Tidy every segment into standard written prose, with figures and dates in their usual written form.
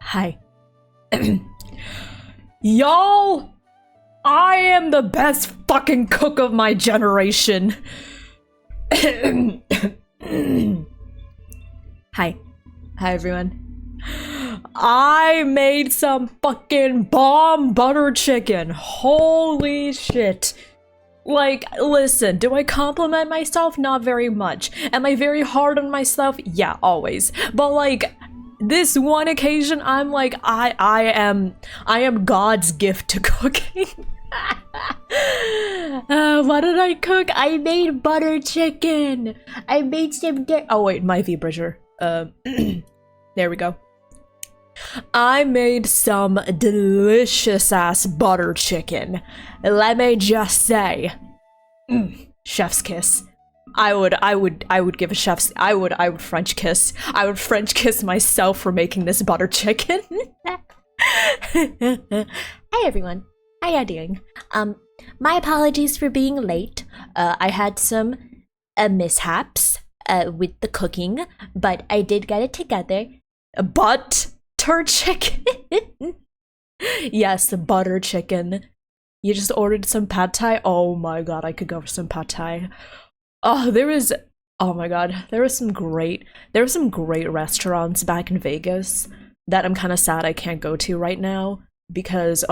Hi. Y'all! I am the best fucking cook of my generation. Hi. Hi everyone. I made some fucking bomb butter chicken. Holy shit. Like, listen, do I compliment myself? Not very much. Am I very hard on myself? Yeah, always. But like, this one occasion, I'm like, I am God's gift to cooking. What did I cook? I made butter chicken. I made some oh wait, my V-Bridger. There we go. I made some delicious ass butter chicken. Let me just say, chef's kiss. I would give a chef's. I would French kiss. I would French kiss myself for making this butter chicken. Hi everyone. How you doing? My apologies for being late. I had some mishaps with the cooking, but I did get it together. Butter chicken. Yes, the butter chicken. You just ordered some pad thai. Oh my god, I could go for some pad thai. Oh, oh my god, there were some great restaurants back in Vegas that I'm kind of sad I can't go to right now because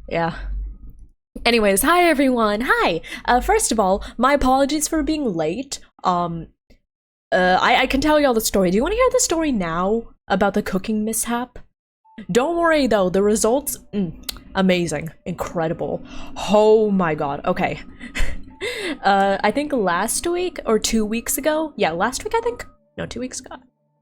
yeah. Anyways, hi everyone. Hi. First of all, my apologies for being late. I can tell y'all the story. Do you want to hear the story now about the cooking mishap? Don't worry though, the results, amazing, incredible. Oh my god, okay. I think last week or 2 weeks ago, yeah, last week I think? No, 2 weeks ago.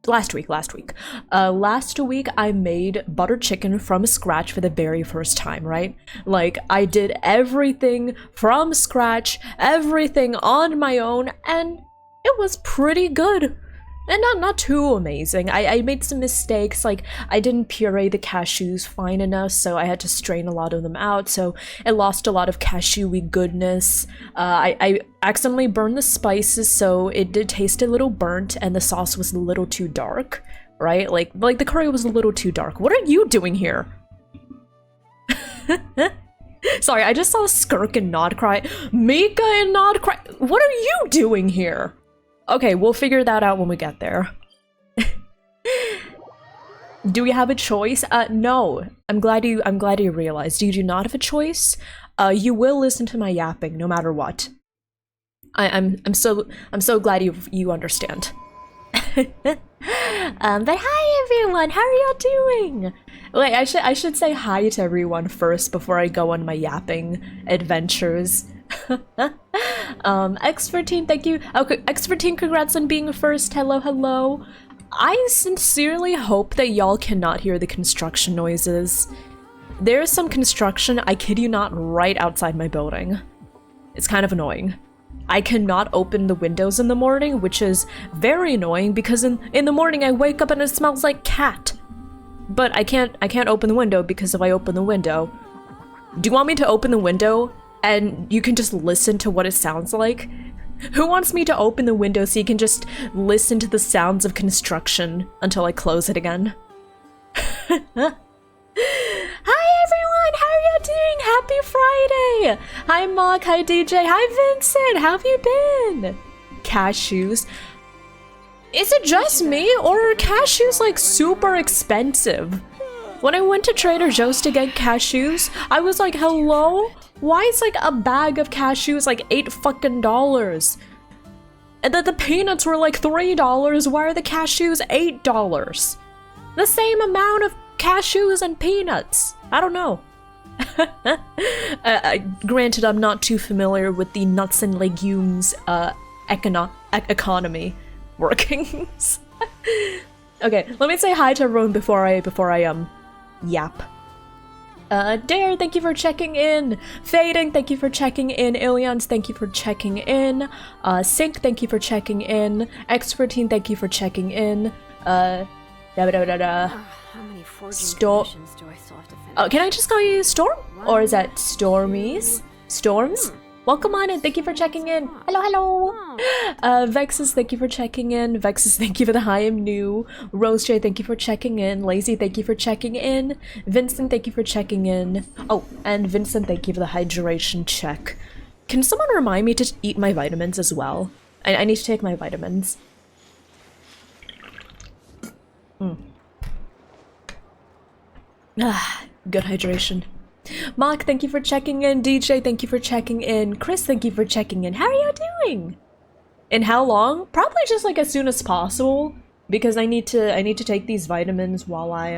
Last week. Last week I made butter chicken from scratch for the very first time, right? Like, I did everything from scratch, everything on my own, and it was pretty good. And not too amazing. I made some mistakes, like I didn't puree the cashews fine enough, so I had to strain a lot of them out, so it lost a lot of cashew-y goodness. I accidentally burned the spices, so it did taste a little burnt, and the sauce was a little too dark, right? Like the curry was a little too dark. What are you doing here? Sorry, I just saw Skirk and Nodcry. Mika and Nodcry, what are you doing here? Okay, we'll figure that out when we get there. Do we have a choice? No. I'm glad you realized. You do not have a choice. You will listen to my yapping no matter what. I'm so glad you understand. But hi everyone, how are y'all doing? Wait, I should say hi to everyone first before I go on my yapping adventures. X14, thank you. Okay, X14, congrats on being first. Hello. I sincerely hope that y'all cannot hear the construction noises. There's some construction, I kid you not, right outside my building. It's kind of annoying. I cannot open the windows in the morning, which is very annoying because in the morning I wake up and it smells like cat. But I can't open the window because if I open the window... Do you want me to open the window and you can just listen to what it sounds like? Who wants me to open the window so you can just listen to the sounds of construction until I close it again? Hi everyone, how are you doing? Happy Friday! Hi Mock, hi DJ, hi Vincent, how have you been? Cashews. Is it just me, or are cashews like super expensive? When I went to Trader Joe's to get cashews, I was like, hello? Why is like a bag of cashews like $8 fucking dollars? And then the peanuts were like $3, why are the cashews $8? The same amount of cashews and peanuts. I don't know. Granted, I'm not too familiar with the nuts and legumes economy workings. Okay, let me say hi to everyone before I yap. Dare, thank you for checking in. Fading, thank you for checking in. Ilians, thank you for checking in. Sync, thank you for checking in. X14, thank you for checking in. How many Storm. Do I still have to finish? Can I just call you Storm? Or is that Stormies? Storms? Welcome on and thank you for checking in. Hello, hello. Vexus, thank you for checking in. Vexus, thank you for the hi, I'm new. Rose J, thank you for checking in. Lazy, thank you for checking in. Vincent, thank you for checking in. Oh, and Vincent, thank you for the hydration check. Can someone remind me to eat my vitamins as well? I need to take my vitamins. Good hydration. Mark, thank you for checking in. DJ, thank you for checking in. Chris, thank you for checking in. How are you doing? In how long? Probably just like as soon as possible, because I need to take these vitamins while I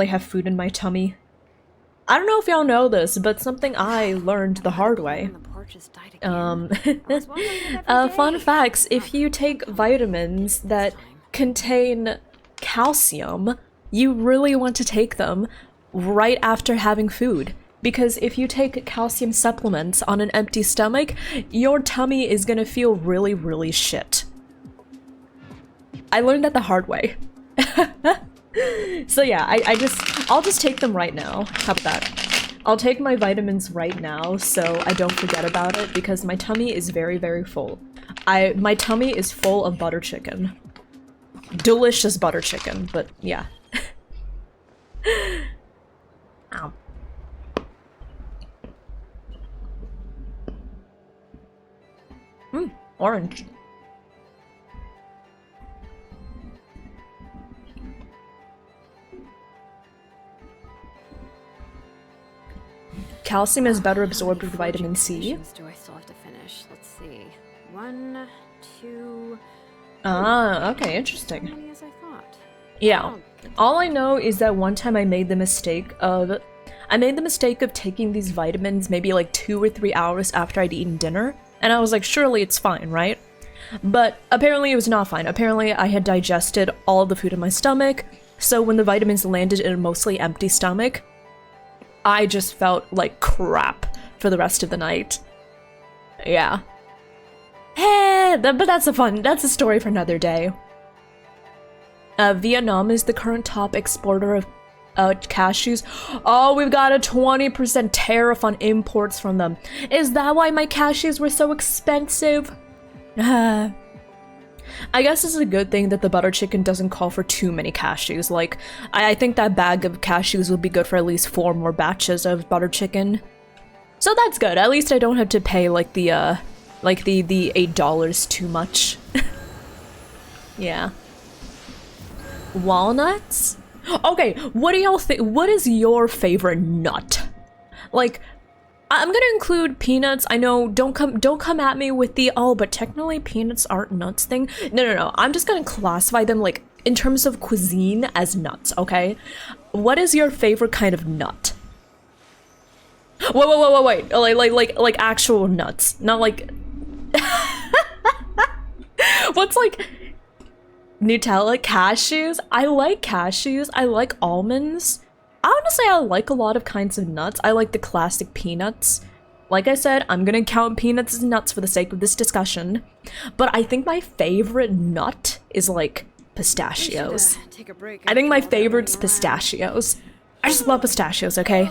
have food in my tummy. I don't know if y'all know this, but something I learned the hard way. Fun facts, if you take vitamins that contain calcium, you really want to take them right after having food, because if you take calcium supplements on an empty stomach, your tummy is gonna feel really, really shit. I learned that the hard way. So yeah, I'll just take them right now. How about that? I'll take my vitamins right now so I don't forget about it, because my tummy is very, very full. My tummy is full of butter chicken. Delicious butter chicken, but yeah. Ow. Orange. Calcium is better absorbed with vitamin C. Do I still have to finish? Let's see. 1, 2. Ah, okay, interesting. As many as I thought. Yeah. All I know is that one time I made the mistake of taking these vitamins maybe like 2 or 3 hours after I'd eaten dinner, and I was like, surely it's fine, right? But apparently it was not fine. Apparently I had digested all the food in my stomach, so when the vitamins landed in a mostly empty stomach, I just felt like crap for the rest of the night. Yeah. Hey, but that's a story for another day. Vietnam is the current top exporter of cashews. Oh, we've got a 20% tariff on imports from them. Is that why my cashews were so expensive? I guess it's a good thing that the butter chicken doesn't call for too many cashews. Like, I think that bag of cashews will be good for at least 4 more batches of butter chicken. So that's good. At least I don't have to pay like the $8 too much. Yeah. Walnuts? Okay, what do y'all think? What is your favorite nut? Like, I'm gonna include peanuts. I know, don't come at me with the, oh, but technically peanuts aren't nuts thing. No. I'm just gonna classify them, like, in terms of cuisine as nuts, okay? What is your favorite kind of nut? Wait. Like actual nuts, not like... What's like... Nutella, cashews? I like cashews, I like almonds. Honestly, I like a lot of kinds of nuts. I like the classic peanuts. Like I said, I'm gonna count peanuts as nuts for the sake of this discussion. But I think my favorite nut is like pistachios. I think my favorite's pistachios. I just love pistachios, okay?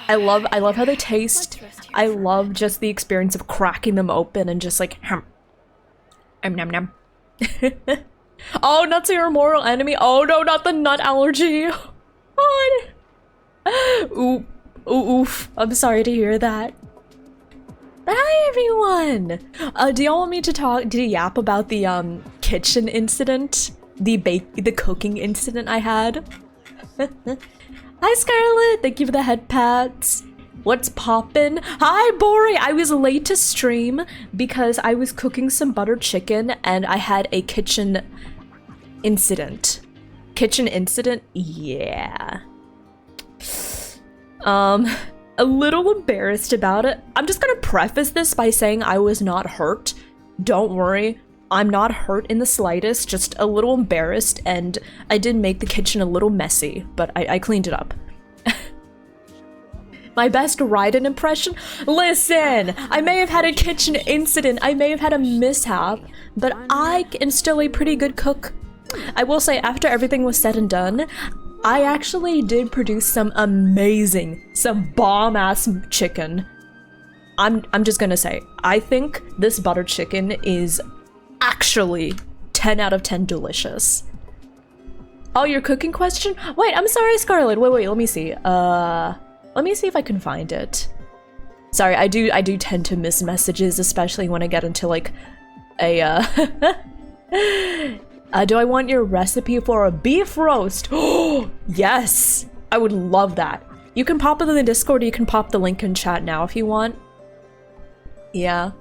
I love how they taste. I love just the experience of cracking them open and just like nom. Oh, nuts are your mortal enemy. Oh no, not the nut allergy. God. Oof. I'm sorry to hear that. But hi everyone. Do y'all want me to yap about the kitchen incident? The cooking incident I had? Hi Scarlett, thank you for the head pats. What's poppin'? Hi Bori! I was late to stream because I was cooking some butter chicken and I had a kitchen incident. Kitchen incident? Yeah. A little embarrassed about it. I'm just gonna preface this by saying I was not hurt. Don't worry, I'm not hurt in the slightest, just a little embarrassed, and I did make the kitchen a little messy, but I cleaned it up. My best Raiden impression? Listen, I may have had a kitchen incident, I may have had a mishap, but I am still a pretty good cook. I will say, after everything was said and done, I actually did produce some bomb-ass chicken. I'm just gonna say, I think this butter chicken is actually 10 out of 10 delicious. Oh, your cooking question? Wait, I'm sorry, Scarlett. Wait, let me see. Let me see if I can find it. Sorry, I do tend to miss messages, especially when I get into like a do I want your recipe for a beef roast? Oh, yes! I would love that. You can pop it in the Discord, or you can pop the link in chat now if you want. Yeah.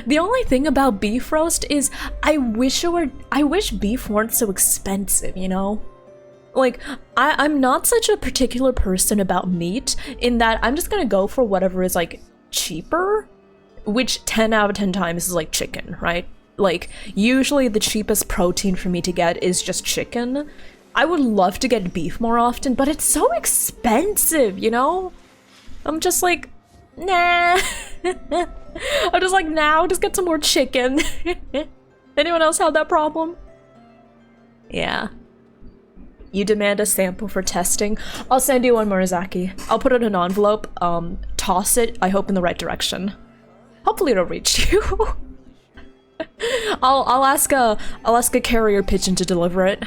The only thing about beef roast is I wish beef weren't so expensive, you know? Like, I'm not such a particular person about meat in that I'm just gonna go for whatever is like cheaper, which 10 out of 10 times is like chicken, right? Like, usually the cheapest protein for me to get is just chicken. I would love to get beef more often, but it's so expensive, you know? I'm just like, nah. I'm just like, nah, I'll just get some more chicken. Anyone else have that problem? Yeah. You demand a sample for testing. I'll send you one, Morizaki. I'll put it in an envelope, toss it, I hope in the right direction. Hopefully it'll reach you. I'll ask a carrier pigeon to deliver it.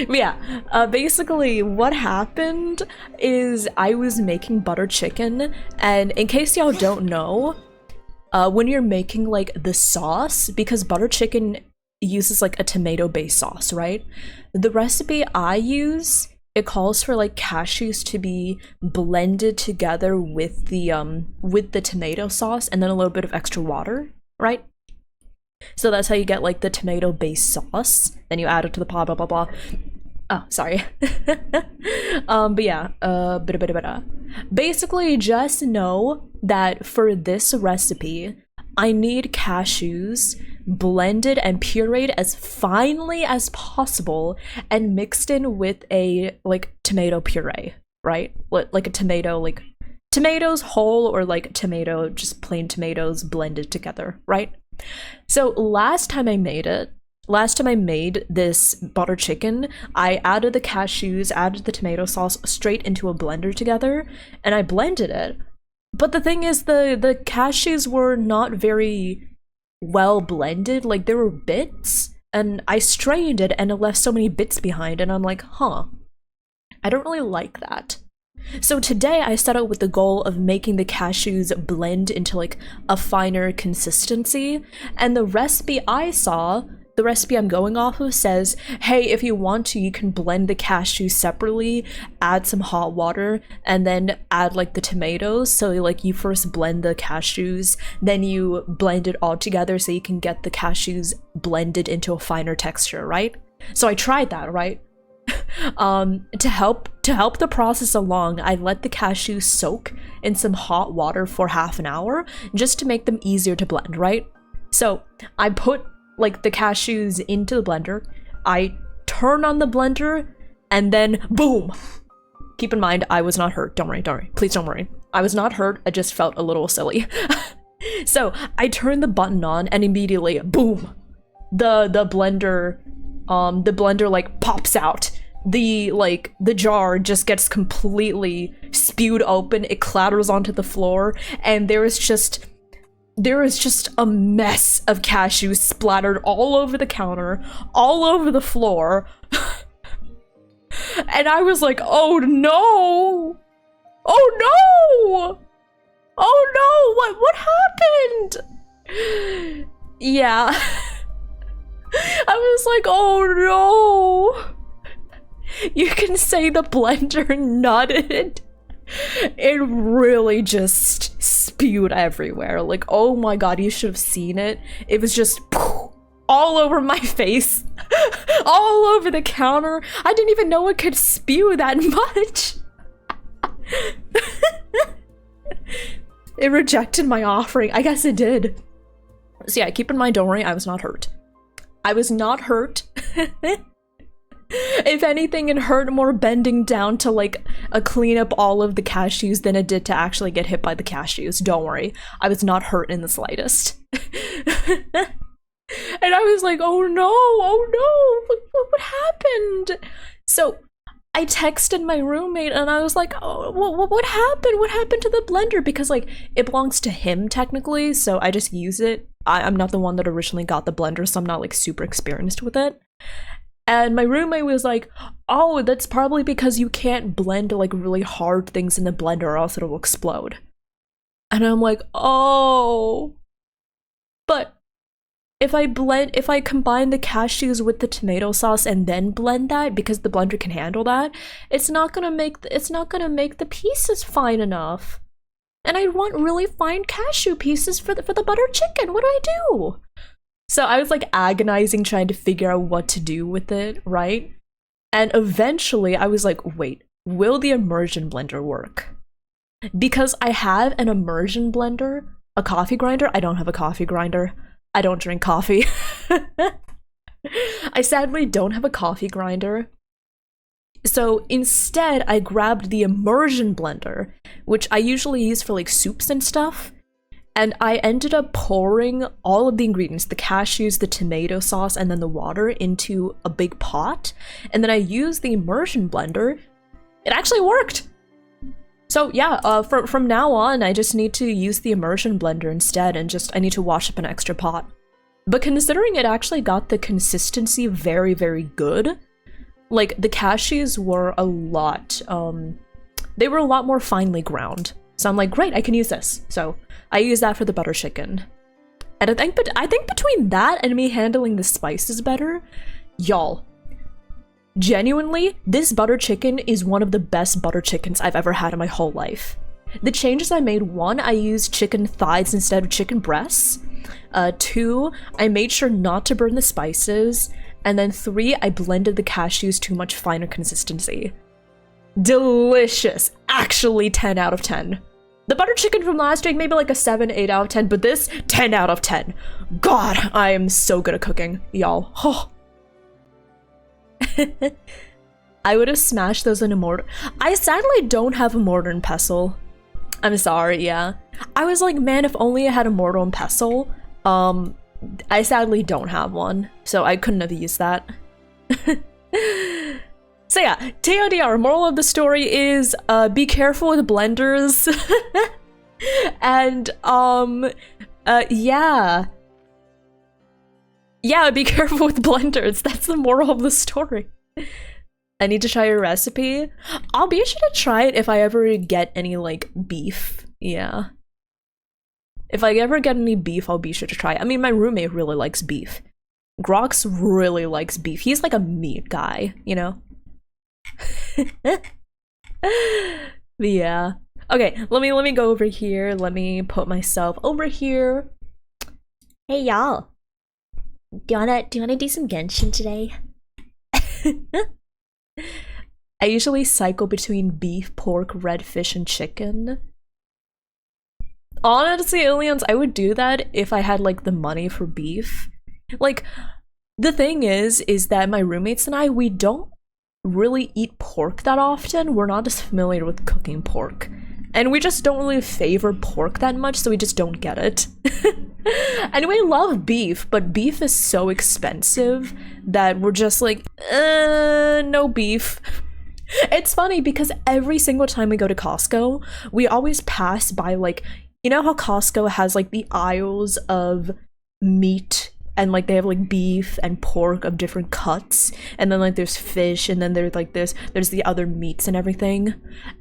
Yeah, basically what happened is I was making butter chicken, and in case y'all don't know, when you're making like the sauce, because butter chicken uses like a tomato-based sauce, right? The recipe I use, it calls for like cashews to be blended together with the tomato sauce and then a little bit of extra water, right? So that's how you get like the tomato-based sauce. Then you add it to the pot, blah blah blah. Oh, sorry. But yeah, basically just know that for this recipe, I need cashews blended and pureed as finely as possible and mixed in with a like tomato puree, right? Like a tomato, like tomatoes whole or like tomato, just plain tomatoes blended together, right? So last time I made this butter chicken, I added the cashews, added the tomato sauce straight into a blender together, and I blended it. But the thing is, the cashews were not very well blended, like there were bits, and I strained it and it left so many bits behind, and I'm like, huh, I don't really like that. So today I set out with the goal of making the cashews blend into like a finer consistency, and the recipe I saw, the recipe I'm going off of, says, hey, if you want to, you can blend the cashews separately, add some hot water, and then add like the tomatoes. So like you first blend the cashews, then you blend it all together so you can get the cashews blended into a finer texture, right? So I tried that, right? To help the process along, I let the cashews soak in some hot water for half an hour just to make them easier to blend, right? So I put like the cashews into the blender, I turn on the blender, and then boom! Keep in mind, I was not hurt. Don't worry, please don't worry. I was not hurt, I just felt a little silly. So I turn the button on and immediately, boom! The blender like pops out. The jar just gets completely spewed open, it clatters onto the floor, and there is just a mess of cashews splattered all over the counter, all over the floor. And I was like, oh no! Oh no! Oh no! What happened? Yeah. I was like, oh no! You can say the blender nutted. It really just spewed everywhere. Like, oh my god, you should have seen it. It was just all over my face, all over the counter. I didn't even know it could spew that much. It rejected my offering. I guess it did. So yeah, keep in mind, don't worry, I was not hurt. I was not hurt. If anything, it hurt more bending down to like clean up all of the cashews than it did to actually get hit by the cashews. Don't worry, I was not hurt in the slightest. And I was like, oh no, what happened? So I texted my roommate and I was like, oh, what happened? What happened to the blender? Because like it belongs to him technically, so I just use it. I'm not the one that originally got the blender, so I'm not like super experienced with it. And my roommate was like, oh, that's probably because you can't blend like really hard things in the blender or else it'll explode. And I'm like, oh, but if I combine the cashews with the tomato sauce and then blend that, because the blender can handle that, it's not gonna make the pieces fine enough. And I want really fine cashew pieces for the butter chicken. What do I do? So I was like agonizing trying to figure out what to do with it, right? And eventually I was like, wait, will the immersion blender work? Because I have an immersion blender, a coffee grinder. I don't have a coffee grinder. I don't drink coffee. I sadly don't have a coffee grinder. So instead, I grabbed the immersion blender, which I usually use for like soups and stuff. And I ended up pouring all of the ingredients, the cashews, the tomato sauce, and then the water into a big pot. And then I used the immersion blender. It actually worked. So yeah, from now on, I just need to use the immersion blender instead, and I need to wash up an extra pot. But considering it actually got the consistency very, very good, like the cashews were a lot, they were a lot more finely ground. So I'm like, great, I can use this. So I use that for the butter chicken. And I think between that and me handling the spices better, y'all, genuinely, this butter chicken is one of the best butter chickens I've ever had in my whole life. The changes I made: 1, I used chicken thighs instead of chicken breasts. 2, I made sure not to burn the spices. And then 3, I blended the cashews to much finer consistency. Delicious! Actually 10 out of 10. The butter chicken from last week, maybe like a 7, 8 out of 10, but this, 10 out of 10. God, I am so good at cooking, y'all. Oh. I would have smashed those in a mortar. I sadly don't have a mortar and pestle. I'm sorry, yeah. I was like, man, if only I had a mortar and pestle. I sadly don't have one, so I couldn't have used that. So yeah, TLDR, moral of the story is be careful with blenders. And yeah. Yeah, be careful with blenders. That's the moral of the story. I need to try your recipe. I'll be sure to try it if I ever get any like beef. Yeah. If I ever get any beef, I'll be sure to try it. I mean, my roommate really likes beef. Grox really likes beef. He's like a meat guy, you know? But yeah. Okay, let me go over here. Let me put myself over here. Hey y'all. Do you wanna do some Genshin today? I usually cycle between beef, pork, red fish, and chicken. Honestly, aliens, I would do that if I had like the money for beef. Like, the thing is that my roommates and I, we don't really eat pork that often. We're not as familiar with cooking pork. And we just don't really favor pork that much, so we just don't get it. And we love beef, but beef is so expensive that we're just like, no beef. It's funny because every single time we go to Costco, we always pass by like, you know how Costco has like the aisles of meat and like they have like beef and pork of different cuts, and then like there's fish, and then there's like there's the other meats and everything.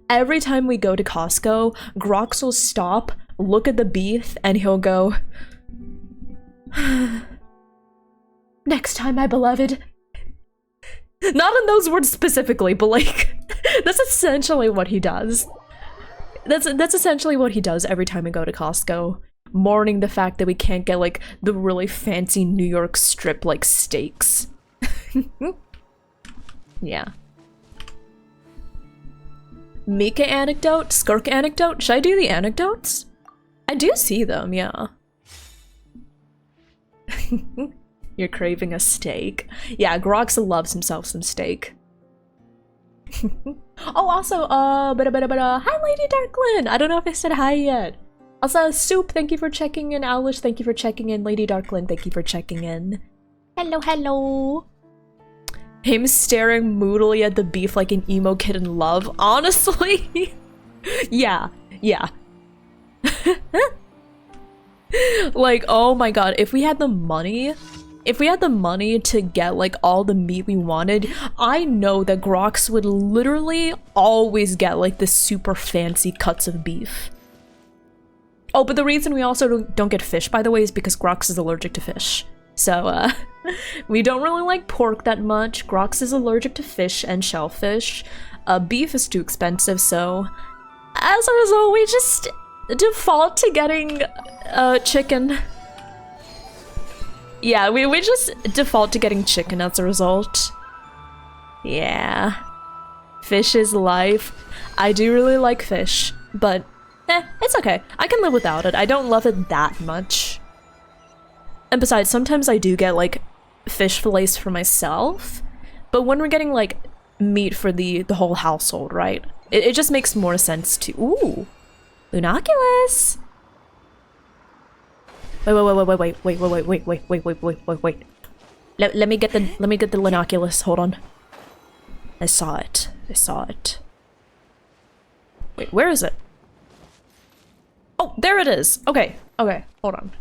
Every time we go to Costco, Grox will stop, look at the beef, and he'll go, "Next time, my beloved." Not in those words specifically, but like that's essentially what he does. That's essentially what he does every time we go to Costco, mourning the fact that we can't get like the really fancy New York strip like steaks. Yeah. Mika anecdote? Skirk anecdote? Should I do the anecdotes? I do see them, yeah. You're craving a steak. Yeah, Grox loves himself some steak. Oh, also, hi Lady Darklyn! I don't know if I said hi yet. Also, Soup, thank you for checking in. Owlish, thank you for checking in. Lady Darklyn, thank you for checking in. Hello, hello! Him staring moodily at the beef like an emo kid in love. Honestly, yeah. Like, oh my god, if we had the money to get like all the meat we wanted, I know that Grox would literally always get like the super fancy cuts of beef. Oh, but the reason we also don't get fish, by the way, is because Grox is allergic to fish. So, we don't really like pork that much. Grox is allergic to fish and shellfish. Beef is too expensive, so as a result, we just default to getting chicken. Yeah, we just default to getting chicken as a result. Yeah. Fish is life. I do really like fish, but it's okay. I can live without it. I don't love it that much. And besides, sometimes I do get like fish fillets for myself, but when we're getting like meat for the whole household, right? It just makes more sense to— ooh! Lunoculus! Wait. Let me get the Lunoculus. Hold on. I saw it. Wait, where is it? Oh, there it is. Okay, hold on.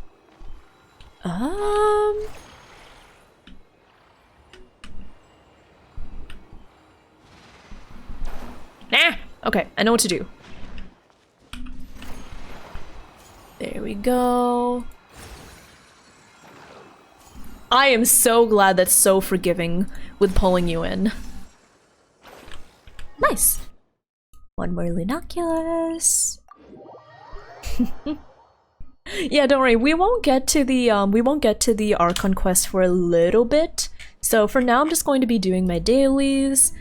Nah! Okay, I know what to do. There we go. I am so glad that's so forgiving with pulling you in. Nice. One more Lunoculus. Yeah, don't worry. We won't get to the Archon quest for a little bit. So for now, I'm just going to be doing my dailies.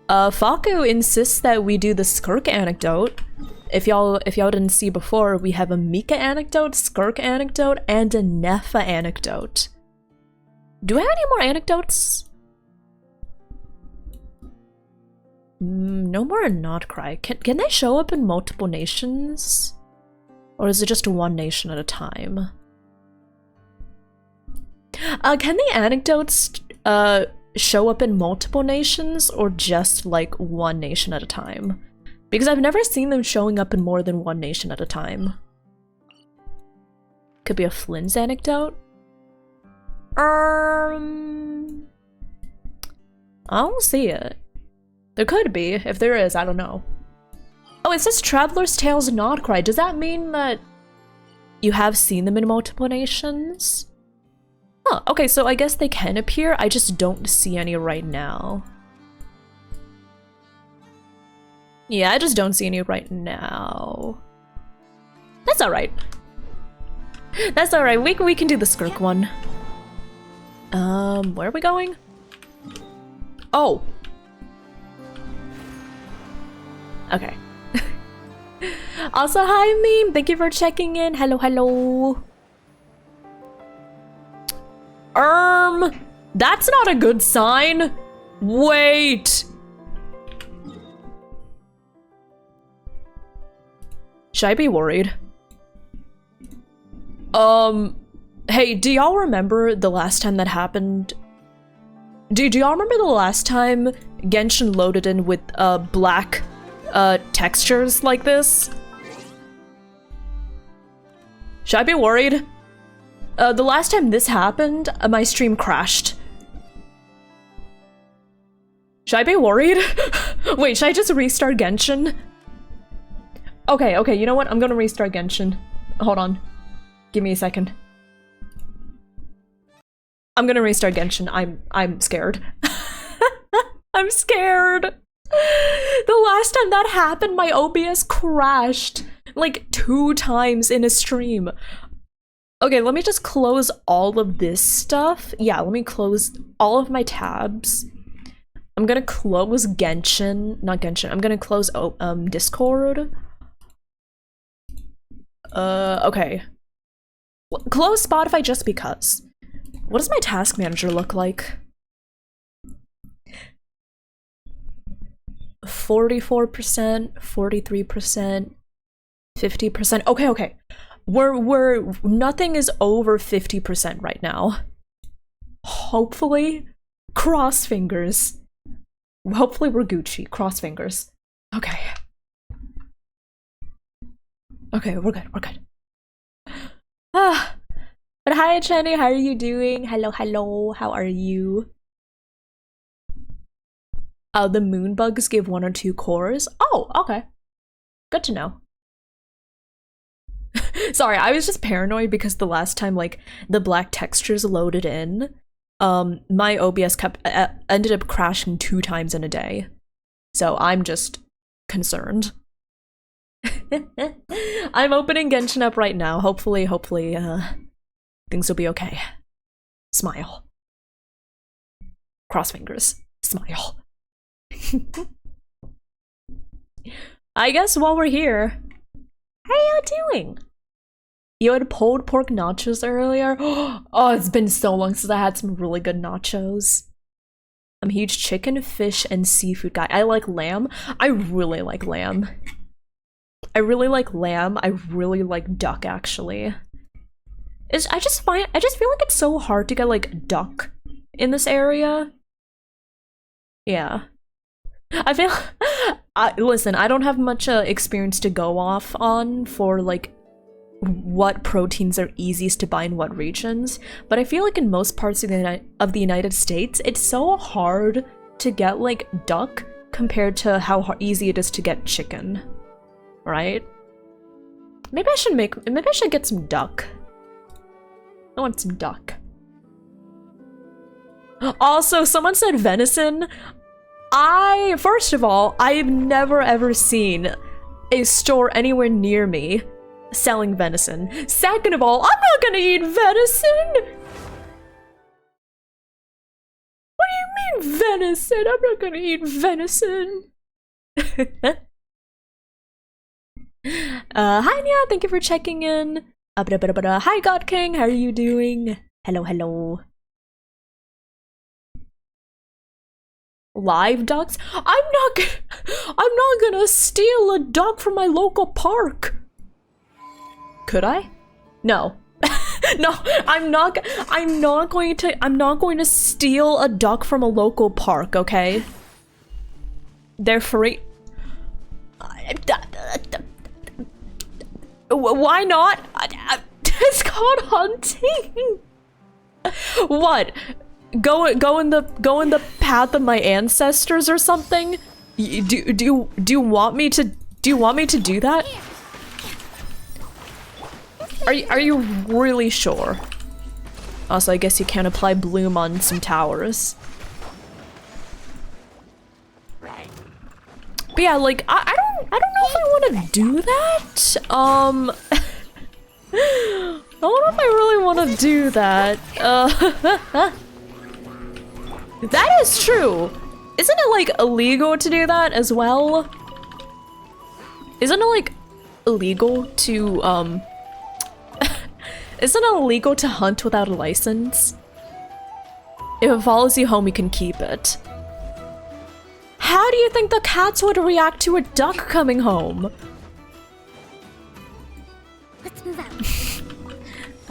Falco insists that we do the Skirk anecdote. If y'all didn't see before, we have a Mika anecdote, Skirk anecdote, and a Nepha anecdote. Do I have any more anecdotes? No more Not Cry. Can they show up in multiple nations? Or is it just one nation at a time? Can the anecdotes show up in multiple nations or just like one nation at a time? Because I've never seen them showing up in more than one nation at a time. Could be a Flynn's anecdote. I don't see it. There could be. If there is, I don't know. Oh, it says Traveler's Tales Not Cry. Does that mean that you have seen them in multiple nations? Huh, okay, so I guess they can appear. I just don't see any right now. Yeah, I just don't see any right now. That's alright. That's alright. We can do the Skirk one. Where are we going? Oh. Okay. Also, hi Meme, thank you for checking in. Hello. That's not a good sign. Wait. Should I be worried? Hey, do y'all remember the last time that happened? Do y'all remember the last time Genshin loaded in with black textures like this? Should I be worried? The last time this happened, my stream crashed. Should I be worried? Wait, should I just restart Genshin? Okay, you know what? I'm gonna restart Genshin. Hold on. Give me a second. I'm gonna restart Genshin. I'm scared. I'm scared. The last time that happened, my OBS crashed like 2 times in a stream. Okay, let me just close all of this stuff. Yeah, let me close all of my tabs. I'm gonna close Genshin, not Genshin. I'm gonna close Discord. Okay. Close Spotify just because. What does my task manager look like? 44%, 43%, 50%. Okay. We're nothing is over 50% right now. Hopefully. Cross fingers. Hopefully we're Gucci. Cross fingers. Okay. Okay, we're good, we're good. Ah. But hi, Jenny, how are you doing? Hello, hello, how are you? The moon bugs give 1 or 2 cores. Oh, okay. Good to know. Sorry, I was just paranoid because the last time, like, the black textures loaded in, my OBS ended up crashing 2 times in a day. So I'm just concerned. I'm opening Genshin up right now. Hopefully, things will be okay. Smile. Cross fingers. Smile. I guess while we're here, how you doing? You had pulled pork nachos earlier? Oh, it's been so long since I had some really good nachos. I'm a huge chicken, fish, and seafood guy. I like lamb. I really like lamb. I really like lamb. I really like duck, actually. I just feel like it's so hard to get, like, duck in this area. Yeah. I feel listen, I don't have much experience to go off on for like what proteins are easiest to buy in what regions, but I feel like in most parts of the United States, it's so hard to get like duck compared to how easy it is to get chicken, right? Maybe I should get some duck. I want some duck. Also, someone said venison. First of all, I've never ever seen a store anywhere near me selling venison. Second of all, I'm not gonna eat venison! What do you mean venison? I'm not gonna eat venison. Hi Nia, thank you for checking in. Hi God King, how are you doing? Hello, hello. Live ducks? I'm not gonna steal a duck from my local park. Could I? No. No, I'm not going to steal a duck from a local park, okay? They're free. Why not? It's called hunting. What? Go in the path of my ancestors or something? Do you want me to do that? Are you really sure? Also, I guess you can't apply bloom on some towers. But yeah, like I don't know if I want to do that. I don't know if I really want to do that. That is true. Isn't it like illegal to do that as well? Isn't it like illegal to isn't it illegal to hunt without a license? If it follows you home, you can keep it. How do you think the cats would react to a duck coming home? Let's move out.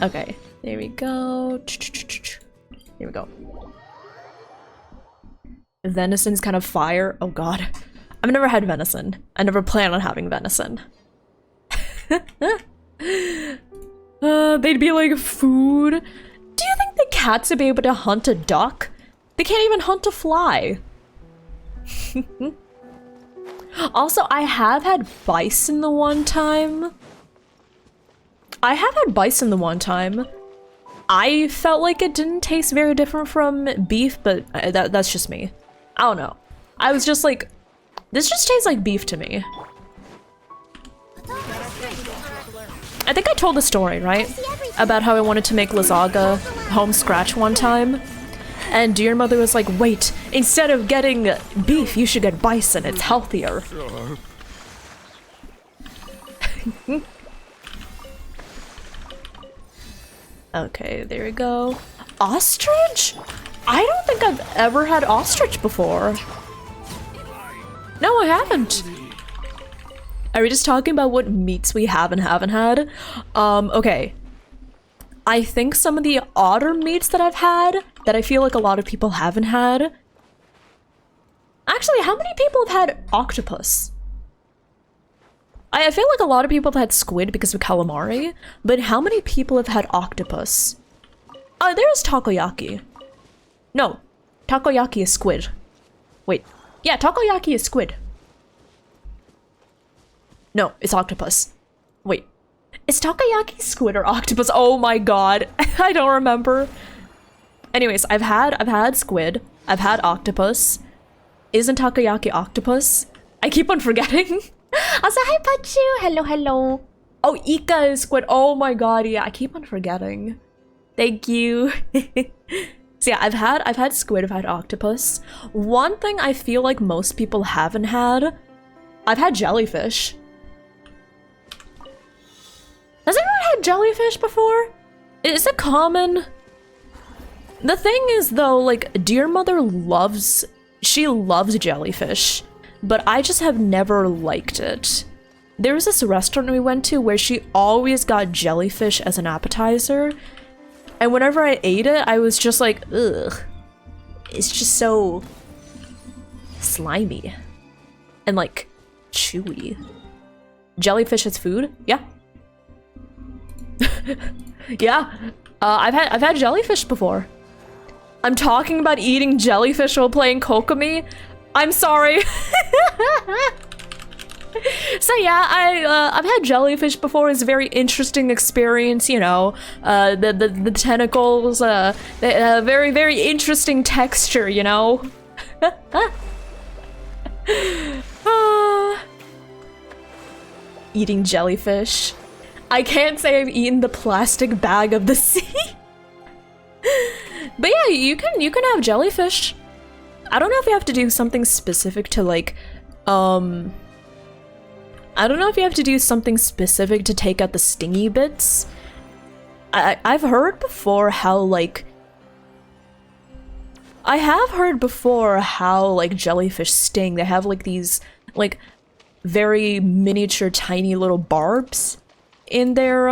Okay, there we go. Here we go. Venison's kind of fire. Oh god. I've never had venison. I never plan on having venison. They'd be like food. Do you think the cats would be able to hunt a duck? They can't even hunt a fly. Also, I have had bison the one time. I felt like it didn't taste very different from beef, but that's just me. I don't know. I was just like, this just tastes like beef to me. I think I told the story, right? About how I wanted to make lasagna home scratch one time. And dear mother was like, wait, instead of getting beef, you should get bison, it's healthier. Okay, there we go. Ostrich? I don't think I've ever had ostrich before. No, I haven't. Are we just talking about what meats we have and haven't had? Okay. I think some of the otter meats that I've had, that I feel like a lot of people haven't had, Actually, how many people have had octopus? I feel like a lot of people have had squid because of calamari, but how many people have had octopus? Oh, there's takoyaki. No, takoyaki is squid. Wait, yeah, takoyaki is squid. No, it's octopus. Wait, is takoyaki squid or octopus? Oh my god, I don't remember. Anyways, I've had squid. I've had octopus. Isn't takoyaki octopus? I keep on forgetting. Also, hi Pachu. Hello, hello. Oh, Ika is squid. Oh my god, yeah. I keep on forgetting. Thank you. So yeah, I've had squid. I've had octopus. One thing I feel like most people haven't had. I've had jellyfish. Has anyone had jellyfish before? Is it common? The thing is though, like, Dear Mother loves jellyfish, but I just have never liked it. There was this restaurant we went to where she always got jellyfish as an appetizer, and whenever I ate it, I was just like, ugh. It's just so slimy and like chewy. Jellyfish as food? Yeah. Yeah. I've had jellyfish before. I'm talking about eating jellyfish while playing Kokomi. I'm sorry. So yeah, I've had jellyfish before. It's a very interesting experience, you know. The tentacles, very, very interesting texture, you know. Eating jellyfish. I can't say I've eaten the plastic bag of the sea. But yeah, you can have jellyfish. I don't know if you have to do something specific to like, I don't know if you have to do something specific to take out the stingy bits. I've heard before how like, I have heard before how like jellyfish sting. They have like these like very miniature tiny little barbs in their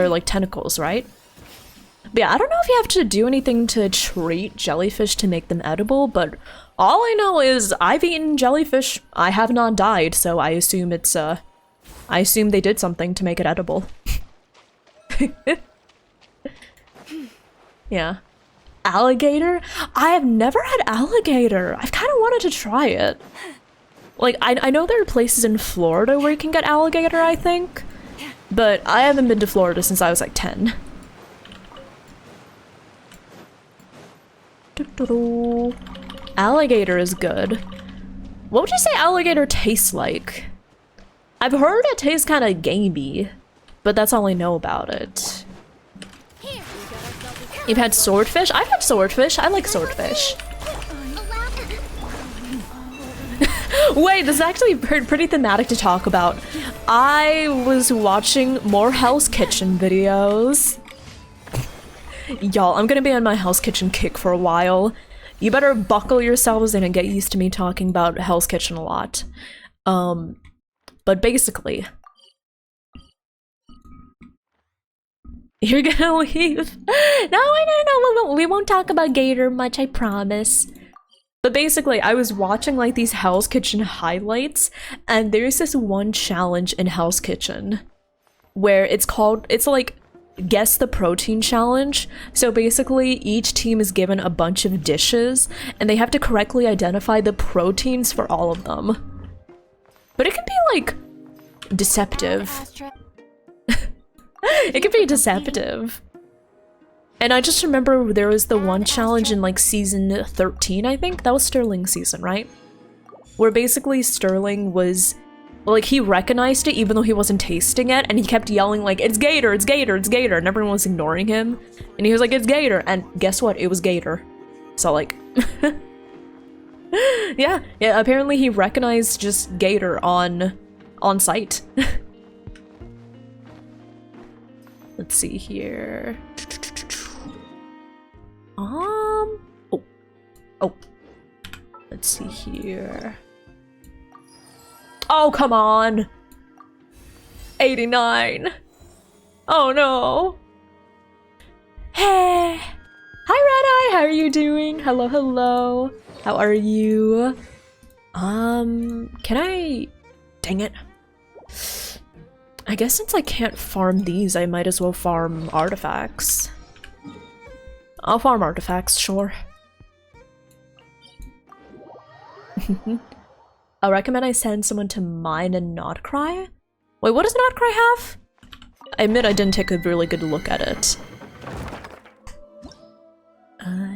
like tentacles, right? But yeah, I don't know if you have to do anything to treat jellyfish to make them edible, but all I know is I've eaten jellyfish. I have not died, so I assume it's I assume they did something to make it edible. Yeah. Alligator? I have never had alligator. I've kind of wanted to try it. Like, I know there are places in Florida where you can get alligator, I think. But I haven't been to Florida since I was like 10. Alligator is good. What would you say alligator tastes like? I've heard it tastes kind of gamey, but that's all I know about it. You've had swordfish? I've had swordfish. I like swordfish. Wait, this is actually pretty thematic to talk about. I was watching more Hell's Kitchen videos. Y'all, I'm gonna be on my Hell's Kitchen kick for a while. You better buckle yourselves in and get used to me talking about Hell's Kitchen a lot. But basically... You're gonna leave? No, we won't talk about Gator much, I promise. But basically, I was watching like these Hell's Kitchen highlights, and there's this one challenge in Hell's Kitchen where it's like guess the protein challenge. So basically, each team is given a bunch of dishes, and they have to correctly identify the proteins for all of them. But it can be like deceptive. It can be deceptive. And I just remember there was the one challenge in like season 13, I think? That was Sterling's season, right? Where basically Sterling was, like, he recognized it even though he wasn't tasting it, and he kept yelling like, it's Gator, it's Gator, it's Gator, and everyone was ignoring him. And he was like, it's Gator, and guess what? It was Gator. So like, yeah, apparently he recognized just Gator on sight. Let's see here. Oh. Let's see here. Oh, come on. 89. Oh no. Hey. Hi, Red Eye. how are you doing? Hello, hello. How are you? Can I... Dang it. I guess since I can't farm these, I might as well farm artifacts. I'll farm artifacts, sure. I recommend I send someone to mine and not cry. Wait, what does not cry have? I admit I didn't take a really good look at it.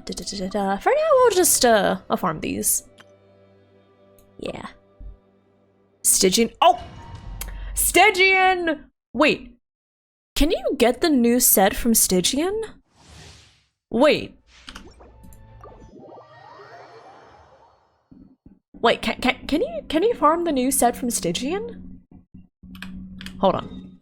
For now, we'll just, I'll farm these. Yeah. Stygian. Oh! Stygian! Wait. Can you get the new set from Stygian? Wait. Wait, can you farm the new set from Stygian? Hold on.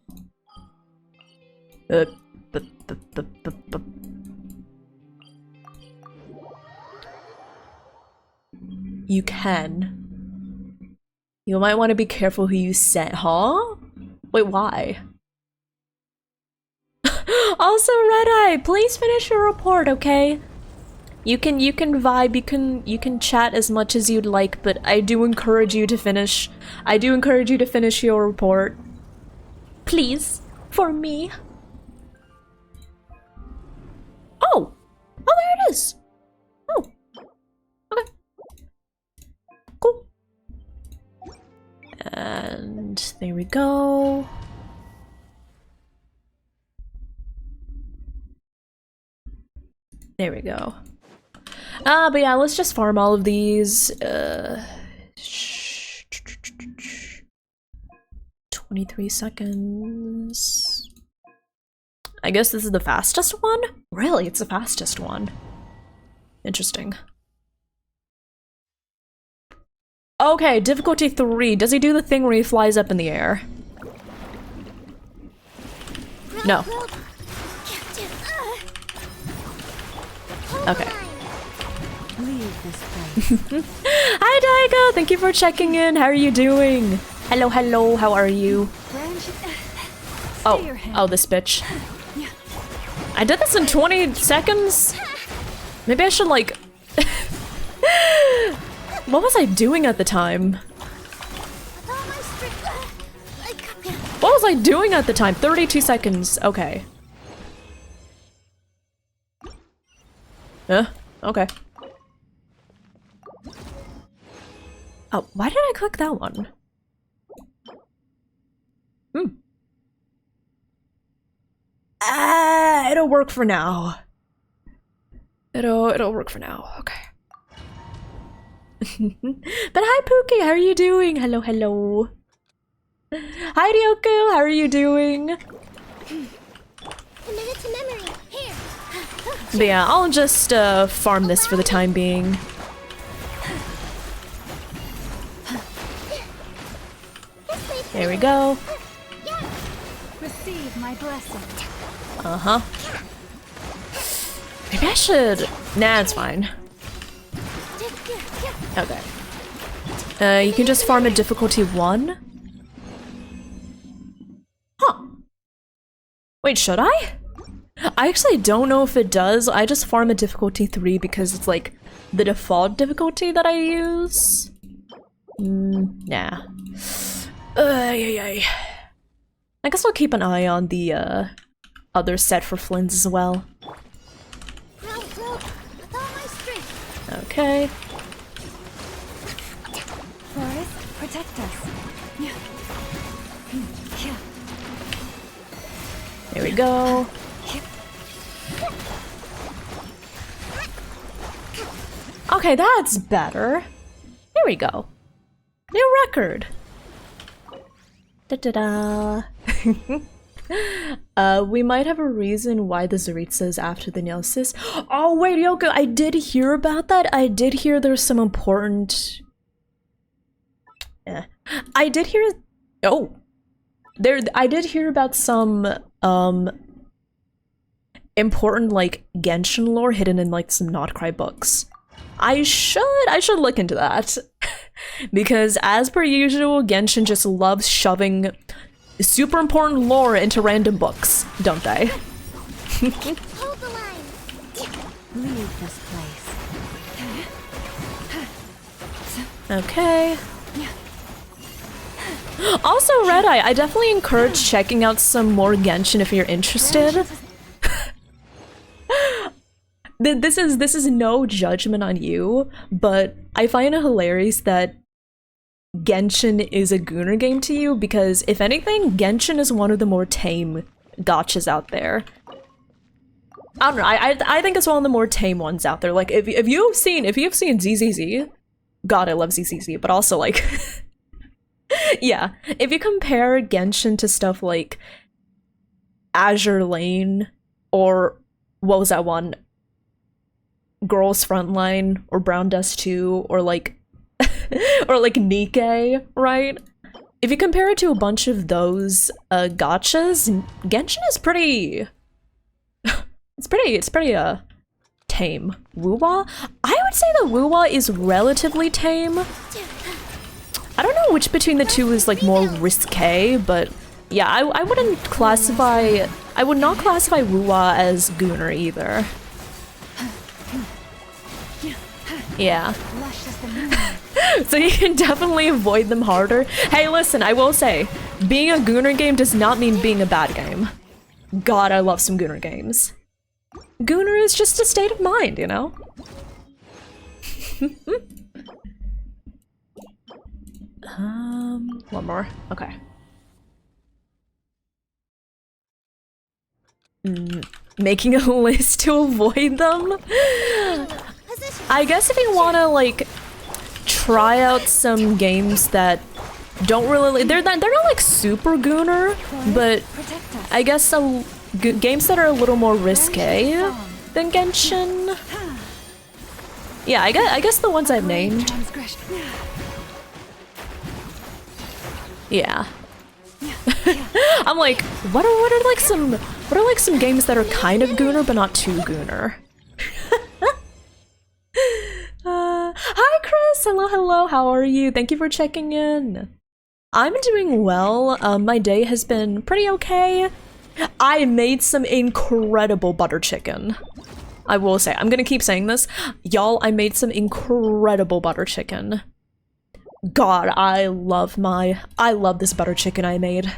You can. You might want to be careful who you send, huh? Wait, why? Also, Red-Eye, please finish your report, okay? You can vibe, you can chat as much as you'd like, but I do encourage you to finish. I do encourage you to finish your report. Please, for me. Oh! Oh, there it is! Oh. Okay. Cool. And there we go. There we go. But yeah, let's just farm all of these. 23 seconds. I guess this is the fastest one? Really, it's the fastest one. Interesting. Okay, difficulty 3. Does he do the thing where he flies up in the air? No. Okay. Hi Daigo, thank you for checking in. How are you doing? Hello, hello, how are you? Oh, this bitch. I did this in 20 seconds? Maybe I should like... What was I doing at the time? What was I doing at the time? 32 seconds, okay. Okay. Oh, why did I click that one? It'll work for now. It'll work for now, okay. But hi Pookie, how are you doing? Hello, hello. Hi Ryoku, how are you doing? Commit it to memory. Here. But yeah, I'll just farm this for the time being. There we go. Receive my blessing. Uh-huh. Maybe I should... Nah, it's fine. Okay. You can just farm a difficulty 1? Huh. Wait, should I? I actually don't know if it does. I just farm a difficulty 3 because it's like the default difficulty that I use. Nah. I guess I'll keep an eye on the other set for Flynn's as well. Okay. Forest, protect us. There we go. Okay, that's better. There we go. New record. Da-da-da. We might have a reason why the Zaritza is after the Neosis. Oh wait, Yoko, I did hear about that. I did hear there's some important... I did hear... Oh. I did hear about some, important, like, Genshin lore hidden in, like, some Not Cry books. I should look into that. Because, as per usual, Genshin just loves shoving super important lore into random books, don't they? Hold the line. Leave this place. Okay. Also, Red Eye, I definitely encourage checking out some more Genshin if you're interested. This is no judgment on you, but I find it hilarious that Genshin is a Gooner game to you because, if anything, Genshin is one of the more tame gachas out there. I don't know. I think it's one of the more tame ones out there. Like if you've seen ZZZ, God, I love ZZZ, but also like, yeah, if you compare Genshin to stuff like Azure Lane or what was that one, Girls Frontline or Brown Dust 2 or like or like Nikke, right? If you compare it to a bunch of those gachas, Genshin is pretty. It's pretty tame. Wuwa? I would say that Wuwa is relatively tame. I don't know which between the two is like more risque, but yeah, I wouldn't classify. I would not classify Wuwa as Gooner either. Yeah. So you can definitely avoid them harder. Hey, listen, I will say, being a Gooner game does not mean being a bad game. God, I love some Gooner games. Gooner is just a state of mind, you know? One more. Okay. Making a list to avoid them? I guess if you wanna, like, try out some games that don't really- they're not like super Gooner, but I guess some games that are a little more risque than Genshin. Yeah, I guess the ones I've named. Yeah. I'm like, what are like some games that are kind of Gooner but not too Gooner? Hi Chris, hello, how are you? Thank you for checking in. I'm doing well. My day has been pretty okay. I made some incredible butter chicken. I will say, I'm gonna keep saying this. Y'all, I made some incredible butter chicken. God, I love this butter chicken I made.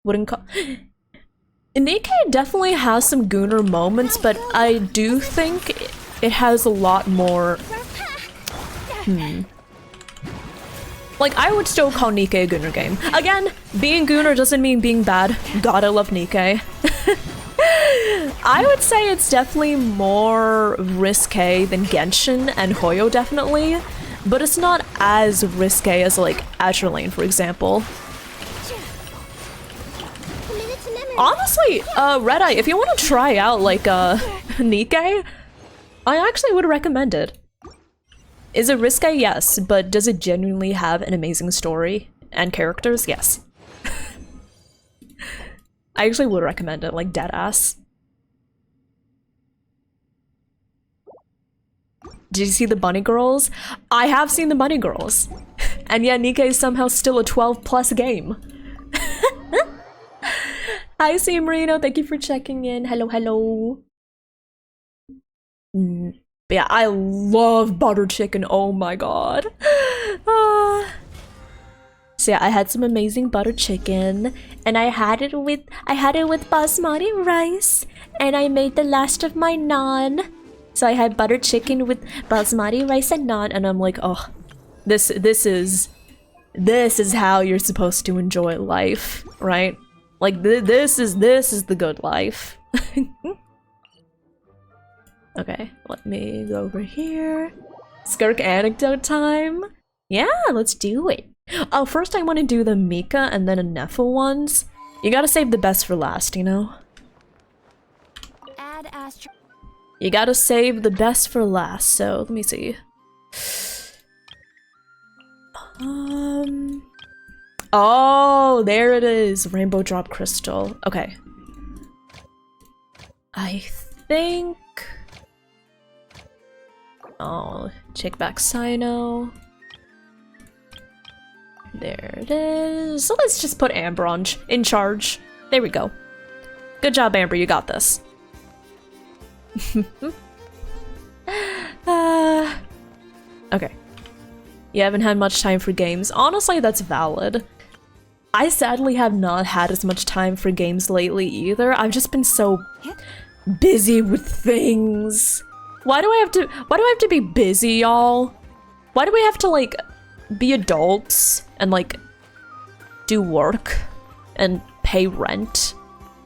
Wouldn't call- Nikke definitely has some Gooner moments, but I do think it has a lot more... Like, I would still call Nikke a Gooner game. Again, being Gooner doesn't mean being bad. God, I love Nikke. I would say it's definitely more risque than Genshin and Hoyo definitely, but it's not as risque as like Azure Lane, for example. Honestly, Red Eye, if you want to try out like Nikke, I actually would recommend it. Is it risque? Yes, but does it genuinely have an amazing story and characters? Yes. I actually would recommend it, like deadass. Did you see the Bunny Girls? I have seen the Bunny Girls. And yeah, Nikke is somehow still a 12+ game. Hi, C Marino, thank you for checking in. Hello, hello. But yeah, I love butter chicken, oh my god. So yeah, I had some amazing butter chicken, and I had it with basmati rice, and I made the last of my naan. So I had butter chicken with basmati rice and naan, and I'm like, oh, this is how you're supposed to enjoy life, right? Like this is the good life. Okay, let me go over here. Skirk anecdote time. Yeah, let's do it. Oh, first I want to do the Mika and then a Nefa ones. You gotta save the best for last, you know? You gotta save the best for last, so let me see. Oh, there it is. Rainbow Drop Crystal. Okay. I think... Oh, take back Sino. There it is. So let's just put Amber in charge. There we go. Good job, Amber. You got this. Okay. You haven't had much time for games. Honestly, that's valid. I sadly have not had as much time for games lately either. I've just been so busy with things. Why do I have to be busy, y'all? Why do we have to, like, be adults and, like, do work and pay rent?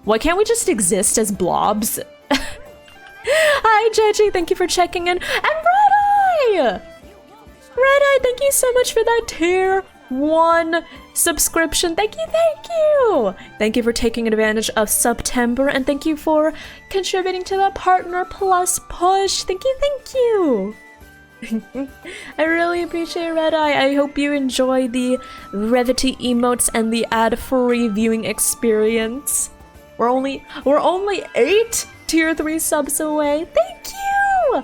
Why can't we just exist as blobs? Hi, Jeji, thank you for checking in. And Red-Eye! Red-Eye, thank you so much for that tier 1 subscription. Thank you, thank you! Thank you for taking advantage of September, and thank you for contributing to the Partner Plus push. Thank you, thank you! I really appreciate Red-Eye. I hope you enjoy the Revity emotes and the ad-free viewing experience. We're only 8 tier 3 subs away. Thank you!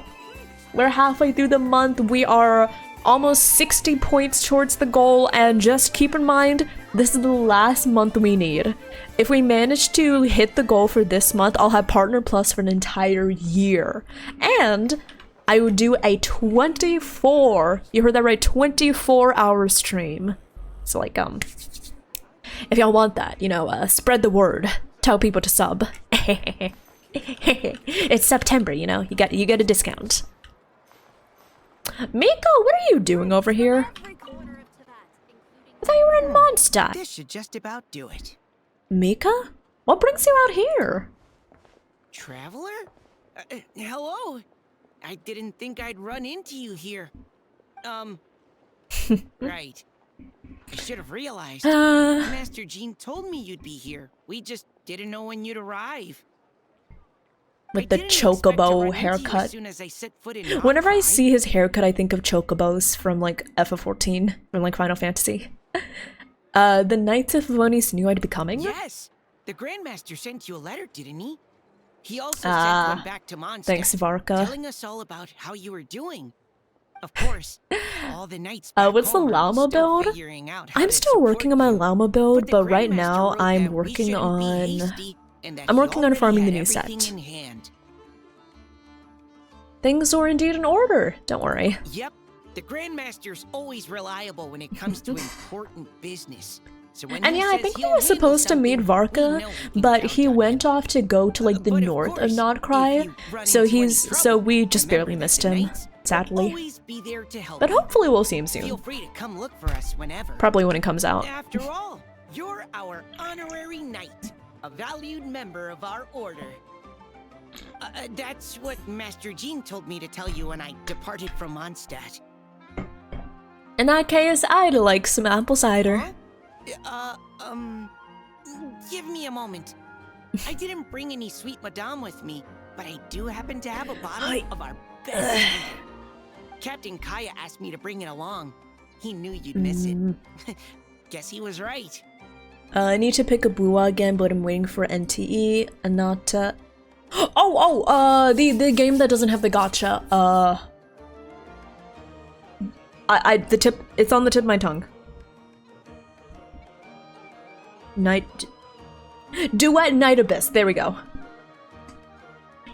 We're halfway through the month. We are almost 60 points towards the goal, and just keep in mind, this is the last month we need. If we manage to hit the goal for this month, I'll have Partner Plus for an entire year. And I would do a 24, you heard that right, 24-hour stream. So like, if y'all want that, you know, spread the word. Tell people to sub. It's September, you know, you get a discount. Miko, what are you doing over here? I thought you were in Mondstadt. This should just about do it. Mika? What brings you out here? Traveler? Hello? I didn't think I'd run into you here. Right. I should have realized. Master Jean told me you'd be here. We just didn't know when you'd arrive. With the chocobo haircut. As soon as I set foot in Whenever I see his haircut, I think of chocobos from like FF14, from like Final Fantasy. The Knights of Vonis knew I'd be coming? Yes! The Grandmaster sent you a letter, didn't he? He also sent one back to Mondstadt, thanks, Varka. telling us all about how you were doing. Of course, all the knights what's the llama build? I'm still working on my llama build, but right now I'm working on farming the new set. Things are indeed in order, don't worry. Yep, the Grandmaster's always reliable when it comes to important business. So when And yeah, I think we were supposed to meet Varka, but he went off to go to like the north of KRAI, so we just barely missed him, sadly. But hopefully we'll see him soon. Feel free to come look for us whenever. Probably when it comes out. After all, you're our honorary knight, a valued member of our order. That's what Master Jean told me to tell you when I departed from Mondstadt. In that case, I'd like some apple cider. Huh? Give me a moment. I didn't bring any sweet madame with me, but I do happen to have a bottle of our best. Captain Kaya asked me to bring it along. He knew you'd miss it. Guess he was right. I need to pick a Bua again, but I'm waiting for NTE, Anata. The game that doesn't have the gacha. It's on the tip of my tongue. Duet Night Abyss. There we go.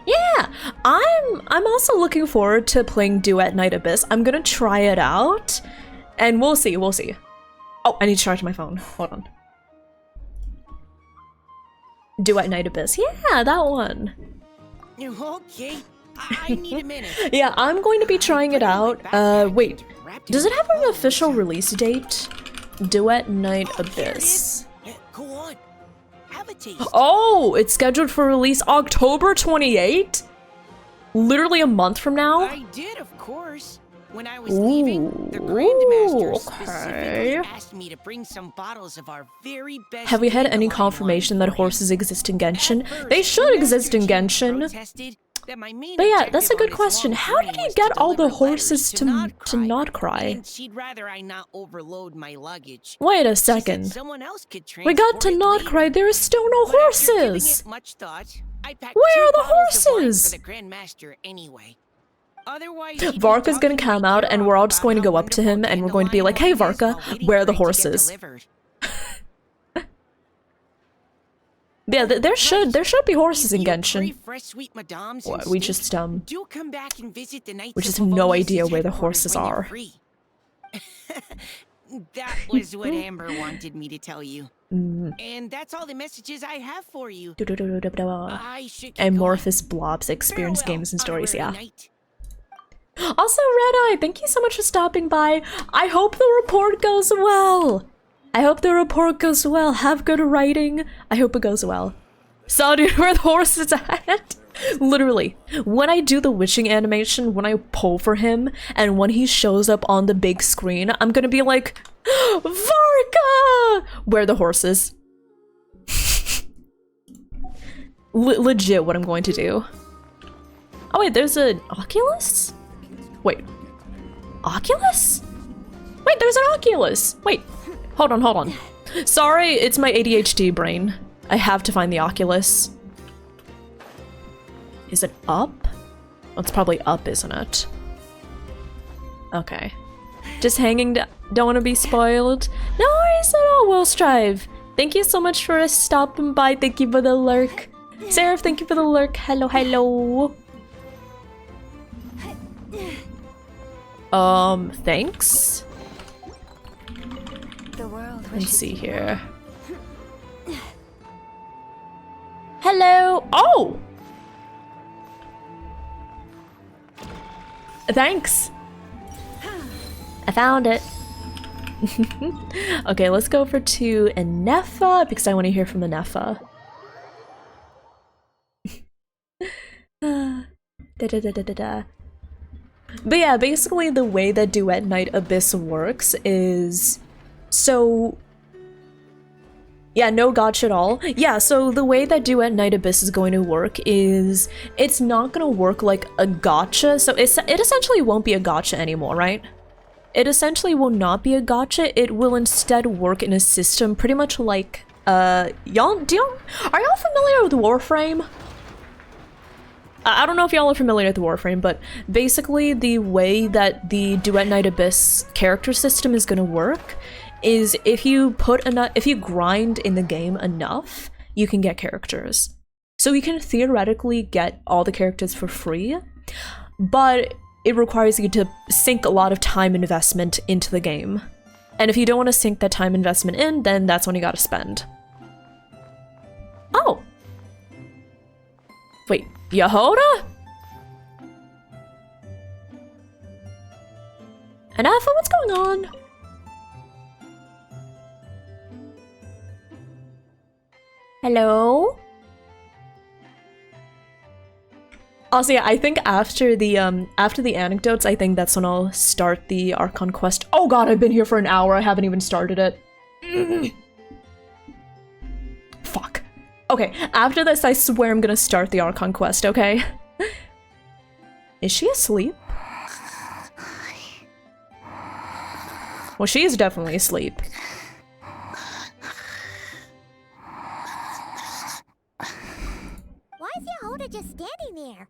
Yeah, I'm also looking forward to playing Duet Night Abyss. I'm gonna try it out, and we'll see. Oh, I need to charge my phone. Hold on. Duet Night Abyss. Yeah, that one. Okay, I need a minute. Yeah, I'm going to be trying it out. Wait, does it have an official release date? Duet Night Abyss. Go on. Have a taste. Oh, it's scheduled for release October 28th? Literally a month from now? I did, of course. When I was leaving, the Grandmaster specifically asked me to bring some bottles of our very best. Have we had any confirmation that horses exist in Genshin? They should exist in Genshin. But yeah, that's a good question. How did you get all the horses to KRAI? She'd rather I not overload my luggage. Wait a second. We got to KRAI, there is still no horses! Where are the horses? For the Grandmaster anyway. Varka's gonna come out and we're all just going to go up to him and we're going to be like, hey Varka, where are the horses? Yeah, there should be horses in If you crave Genshin. fresh sweet madams Well, and we steak, just do come back and visit the Knights we of just have no Favonius' idea where the headquarters horses when you're are. free. That was what Amber wanted me to tell you. And that's all the messages I have for you. I should get Amorphous blobs, experience Farewell, games and stories, honorary yeah. knight. Also, Red Eye, thank you so much for stopping by. I hope the report goes well. I hope the report goes well. Have good writing. I hope it goes well. So, dude, where the horse is at? Literally, when I do the witching animation, when I pull for him, and when he shows up on the big screen, I'm gonna be like, Varka! Where are the horses? Legit what I'm going to do. Oh wait, there's an Oculus? Wait. Oculus? Wait, there's an Oculus! Wait, hold on. Sorry, it's my ADHD brain. I have to find the Oculus. Is it up? Well, it's probably up, isn't it? Okay. Just hanging down. Don't want to be spoiled. No worries at all, Will Strive. Thank you so much for stopping by. Thank you for the lurk. Seraph, thank you for the lurk. Hello, hello. Thanks. The world Let's wishes see you here. Hello. Oh! Thanks. I found it. Okay, let's go over to Anefa because I want to hear from Anefa. But yeah, basically the way that Duet Night Abyss works is so. Yeah, no gotcha at all. Yeah, so the way that Duet Night Abyss is going to work is it's not going to work like a gotcha. So it essentially won't be a gotcha anymore, right? It essentially will not be a gotcha. It will instead work in a system pretty much like are y'all familiar with Warframe? I don't know if y'all are familiar with Warframe, but basically the way that the Duet Night Abyss character system is going to work is if you grind in the game enough, you can get characters. So you can theoretically get all the characters for free, but it requires you to sink a lot of time investment into the game. And if you don't want to sink that time investment in, then that's when you gotta spend. Oh! Wait, Yehoda? Anafa, what's going on? Hello? Also, yeah, I think after the anecdotes, I think that's when I'll start the Archon quest. Oh god, I've been here for an hour, I haven't even started it. Fuck. Okay, after this, I swear I'm gonna start the Archon quest, okay? Is she asleep? Well, she is definitely asleep. Why is Yehoda just standing there?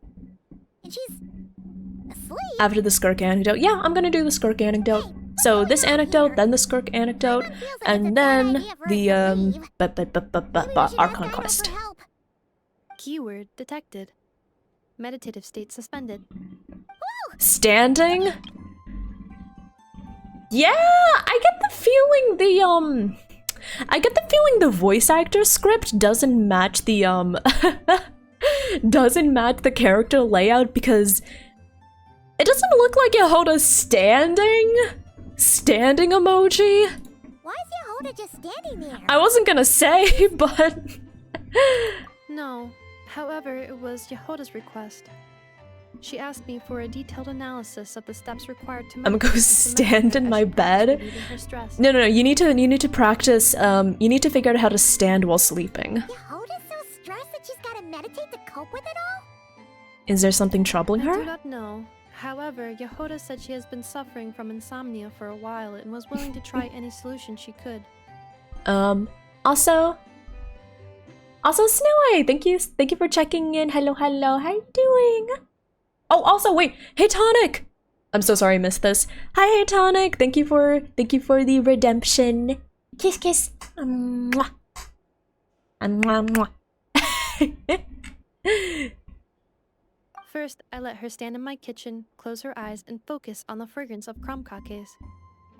And she's asleep? After the Skirk anecdote. Yeah, I'm gonna do the Skirk anecdote. So this anecdote, then the Skirk anecdote, and then the Archon quest. Keyword detected. Meditative state suspended. Standing? Yeah, I get the feeling the voice actor script doesn't match the doesn't match the character layout because it doesn't look like Yehoda's standing. Standing emoji. Why is Yehoda just standing there? I wasn't gonna say, but No. However, it was Yehoda's request. She asked me for a detailed analysis of the steps required to. I'm gonna go stand in my bed. No, you need to practice. You need to figure out how to stand while sleeping. Yehoda's so stressed that she's gotta meditate to cope with it all? Is there something troubling I do her? not know. However, Yehoda said she has been suffering from insomnia for a while and was willing to try any solution she could. Also, Snowy, thank you for checking in. Hello, how you doing? Oh, also, wait, hey Tonic! I'm so sorry I missed this. Hi, hey Tonic, thank you for the redemption. Kiss, kiss. Mwah. Mwah, mwah. First, I let her stand in my kitchen, close her eyes, and focus on the fragrance of krumkakes.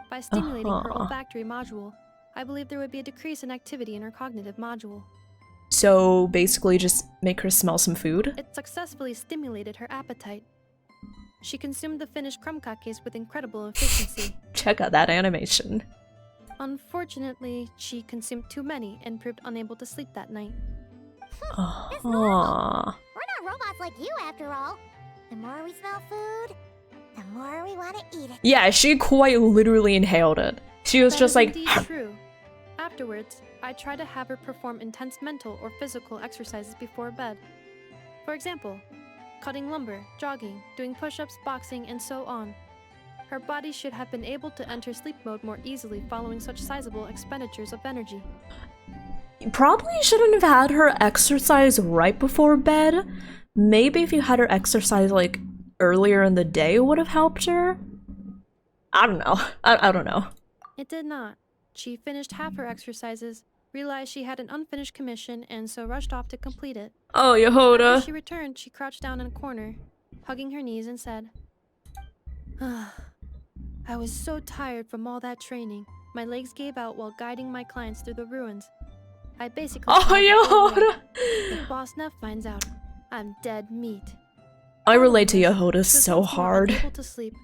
By stimulating her olfactory module, I believe there would be a decrease in activity in her cognitive module. So basically just make her smell some food? It successfully stimulated her appetite. She consumed the finished krumkakes with incredible efficiency. Check out that animation. Unfortunately, she consumed too many and proved unable to sleep that night. It's normal. We're not robots like you, after all. The more we smell food, the more we want to eat it. Yeah, she quite literally inhaled it. She was That just is like, indeed true. Afterwards, I try to have her perform intense mental or physical exercises before bed. For example, cutting lumber, jogging, doing push-ups, boxing, and so on. Her body should have been able to enter sleep mode more easily following such sizable expenditures of energy. you probably shouldn't have had her exercise right before bed. Maybe if you had her exercise like earlier in the day, it would have helped her. I don't know. I don't know. It did not. She finished half her exercises, realized she had an unfinished commission, and so rushed off to complete it. Oh, After Yehoda. she returned, she crouched down in a corner, hugging her knees, and said, I was so tired from all that training. My legs gave out while guiding my clients through the ruins. I basically Oh, fell the whole way. Yehoda. If Boss Neff finds out, I'm dead meat. I relate to All of Yehoda this so was once more hard. unable to sleep.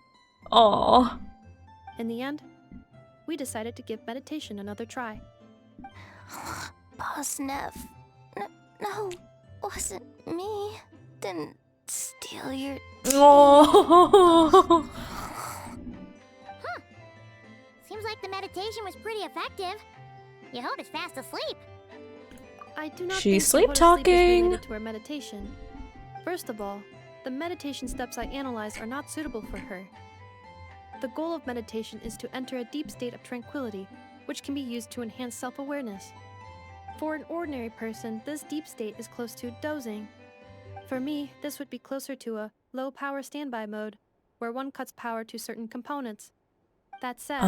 Aw. In the end, we decided to give meditation another try. Boss Neff. No, wasn't me. Didn't steal your... Oh. Seems like the meditation was pretty effective. Yehoda's fast asleep. I do not She's think Yehoda's sleep is sleep-talking. related to her meditation. First of all, the meditation steps I analyzed are not suitable for her. The goal of meditation is to enter a deep state of tranquility, which can be used to enhance self-awareness. For an ordinary person, this deep state is close to dozing. For me, this would be closer to a low-power standby mode, where one cuts power to certain components. That said,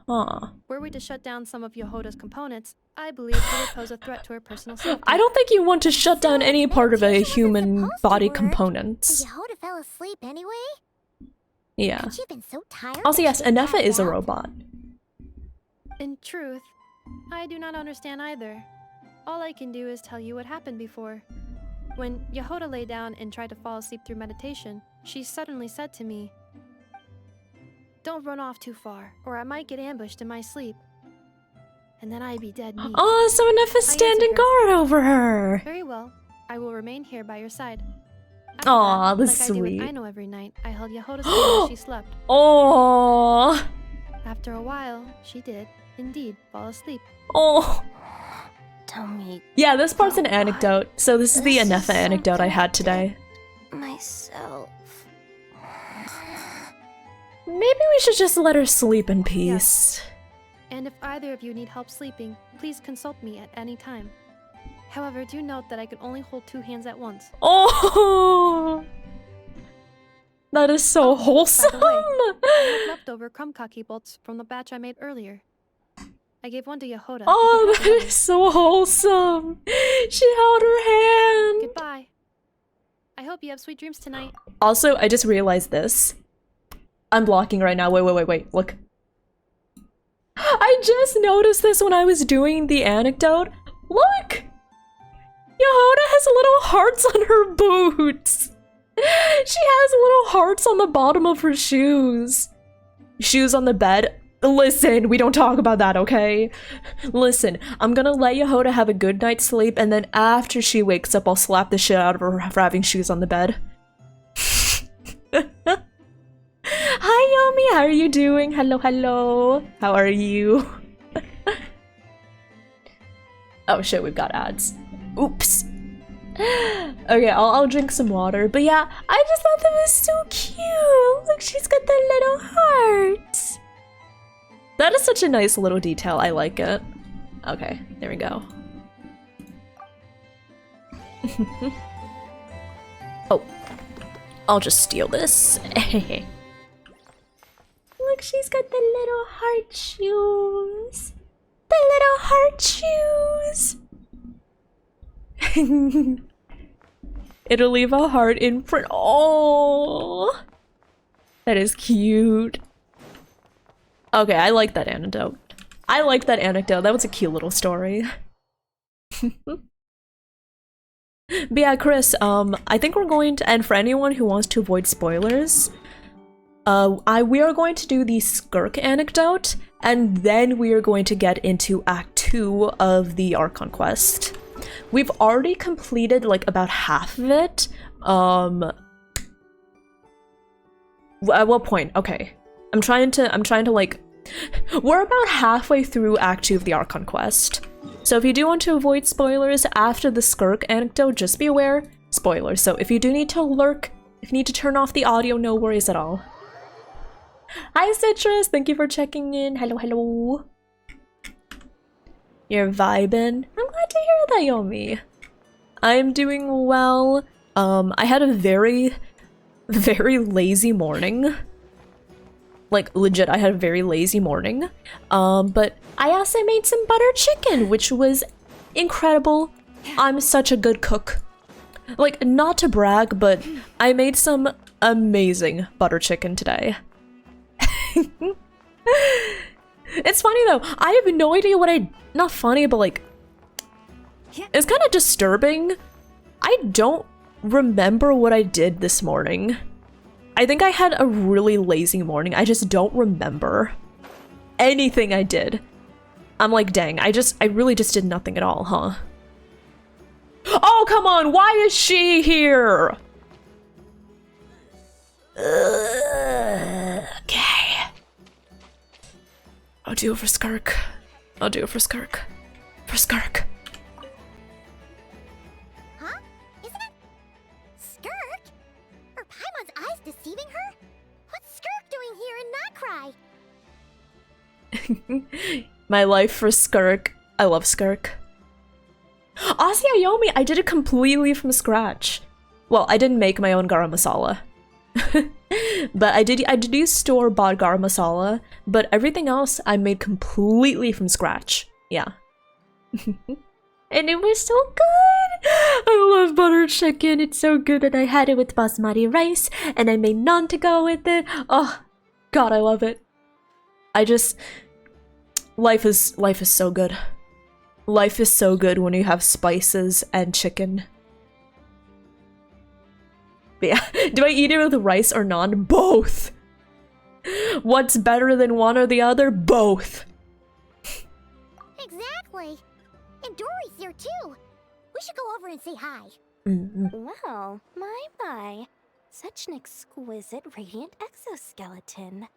were we to shut down some of Yehoda's components, I believe it would pose a threat to her personal safety. I don't think you want to shut down any part of a meditation wasn't human supposed to body work. components. Yehoda fell asleep anyway? Yeah. Could she have been so tired? Also, that yes, she didn't Anefa pass is a out? robot. In truth, I do not understand either. All I can do is tell you what happened before. When Yehoda lay down and tried to fall asleep through meditation, she suddenly said to me, "Don't run off too far, or I might get ambushed in my sleep. And then I'd be dead meat." Oh, so Anefa's I standing answered her. guard over her. Very well, I will remain here by your side. After Aw, that, that's like I do sweet. with Aino every night, I held Yehoda's hand while she slept. Oh. After a while, she did, indeed, fall asleep. Oh. Tell me Yeah, this part's an anecdote. So this is the This is Anefa anecdote I had today. myself. Maybe we should just let her sleep in peace. And if either of you need help sleeping, please consult me at any time. However, do note that I can only hold 2 hands at once. Oh. That is so wholesome. By the way, I have leftover krumkake bolts from the batch I made earlier. I gave one to Yehoda. Oh, You can have that another. is so wholesome. She held her hand. Goodbye. I hope you have sweet dreams tonight. Also, I just realized this. I'm blocking right now. Wait. Look. I just noticed this when I was doing the anecdote. Look! Yehoda has little hearts on her boots. She has little hearts on the bottom of her shoes. Shoes on the bed. Listen, we don't talk about that, okay? Listen, I'm gonna let Yehoda have a good night's sleep, and then after she wakes up, I'll slap the shit out of her for having shoes on the bed. Hi, Yomi, how are you doing? Hello. How are you? Oh shit, we've got ads. Oops. Okay, I'll drink some water. But yeah, I just thought that was so cute. Look, she's got the little hearts. That is such a nice little detail. I like it. Okay, there we go. Oh, I'll just steal this. Look, she's got the little heart shoes. The little heart shoes. It'll leave a heart imprint. Oh, that is cute. Okay, I like that anecdote. I like that anecdote. That was a cute little story. But yeah, Chris, I think we're going to, and for anyone who wants to avoid spoilers, we are going to do the Skirk anecdote, and then we are going to get into Act 2 of the Archon quest. We've already completed like about half of it. At what point? Okay. I'm trying to like, we're about halfway through Act 2 of the Archon quest. So if you do want to avoid spoilers after the Skirk anecdote, just be aware, spoilers. So if you do need to lurk, if you need to turn off the audio, no worries at all. Hi Citrus, thank you for checking in. Hello, hello. You're vibing. I'm glad to hear that, Yomi. I'm doing well. I had a very, very lazy morning. Like, legit, I had a very lazy morning. But I also made some butter chicken, which was incredible. I'm such a good cook. Like, not to brag, but I made some amazing butter chicken today. It's funny though, I have no idea what not funny, but like, it's kind of disturbing. I don't remember what I did this morning. I think I had a really lazy morning. I just don't remember anything I did. I'm like, dang, I really just did nothing at all, huh? Oh, come on, why is she here? Okay. I'll do it for Skirk. I'll do it for Skirk. For Skirk. Huh? Isn't it Skirk? Are Paimon's eyes deceiving her? What's Skirk doing here in Not Cry? My life for Skirk. I love Skirk. Aussie Ayomi, I did it completely from scratch. Well, I didn't make my own garam masala. But I did use store-bought garam masala, but everything else I made completely from scratch. Yeah. And it was so good! I love butter chicken, it's so good, and I had it with basmati rice, and I made naan to go with it. Oh, God, I love it. Life is so good. Life is so good when you have spices and chicken. But yeah, do I eat it with rice or naan? Both! What's better than one or the other? Both! Exactly. And Dory's here too. We should go over and say hi. Well, my. Such an exquisite radiant exoskeleton.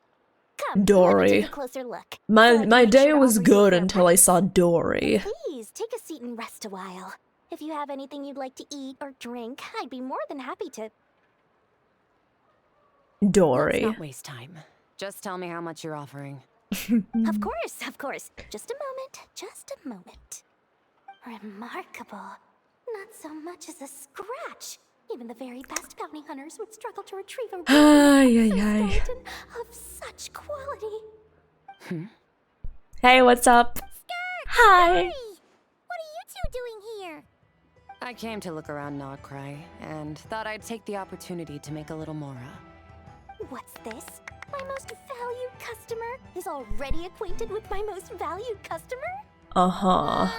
Come, Dory. let me take a closer look. My day was good until I saw Dory. Please, take a seat and rest a while. If you have anything you'd like to eat or drink, I'd be more than happy to... Dory. Let's not waste time. Just tell me how much you're offering. Of course. Just a moment. Remarkable. Not so much as a scratch. Even the very best bounty hunters would struggle to retrieve a skeleton of such quality. Hey, what's up? Hi. Dory! What are you two doing here? I came to look around Not Cry, and thought I'd take the opportunity to make a little mora. What's this? My most valued customer is already acquainted with my most valued customer? Uh-huh.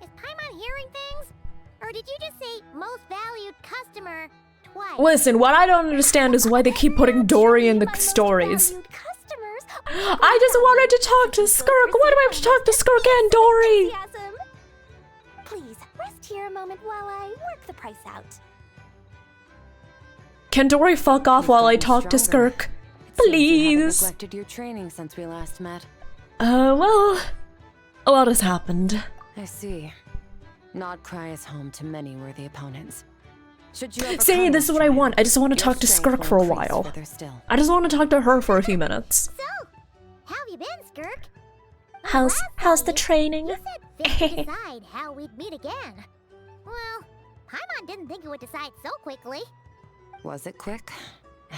Is Paimon hearing things? Or did you just say most valued customer twice? Listen, what I don't understand is why they keep putting Dory in the stories. I just wanted to talk to Skirk. Why do I have to talk to Skirk and Dory? Please, rest here a moment while I work the price out. Can Dory fuck off while I talk to Skirk? Please. Neglected your training since we last met. Well, a lot has happened. I see. Not Cry is home to many worthy opponents. Should you ever See, come this is what I want. I just want to your talk to strength Skirk for a will increase while. further still. I just want to talk to her for a few minutes. So, how have you been, Skirk? How's the training? You said things would decide how we'd meet again. Well, Paimon didn't think it would decide so quickly. Was it quick?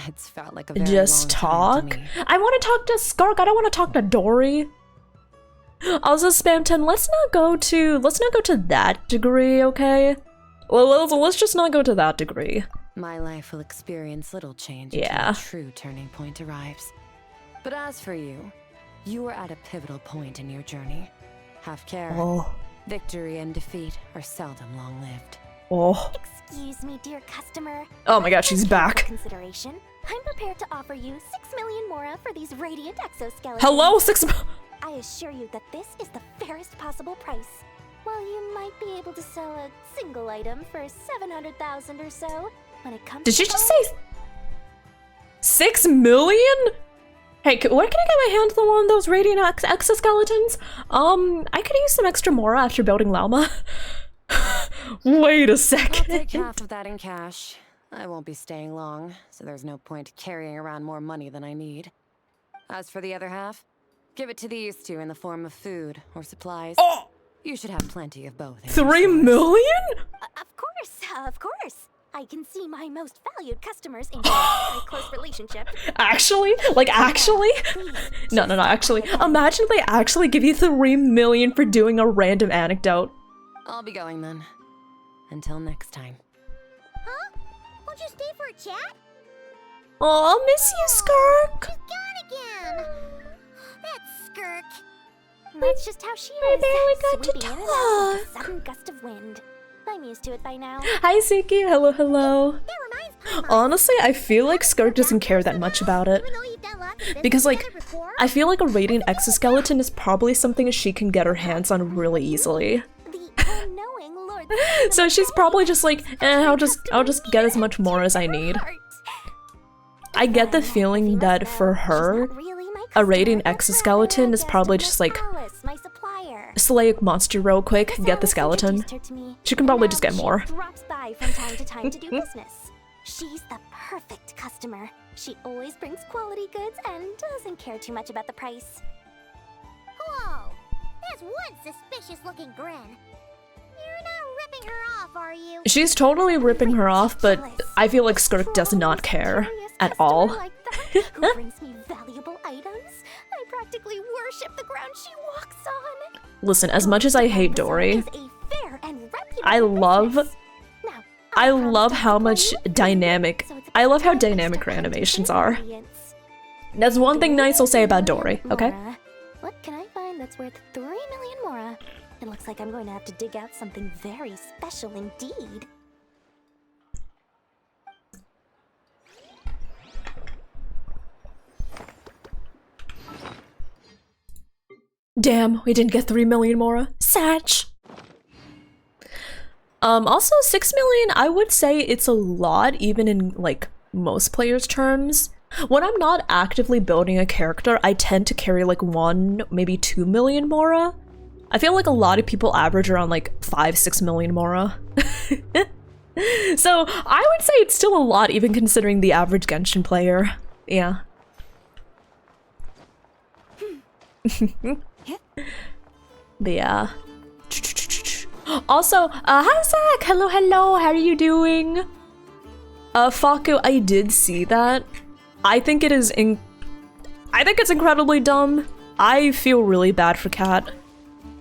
It's felt like a very Just long time talk? to me. I want to talk to Skirk. I don't want to talk to Dory. Also, Spam 10, let's not go to that degree, okay? Well, let's just not go to that degree. My life will experience little change Yeah. until a true turning point arrives. But as for you, you are at a pivotal point in your journey. Have care. Oh. Victory and defeat are seldom long-lived. Oh. Excuse me, dear customer. Oh my god, she's After careful back. Consideration, I'm prepared to offer you 6 million mora for these radiant exoskeletons. Hello, 6 I assure you that this is the fairest possible price. While you might be able to sell a single item for 700,000 or so, when it comes Did to she just say 6 million? Hey, where can I get my hands on one of those radiant exoskeletons? I could use some extra mora after building Llama. Wait a I'll second. take half of that in cash. I won't be staying long, so there's no point carrying around more money than I need. As for the other half, give it to these two in the form of food or supplies. Oh, You should have plenty of both. in your 3 stores. million? Of course. I can see my most valued customers enjoy a very close relationship. Actually? Like, actually? No, actually. Imagine if they actually give you 3 million for doing a random anecdote. I'll be going then. Until next time. Huh? Won't you stay for a chat? Oh, I'll miss you, Skirk. She's gone again. That's Skirk. That's just how she I is. barely got to sweeping in and out with a talk. sudden gust of wind. I'm used to it by now. Hi, Suki. Hello, hello. That reminds me. Honestly, I feel like Skirk doesn't care that much about it. Even though you've done lots of business Because, like, together before, I feel like a radiant exoskeleton is probably something she can get her hands on really easily. the unknowing Lord. So she's probably just like, I'll just get as much more as I need. I get the feeling that for her, a radiant exoskeleton is probably just like, my supplier. slay a monster real quick, get the skeleton. Introduced her to me, She can probably and just now get more. She drops by from time to time to do business. She's the perfect customer. She always brings quality goods and doesn't care too much about the price. Whoa! There's one suspicious-looking grin. You're not ripping her off, are you? She's totally ripping her off, but I feel like Skirk does not care at all. Like that, who brings me valuable items? I practically worship the ground she walks on. Listen, as much as I hate Dory, Is a fair and reputable I love business. Now, I promise love to how supply much you food, dynamic so it's I love how a dynamic her extra animations hundred are. ingredients. That's one thing nice I'll say about Dory, okay? Mora. What can I find that's worth 3 million mora? It looks like I'm going to have to dig out something very special indeed. Damn, we didn't get 3 million Mora. Satch! Also 6 million, I would say it's a lot, even in, like, most players' terms. When I'm not actively building a character, I tend to carry, like, 1, maybe 2 million Mora. I feel like a lot of people average around, like, 5-6 million Mora. So, I would say it's still a lot, even considering the average Genshin player. Yeah. But yeah. Also, hi Zach! Hello, hello, how are you doing? Faku, I did see that. I think it is I think it's incredibly dumb. I feel really bad for Kat.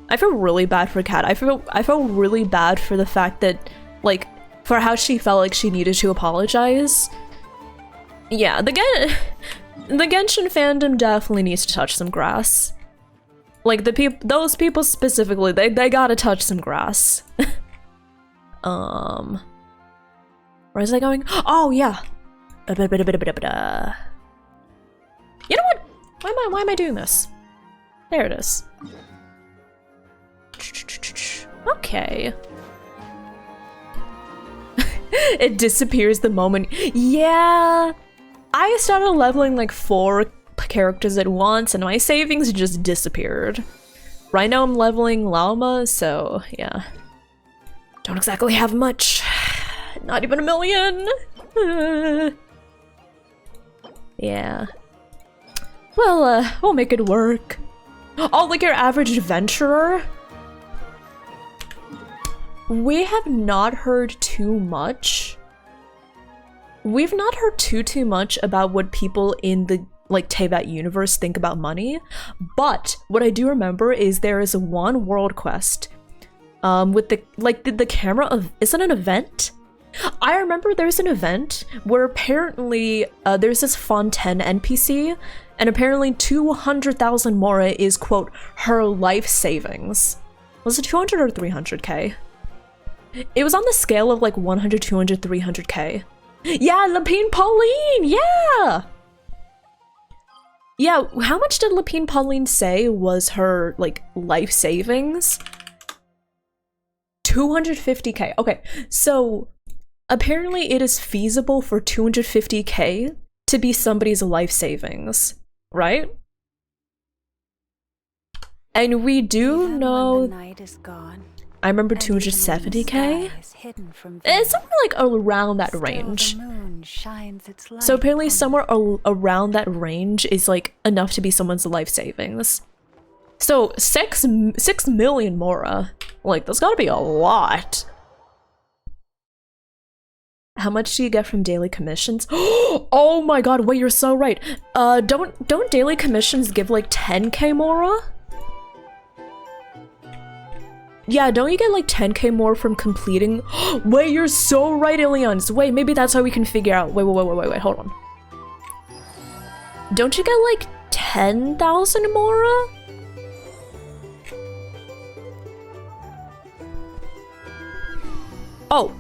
I feel really bad for Kat. I feel really bad for the fact that, like, for how she felt like she needed to apologize. Yeah, the Genshin fandom definitely needs to touch some grass. Like, those people specifically, they gotta touch some grass. Where is that going? Oh, yeah. You know what? Why am I doing this? There it is. Okay. It disappears the moment. Yeah. I started leveling like 4 characters at once and my savings just disappeared. Right now I'm leveling Llama, so yeah. Don't exactly have much. Not even 1 million. Yeah. Well, we'll make it work. Oh, like your average adventurer? We have not heard too much. We've not heard too much about what people in the, like, Teyvat universe think about money, but what I do remember is there is one world quest with the like the camera of is it an event? I remember there's an event where apparently there's this Fontaine NPC, and apparently 200,000 Mora is quote her life savings. Was it 200 or 300k? It was on the scale of like 100, 200, 300k. Yeah, Lapine Pauline, yeah! Yeah, how much did Lapine Pauline say was her, like, life savings? 250k. Okay, so apparently it is feasible for 250k to be somebody's life savings, right? And we do know... the night is gone. I remember 270k. It's somewhere like around that range. So apparently somewhere around that range is like enough to be someone's life savings. So 6 million Mora. Like that's gotta be a lot. How much do you get from daily commissions? Oh my god, wait, you're so right. Don't daily commissions give like 10k Mora? Yeah, don't you get like 10k more from completing? Wait, you're so right, Ilians. Wait, maybe that's how we can figure out. Wait, hold on. Don't you get like 10,000 Mora? Oh,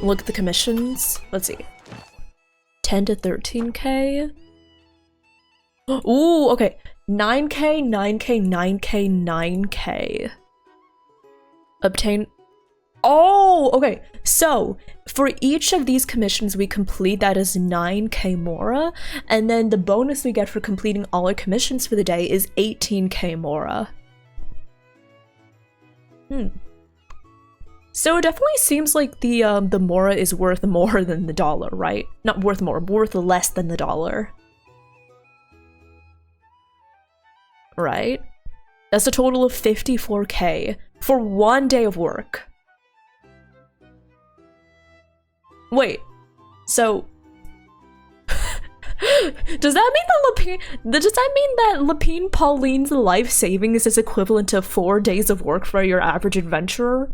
look at the commissions. Let's see. 10 to 13k. Ooh, okay. 9k, 9k, 9k, 9k. Obtain... Oh, okay. So, for each of these commissions we complete, that is 9k Mora, and then the bonus we get for completing all our commissions for the day is 18k Mora. So it definitely seems like the Mora is worth more than the dollar, right? Not worth more, worth less than the dollar. Right? That's a total of 54k for 1 day of work. Wait, so does that mean that Lapine Pauline's life savings is equivalent to 4 days of work for your average adventurer?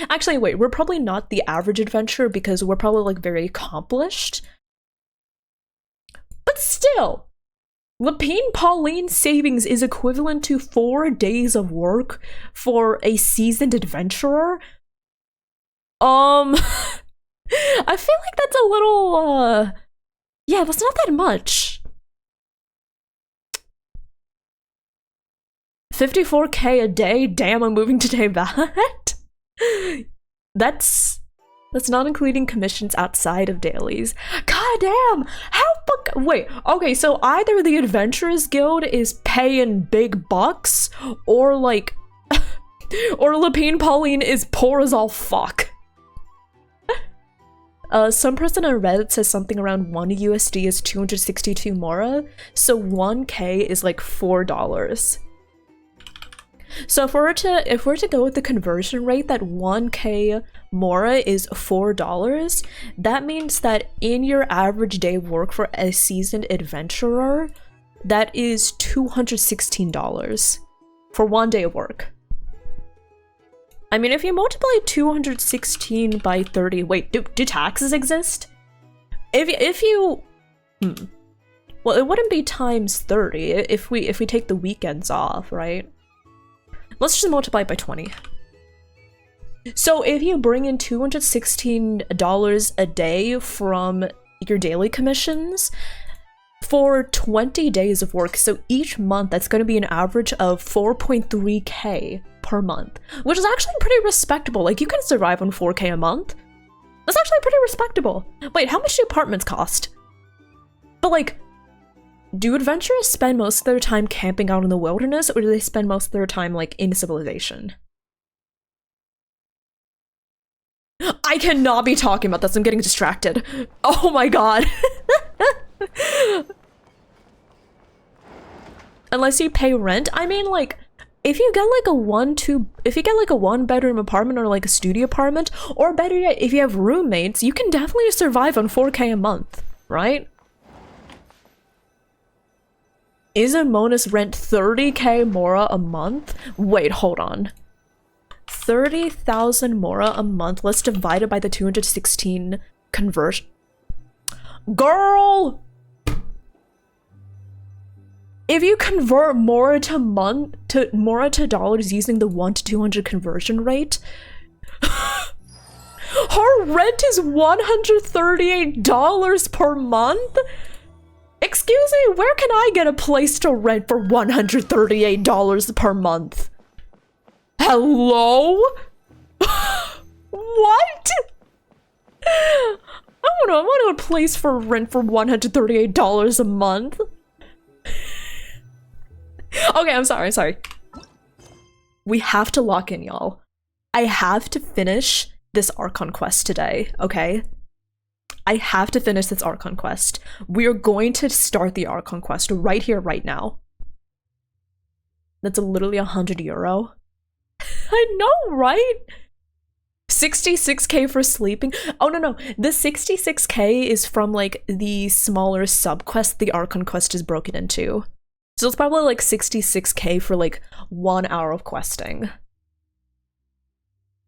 Actually, wait, we're probably not the average adventurer because we're probably like very accomplished. But still, Lapine Pauline's savings is equivalent to 4 days of work for a seasoned adventurer? I feel like that's a little, yeah, that's not that much. 54k a day? Damn, I'm moving to day that? That's not including commissions outside of dailies. God damn! Wait, okay, so either the Adventurers Guild is paying big bucks, or like, or Lapine Pauline is poor as all fuck. Some person on Reddit says something around 1 USD is 262 Mora, so 1k is like $4. So if we're to go with the conversion rate that 1k Mora is $4, that means that in your average day of work for a seasoned adventurer, that is $216 for 1 day of work. I mean, if you multiply 216 by 30, wait, do taxes exist? If you well, it wouldn't be times 30 if we take the weekends off, right? Let's just multiply it by 20. So if you bring in $216 a day from your daily commissions for 20 days of work, so each month that's going to be an average of 4.3k per month, which is actually pretty respectable. Like, you can survive on 4k a month. That's actually pretty respectable. Wait, how much do apartments cost? But like, do adventurers spend most of their time camping out in the wilderness, or do they spend most of their time, like, in civilization? I cannot be talking about this, I'm getting distracted. Oh my god. Unless you pay rent, I mean, like, if you get like a 1-bedroom apartment or like a studio apartment, or better yet, if you have roommates, you can definitely survive on 4k a month, right? Isn't Mona's rent 30k Mora a month? Wait, hold on. 30,000 mora a month. Let's divide it by the 216 conversion. Girl! If you convert mora to dollars using the 1 to 200 conversion rate, her rent is $138 per month? Excuse me, where can I get a place to rent for $138 per month? Hello? What? I want a place for rent for $138 a month. Okay, I'm sorry. We have to lock in, y'all. I have to finish this Archon quest today, okay? I have to finish this Archon quest. We are going to start the Archon quest right here, right now. That's literally €100. I know, right? 66k for sleeping. Oh, no. The 66k is from, like, the smaller sub-quest the Archon quest is broken into. So it's probably, like, 66k for, like, 1 hour of questing.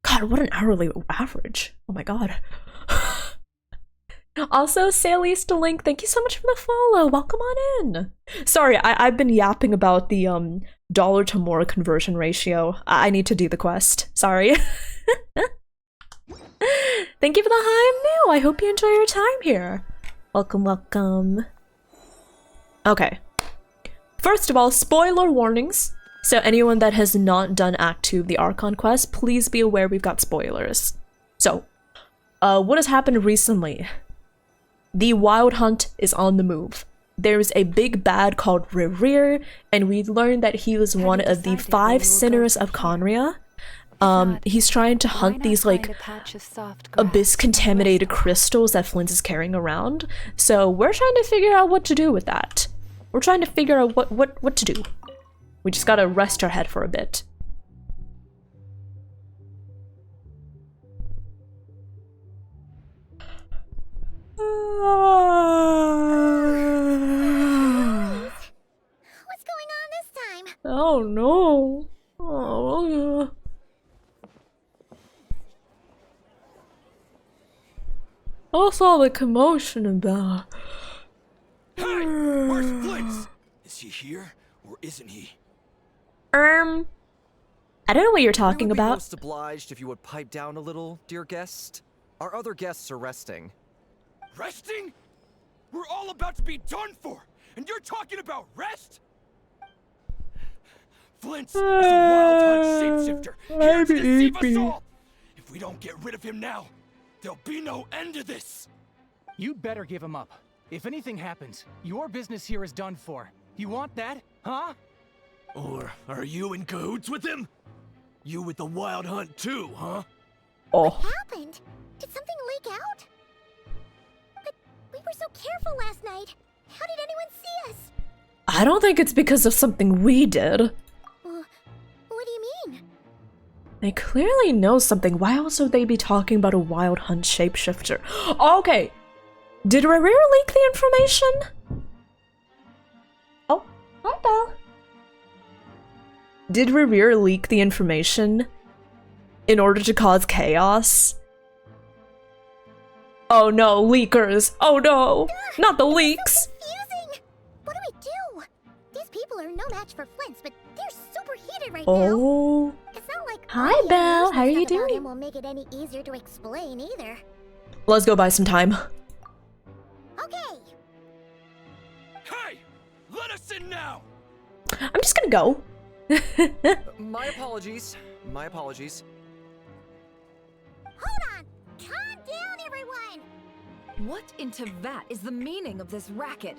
God, what an hourly average. Oh my god. Also, Sally's to Link, thank you so much for the follow. Welcome on in. Sorry, I've been yapping about the dollar to more conversion ratio. I need to do the quest. Sorry. Thank you for the hi, I'm new. I hope you enjoy your time here. Welcome. Okay. First of all, spoiler warnings. So anyone that has not done Act 2 of the Archon quest, please be aware we've got spoilers. So, what has happened recently? The Wild Hunt is on the move. There's a big bad called Rerir, and we learned that he was one of the 5 sinners of Conria. He's trying to hunt these, like, abyss-contaminated crystals that Flint is carrying around. So we're trying to figure out what to do with that. We're trying to figure out what to do. We just gotta rest our head for a bit. What's going on this time? Oh no. Oh, yeah. What's all the commotion about? Hey! Where's Flint? Is he here or isn't he? I don't know what you're talking We would be about. most obliged if you would pipe down a little, dear guest. Our other guests are resting. Resting? We're all about to be done for, and you're talking about rest? Flint is a wild hunt shapeshifter here to deceive us all. If we don't get rid of him now, there'll be no end to this. You'd better give him up. If anything happens, your business here is done for. You want that, huh? Or are you in cahoots with him? You with the wild hunt too, huh? Oh. What happened? Did something leak out? But we were so careful last night. How did anyone see us? I don't think it's because of something we did. What do you mean? They clearly know something. Why else would they be talking about a wild hunt shapeshifter? Okay. Did Rerir leak the information? Oh, hi, Belle. Did Rerir leak the information in order to cause chaos? Oh no, leakers! Oh no! Not the leaks! Confusing! What do we do? These people are no match for Flint's, but they're super heated right now. Oh. It's not like Hi, all the Belle. unusual How are you stuff about doing? him will make it any easier to explain either. Let's go buy some time. Okay. Hey! Let us in now! I'm just gonna go. My apologies. My apologies. Hold on! Calm down, everyone! What in Tevat is the meaning of this racket?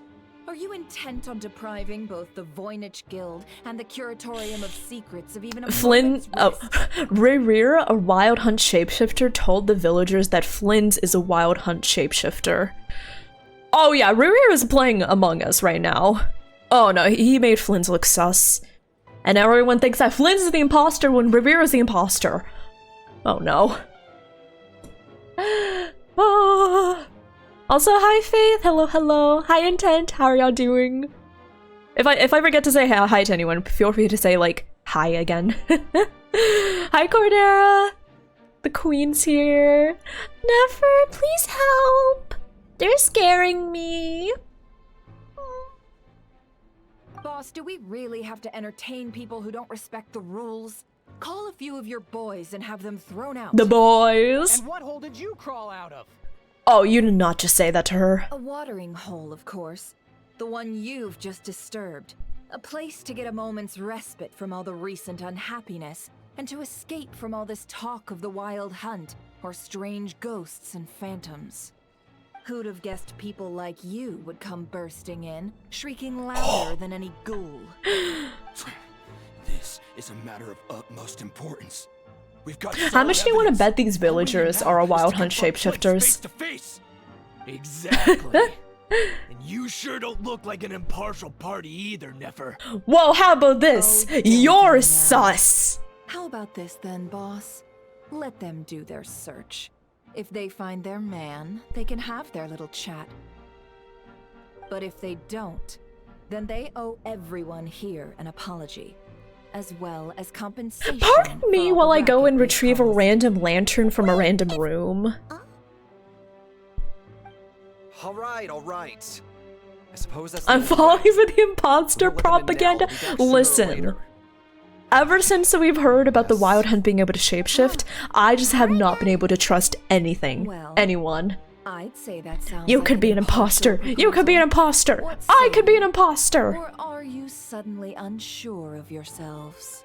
Are you intent on depriving both the Voynich Guild and the Curatorium of Secrets of even a Flynn, moment's oh, rest? Rerir, a wild hunt shapeshifter, told the villagers that Flynn's is a wild hunt shapeshifter. Oh yeah, Rerir is playing Among Us right now. Oh no, he made Flynn's look sus. And everyone thinks that Flynn's is the imposter when Rerir is the imposter. Oh no. Ah. Also, hi Faith, hello. Hi Intent, how are y'all doing? If I forget to say hi to anyone, feel free to say like, hi again. Hi, Cordera! The queen's here. Never, please help! They're scaring me. Boss, do we really have to entertain people who don't respect the rules? Call a few of your boys and have them thrown out. The boys. And what hole did you crawl out of? Oh, you did not just say that to her. A watering hole, of course. The one you've just disturbed. A place to get a moment's respite from all the recent unhappiness, and to escape from all this talk of the wild hunt, or strange ghosts and phantoms. Who'd have guessed people like you would come bursting in, shrieking louder than any ghoul? This is a matter of utmost importance. We've got How much do you want to evidence. bet these villagers are a wild hunt Face shapeshifters? to face. Exactly. And you sure don't look like an impartial party either, Nefer. Whoa, how about this? Oh, You're don't sus! How about this then, boss? Let them do their search. If they find their man, they can have their little chat. But if they don't, then they owe everyone here an apology, as well as compensation. Pardon for me all while the I go racket and they retrieve a caused. random lantern from a random room. Alright, alright. I suppose that's I'm the only falling way. for the imposter We'll let them in now, propaganda. they'll be back sooner or Listen, later. ever since we've heard about the wild hunt being able to shapeshift, I just have not been able to trust anything, Well, anyone. I'd say that sounds You like could be an imposter. You could be an imposter. What I say could be an you? imposter. Or are you suddenly unsure of yourselves?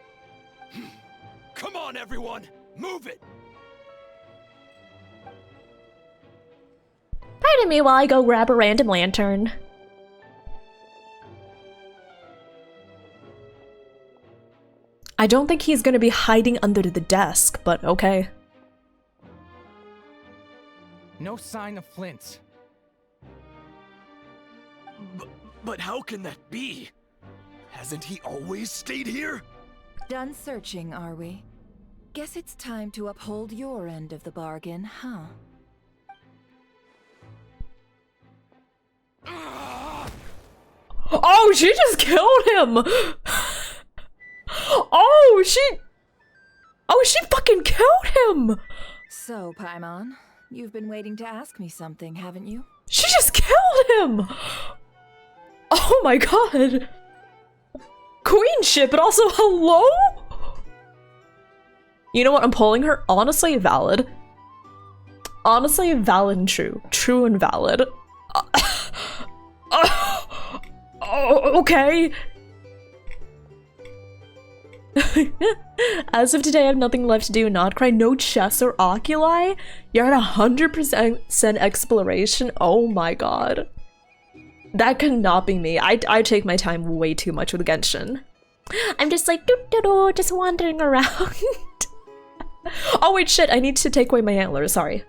Come on, everyone. Move it. Pardon me while I go grab a random lantern. I don't think he's gonna be hiding under the desk, but okay. No sign of Flint. But how can that be? Hasn't he always stayed here? Done searching, are we? Guess it's time to uphold your end of the bargain, huh? Oh, she just killed him! Oh, she fucking killed him! So, Paimon, you've been waiting to ask me something, haven't you? She just killed him! Oh my god! Queenship, but also hello? You know what, I'm pulling her. Honestly, valid. Honestly, valid and true. True and valid. Okay. As of today, I have nothing left to do. Not cry. No chess or oculi. You're at 100% exploration. Oh my god. That could not be me. I take my time way too much with Genshin. I'm just like, doo-doo-doo, just wandering around. Oh wait, shit, I need to take away my antlers. Sorry.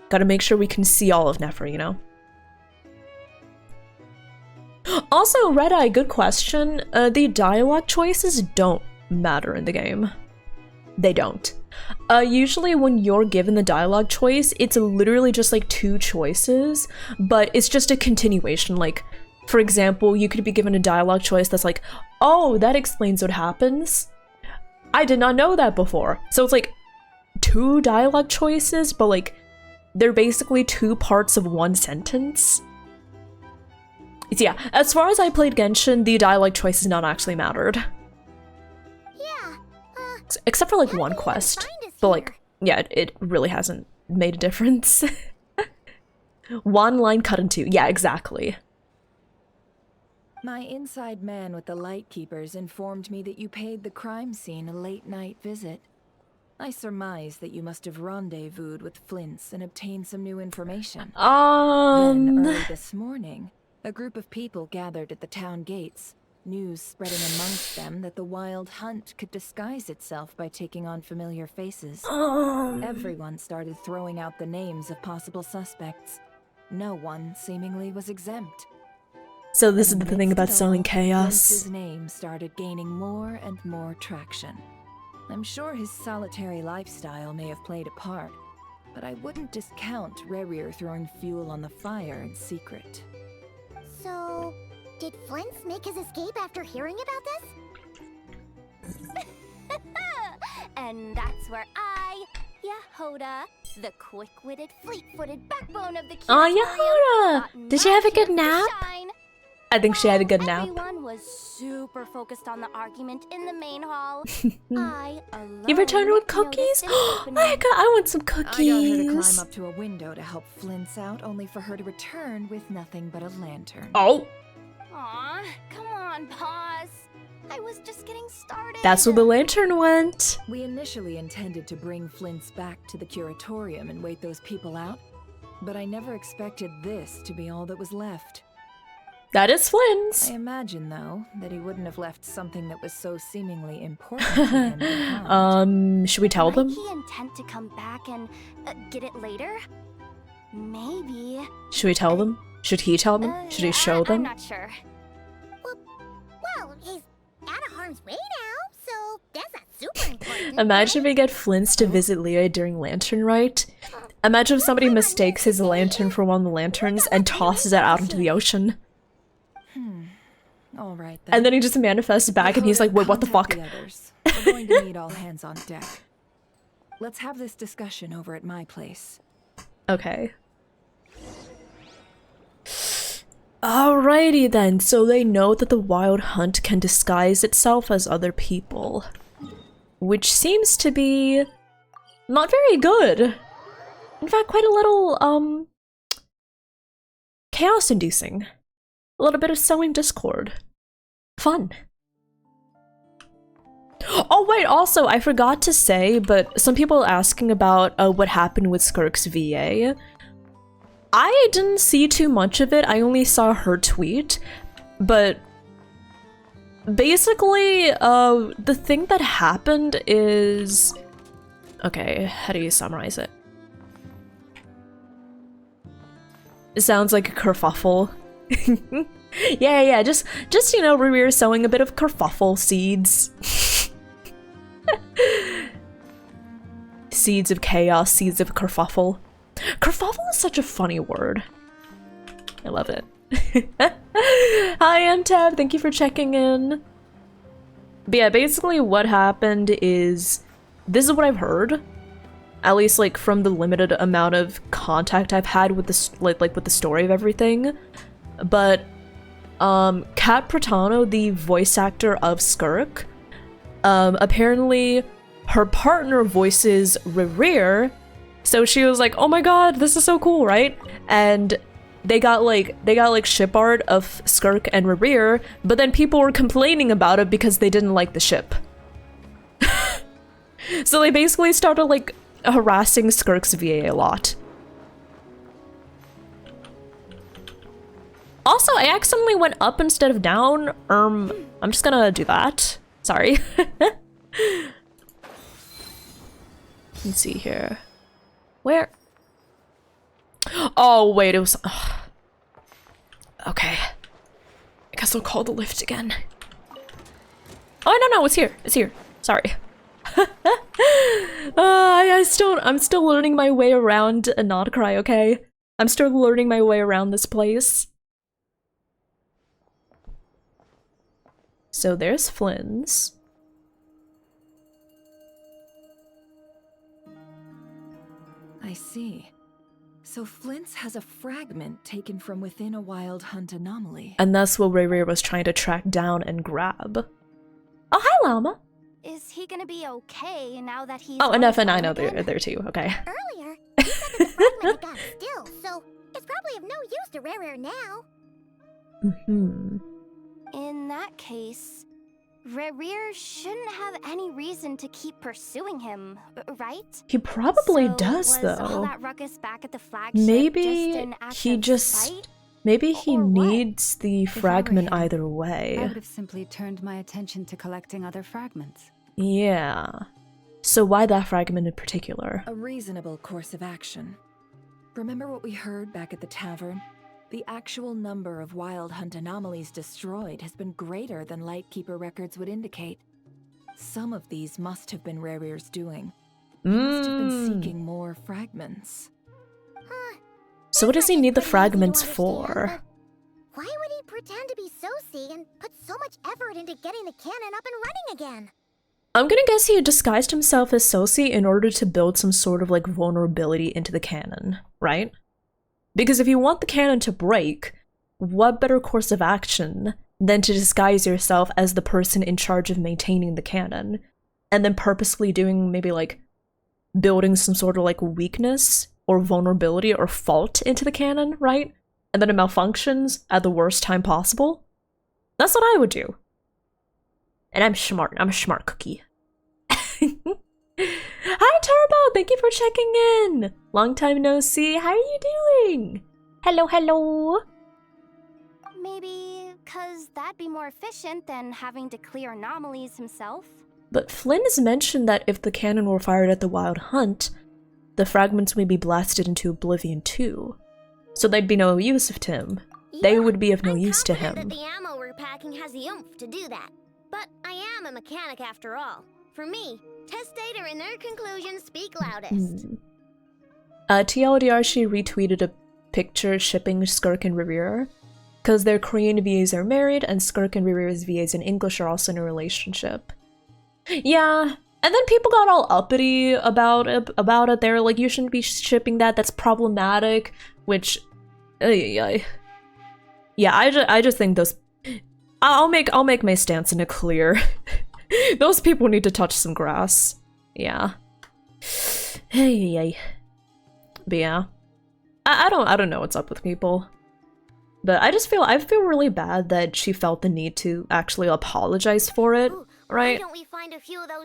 Gotta make sure we can see all of Nefer, you know? Also, Red-Eye, good question. The dialogue choices don't matter in the game. They don't. Usually when you're given the dialogue choice, it's literally just like 2 choices, but it's just a continuation. Like, for example, you could be given a dialogue choice that's like, oh, that explains what happens. I did not know that before. So it's like 2 dialogue choices, but like, they're basically 2 parts of 1 sentence. So yeah, as far as I played Genshin, the dialogue choices not actually mattered. Yeah, Except for like one quest. But like, yeah, it really hasn't made a difference. 1 line cut in 2. Yeah, exactly. My inside man with the Lightkeepers informed me that you paid the crime scene a late-night visit. I surmise that you must have rendezvoused with Flints and obtained some new information. Then, early this morning, a group of people gathered at the town gates, news spreading amongst them that the wild hunt could disguise itself by taking on familiar faces. Everyone started throwing out the names of possible suspects. No one seemingly was exempt. So this is the Amidst thing about it selling all, chaos. Flints' name started gaining more and more traction. I'm sure his solitary lifestyle may have played a part, but I wouldn't discount Rerir throwing fuel on the fire in secret. so did Flint make his escape after hearing about this? And that's where I, Yahoda, the quick-witted, fleet-footed backbone of the Aw, Curatorium, Yahoda! Did she have a good nap? I think she had a good nap. Everyone was super focused on the argument in the main hall. I alone You returned with noticed cookies? an Oh opening. my god, I want some I got her to climb cookies. up to a window to help Flint's out, only for her to return with nothing but a lantern. Oh, Aw, come on, pause. I was just getting started. that's where the lantern went. We initially intended to bring Flint's back to the Curatorium and wait those people out, but I never expected this to be all that was left. That is Flynn's. I imagine, though, that he wouldn't have left something that was so seemingly important to him behind. Should we tell Might them? he intend to come back and get it later? Maybe. Should we tell them? Should he tell them? Should he show I'm them? not sure. Well, he's out of harm's way now, so that's not super important. Imagine if we get Flynn's to visit Leah during Lantern Rite. Imagine if somebody mistakes his lantern for one of the lanterns and tosses it out into the ocean. All right, then. And then he just manifests back and he's like, wait, what the fuck? Contact the others. We're going to need all hands on deck. Let's have this discussion over at my place. Okay. Alrighty then, so they know that the Wild Hunt can disguise itself as other people. Which seems to be not very good. In fact, quite a little, chaos-inducing. A little bit of sowing discord. Fun. Oh wait, also, I forgot to say, but some people are asking about what happened with Skirk's VA. I didn't see too much of it, I only saw her tweet, but basically, the thing that happened is... Okay, how do you summarize it? It sounds like a kerfuffle. yeah, just you know, we're sowing a bit of kerfuffle seeds. Seeds of chaos, seeds of kerfuffle. Kerfuffle is such a funny word. I love it. Hi, Tab. Thank you for checking in. But yeah, basically what happened is... This is what I've heard. At least, like, from the limited amount of contact I've had with the, like with the story of everything. But, Kat Pratano, the voice actor of Skirk, apparently her partner voices Rerear, so she was like, oh my god, this is so cool, right? And they got like ship art of Skirk and Rerear, but then people were complaining about it because they didn't like the ship. So they basically started like harassing Skirk's VA a lot. Also, I accidentally went up instead of down. I'm just gonna do that. Sorry. Let's see here. Where? Oh, wait, it was... Okay. I guess I'll call the lift again. Oh, no, it's here. It's here. Sorry. I'm still learning my way around a not cry, okay? I'm still learning my way around this place. So there's Flynn's. I see. So Flint's has a fragment taken from within a Wild Hunt anomaly. And that's what Rerear was trying to track down and grab. Oh, hi, Llama! Is he gonna be okay now that he's... Oh, on enough, his and I own know again? they're there too, okay. Earlier, you said that the fragment had got still, so it's probably of no use to Rare now. In that case, Rerear shouldn't have any reason to keep pursuing him, right? He probably So does, was all though. that ruckus back at the flagship Maybe just an act he of just... spite? Maybe he Or what? needs the fragment him, either I way. would have simply turned my attention to collecting other fragments. Yeah. So why that fragment in particular? A reasonable course of action. Remember what we heard back at the tavern? The actual number of Wild Hunt anomalies destroyed has been greater than Lightkeeper records would indicate. Some of these must have been Rerear's doing. He must have been seeking more fragments. So what does he need the Pretty easy to fragments understand, for? but why would he pretend to be Soci and put so much effort into getting the cannon up and running again? I'm gonna guess he disguised himself as Sosie in order to build some sort of like vulnerability into the canon, right? Because if you want the canon to break, what better course of action than to disguise yourself as the person in charge of maintaining the canon, and then purposely doing maybe like building some sort of like weakness or vulnerability or fault into the canon, right? And then it malfunctions at the worst time possible? That's what I would do. And I'm smart. I'm a smart cookie. Hi, Turbo! Thank you for checking in! Long time no see. How are you doing? Hello, hello! Maybe because that'd be more efficient than having to clear anomalies himself. But Flynn has mentioned that if the cannon were fired at the Wild Hunt, the fragments may be blasted into oblivion too. So they'd be no use to him. They would be of no use to him. That the ammo we're packing has the oomph to do that. But I am a mechanic after all. For me, test data and their conclusions speak loudest. TLDR, she retweeted a picture shipping Skirk and Revere, because their Korean VAs are married, and Skirk and Revere's VAs in English are also in a relationship. Yeah, and then people got all uppity about it. They were like, you shouldn't be shipping that, that's problematic, which... yeah, I just think those... I'll make my stance in it clear. Those people need to touch some grass. Yeah. Hey. But yeah. I don't know what's up with people. But I feel really bad that she felt the need to actually apologize for it, right?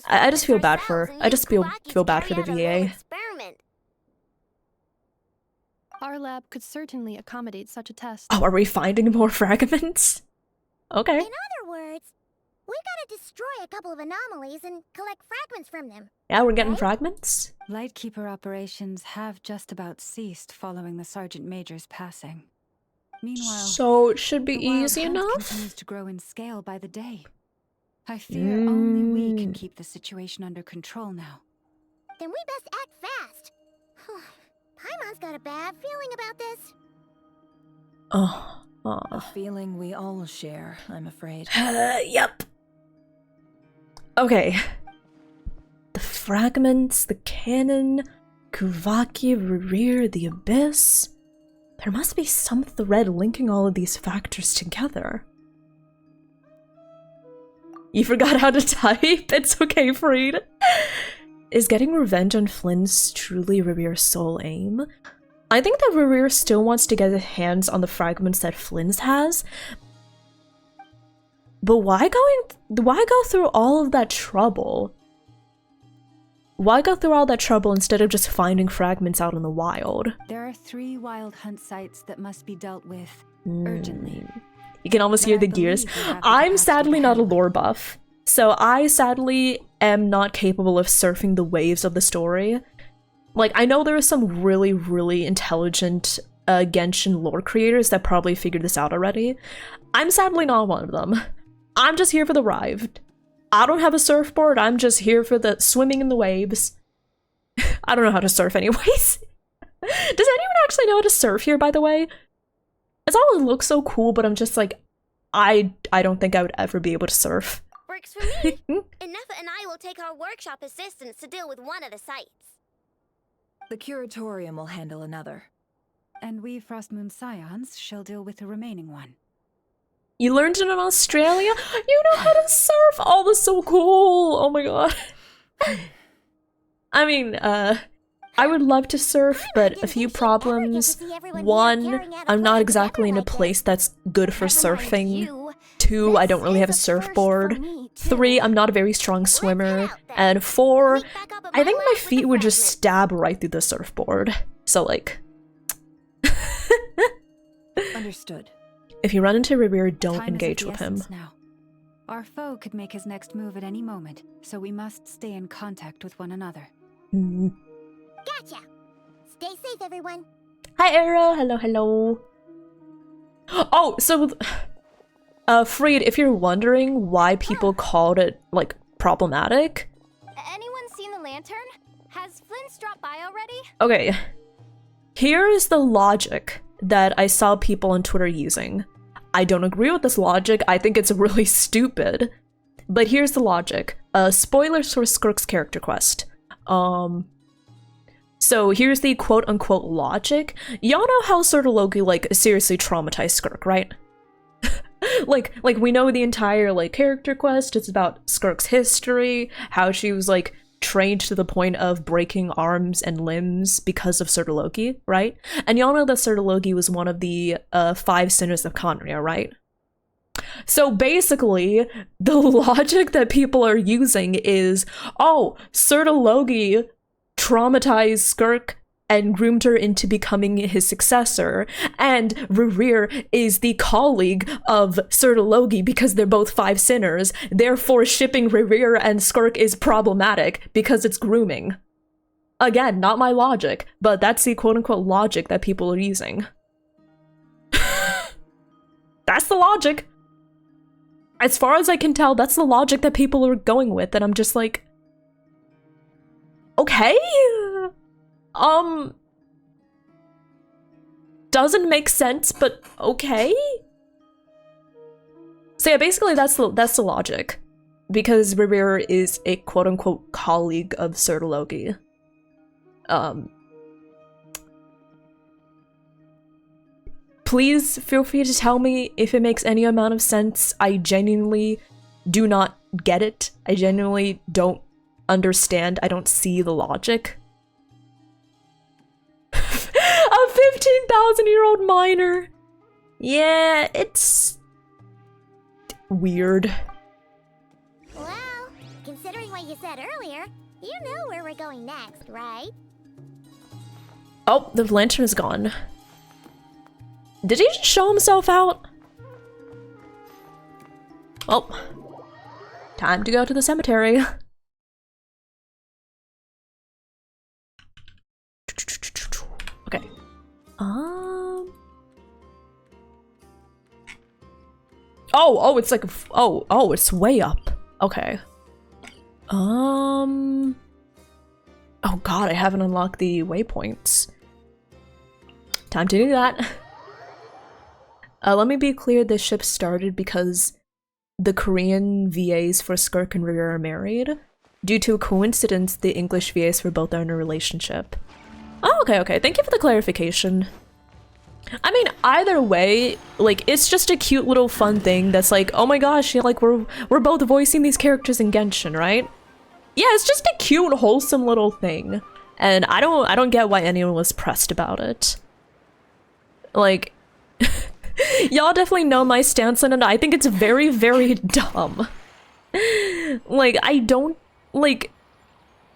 I just feel bad for her. I just feel bad for the VA. Our lab could certainly accommodate such a test. Oh, are we finding more fragments? Okay. In other words, we gotta destroy a couple of anomalies and collect fragments from them. Yeah, we're getting fragments. Lightkeeper operations have just about ceased following the Sergeant Major's passing. Meanwhile, so it should be the Wild easy Hunt enough. Continues to grow in scale by the day. I fear only we can keep the situation under control now. Then we best act fast. Paimon's got a bad feeling about this. A feeling we all share, I'm afraid. Yep. Okay. The fragments, the cannon, Kuvaki, Rear, the Abyss. There must be some thread linking all of these factors together. You forgot how to type? It's okay, Freed. Is getting revenge on Flynn's truly Revere's sole aim? I think that Revere still wants to get his hands on the fragments that Flynn's has. But why go through all of that trouble? Why go through all that trouble instead of just finding fragments out in the wild? There are 3 Wild Hunt sites that must be dealt with urgently. You can almost hear the gears. I'm sadly not a lore buff, so I sadly am not capable of surfing the waves of the story. Like, I know there are some really, really intelligent Genshin lore creators that probably figured this out already. I'm sadly not one of them. I'm just here for the ride. I don't have a surfboard, I'm just here for the swimming in the waves. I don't know how to surf anyways. Does anyone actually know how to surf here, by the way? It's always looks so cool, but I'm just like, I don't think I would ever be able to surf. Works for me. Enough and I will take our workshop assistants to deal with one of the sites. The curatorium will handle another. And we Frostmoon Scions shall deal with the remaining one. You learned it in Australia? You know how to surf? Oh, that's so cool. Oh my god. I mean, I would love to surf, but a few problems. 1, I'm not exactly in a place that's good for surfing. 2, I don't really have a surfboard. 3, I'm not a very strong swimmer. And 4, I think my feet would just stab right through the surfboard. So, like... Understood. If you run into Revere, don't engage with him. Now. Our foe could make his next move at any moment, so we must stay in contact with one another. Gotcha! Stay safe, everyone. Hi, Arrow. Hello, hello. Oh, so... Freed, if you're wondering why people called it, like, problematic... Anyone seen the lantern? Has Flynn dropped by already? Okay. Here is the logic that I saw people on Twitter using. I don't agree with this logic, I think it's really stupid. But here's the logic. spoilers for Skirk's character quest. So here's the quote-unquote logic. Y'all know how Loki like seriously traumatized Skirk, right? like we know the entire like character quest. It's about Skirk's history, how she was like trained to the point of breaking arms and limbs because of Loki, right? And y'all know that Loki was one of the 5 sinners of KRAI, right? So basically, the logic that people are using is, oh, Loki traumatized Skirk and groomed her into becoming his successor, and Rerir is the colleague of Loki because they're both 5 sinners, therefore shipping Rerir and Skirk is problematic because it's grooming. Again, not my logic, but that's the quote-unquote logic that people are using. That's the logic. As far as I can tell, that's the logic that people are going with, and I'm just like, okay? Doesn't make sense, but okay? So yeah, basically that's the logic. Because Rerir is a quote-unquote colleague of Loki. Please feel free to tell me if it makes any amount of sense. I genuinely do not get it. I genuinely don't understand. I don't see the logic. A 15,000-year-old miner. Yeah, it's weird. Well, considering what you said earlier, you know where we're going next, right? Oh, the lantern is gone. Did he just show himself out? Oh. Time to go to the cemetery. Okay. Oh, it's like oh, it's way up. Okay. Oh god, I haven't unlocked the waypoints. Time to do that. Let me be clear, this ship started because the Korean VAs for Skirk and Rerir are married. Due to a coincidence, the English VAs for both are in a relationship. Oh, okay. Thank you for the clarification. I mean, either way, like, it's just a cute little fun thing that's like, oh my gosh, you know, like, we're both voicing these characters in Genshin, right? Yeah, it's just a cute, wholesome little thing. And I don't get why anyone was pressed about it. Like, y'all definitely know my stance on it. I think it's very, very dumb. Like, I don't, like,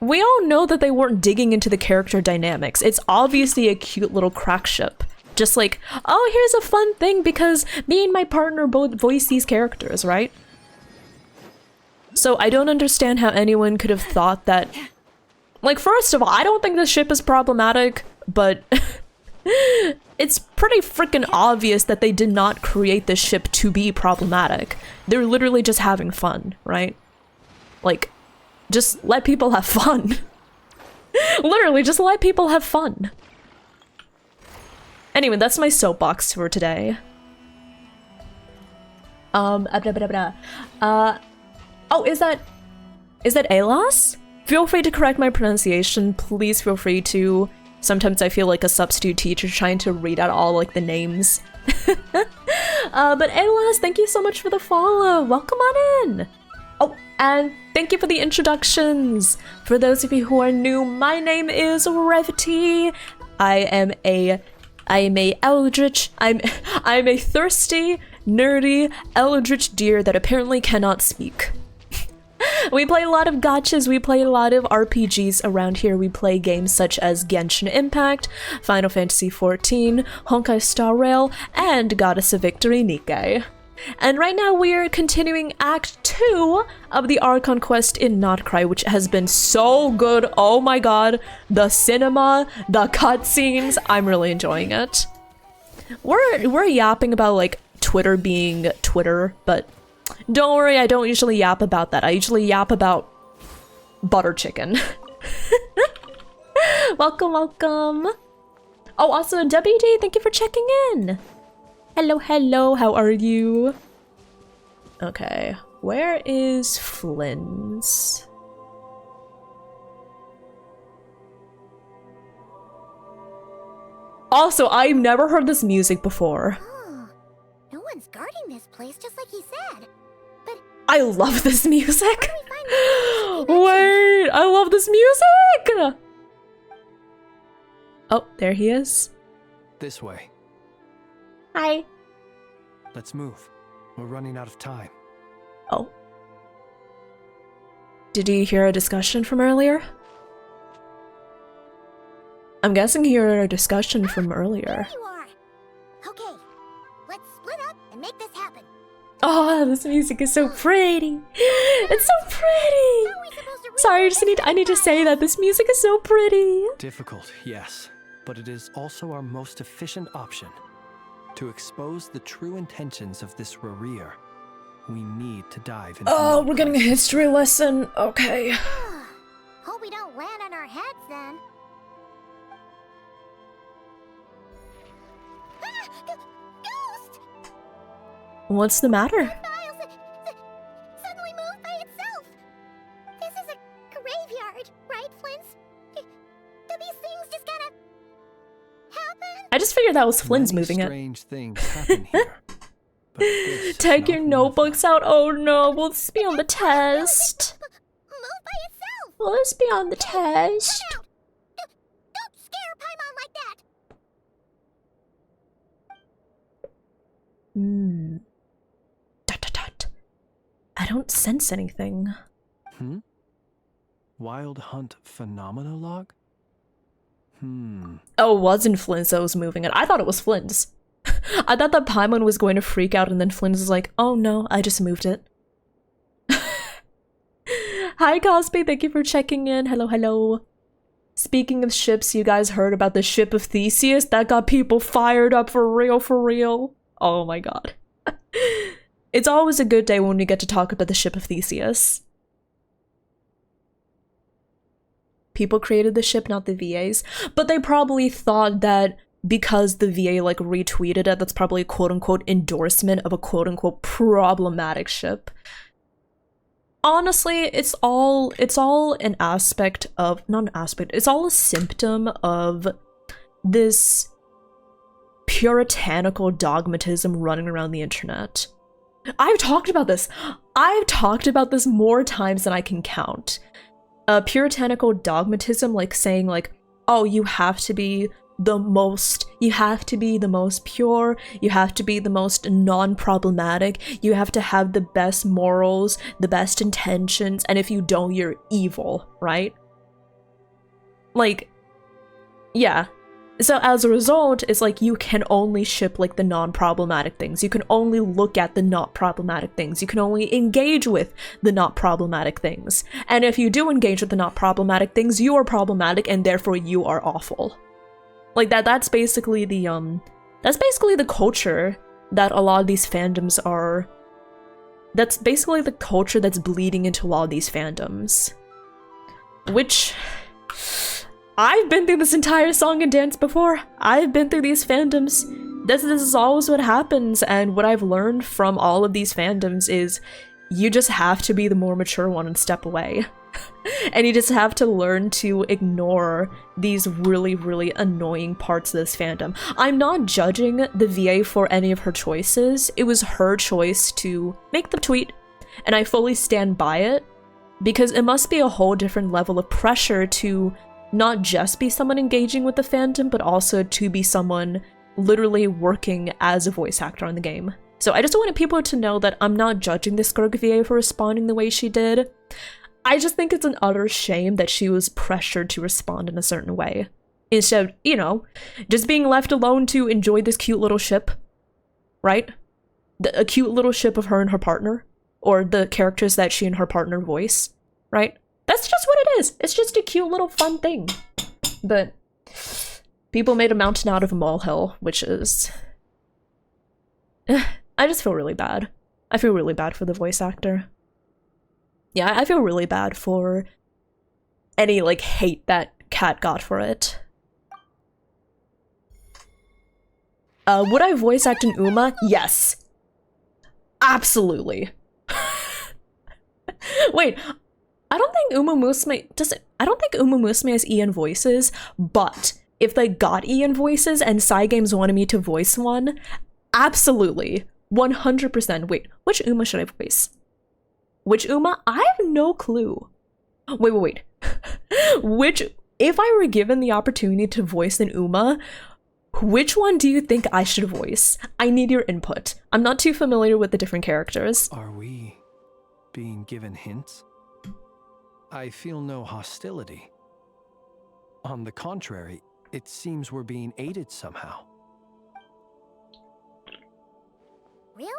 we all know that they weren't digging into the character dynamics. It's obviously a cute little crack ship. Just like, oh, here's a fun thing because me and my partner both voice these characters, right? So I don't understand how anyone could have thought that... Like, first of all, I don't think this ship is problematic, but... It's pretty freaking obvious that they did not create this ship to be problematic. They're literally just having fun, right? Like, just let people have fun. Literally, just let people have fun. Anyway, that's my soapbox for today. Oh, is that Alas? Feel free to correct my pronunciation. Please feel free to. Sometimes I feel like a substitute teacher trying to read out all like the names. But Alas, thank you so much for the follow. Welcome on in. Oh, and thank you for the introductions. For those of you who are new, my name is Revity. I am a eldritch. I'm a thirsty, nerdy, eldritch deer that apparently cannot speak. We play a lot of gachas, we play a lot of RPGs around here. We play games such as Genshin Impact, Final Fantasy XIV, Honkai Star Rail, and Goddess of Victory Nikkei. And right now we are continuing Act 2 of the Archon quest in KRAI, which has been so good. Oh my god, the cinema, the cutscenes, I'm really enjoying it. We're yapping about like Twitter being Twitter, but don't worry, I don't usually yap about that. I usually yap about butter chicken. Welcome, welcome. Oh, also WD, thank you for checking in. Hello, how are you? Okay, Where is Flynn's? Also, I've never heard this music before. Oh, no one's guarding this place, just like he said. But I love this music. where do we find the Wait, I love this music. Oh, there he is. This way. Hi. Let's move. We're running out of time. Oh. Did you hear a discussion from earlier? I'm guessing you heard a discussion from earlier. There you are. Okay, let's split up and make this happen. Oh, this music is so pretty. It's so pretty. How are we supposed to reach Sorry, the I need to say that this music is so pretty. Difficult, yes, but it is also our most efficient option. To expose the true intentions of this Rarir, we need to dive into Oh, we're getting a history lesson. Okay. Hope we don't land on our heads then. Ghost! What's the matter? Files suddenly moved by itself. This is a graveyard, right, Flint's? Do these things just kind of happen? I just figured that was Flynn's moving it. Strange things happen here. But this is Take your not one of notebooks out. Oh no, will this be on the test? Moved by itself. Will this be on the test? Out. Don't scare Paimon like that. Dot dot dot. I don't sense anything. them. Wild Hunt Phenomenolog? Oh, it wasn't Flynn's that was moving it. I thought it was Flynn's. I thought that Paimon was going to freak out and then Flynn's was like, oh no, I just moved it. Hi Cosby, thank you for checking in. Hello, hello. Speaking of ships, you guys heard about the ship of Theseus? That got people fired up for real, for real. Oh my god. It's always a good day when we get to talk about the ship of Theseus. People created the ship, not the VAs. But they probably thought that because the VA like retweeted it, that's probably a quote-unquote endorsement of a quote-unquote problematic ship. Honestly, it's all an aspect of, not an aspect, it's all a symptom of this puritanical dogmatism running around the internet. I've talked about this. I've talked about this more times than I can count. Puritanical dogmatism, like saying like, oh, you have to be the most pure, you have to be the most non-problematic, you have to have the best morals, the best intentions, and if you don't, you're evil, right? Like, yeah. So as a result, it's like you can only ship like the non-problematic things. You can only look at the not problematic things. You can only engage with the not problematic things. And if you do engage with the not problematic things, you are problematic and therefore you are awful. Like that's basically the culture that a lot of these fandoms are. That's basically the culture that's bleeding into a lot of these fandoms. Which I've been through this entire song and dance before. I've been through these fandoms. This is always what happens, and what I've learned from all of these fandoms is you just have to be the more mature one and step away. And you just have to learn to ignore these really, really annoying parts of this fandom. I'm not judging the VA for any of her choices. It was her choice to make the tweet, and I fully stand by it, because it must be a whole different level of pressure to not just be someone engaging with the fandom, but also to be someone literally working as a voice actor on the game. So I just wanted people to know that I'm not judging this Gurg VA for responding the way she did. I just think it's an utter shame that she was pressured to respond in a certain way. Instead of, you know, just being left alone to enjoy this cute little ship, right? A cute little ship of her and her partner, or the characters that she and her partner voice, right? That's just what it is. It's just a cute little fun thing. But people made a mountain out of a molehill, which is... I just feel really bad. I feel really bad for the voice actor. Yeah, I feel really bad for any, like, hate that Kat got for it. Would I voice act an Uma? Yes. Absolutely. Wait, I don't think Uma Musume does it. I don't think Uma Musume has Ian voices, but if they got Ian voices and Cygames wanted me to voice one, absolutely, 100%. Wait, which Uma should I voice? Which Uma? I have no clue. Wait. Which, if I were given the opportunity to voice an Uma, which one do you think I should voice? I need your input. I'm not too familiar with the different characters. Are we being given hints? I feel no hostility. On the contrary, it seems we're being aided somehow. Really?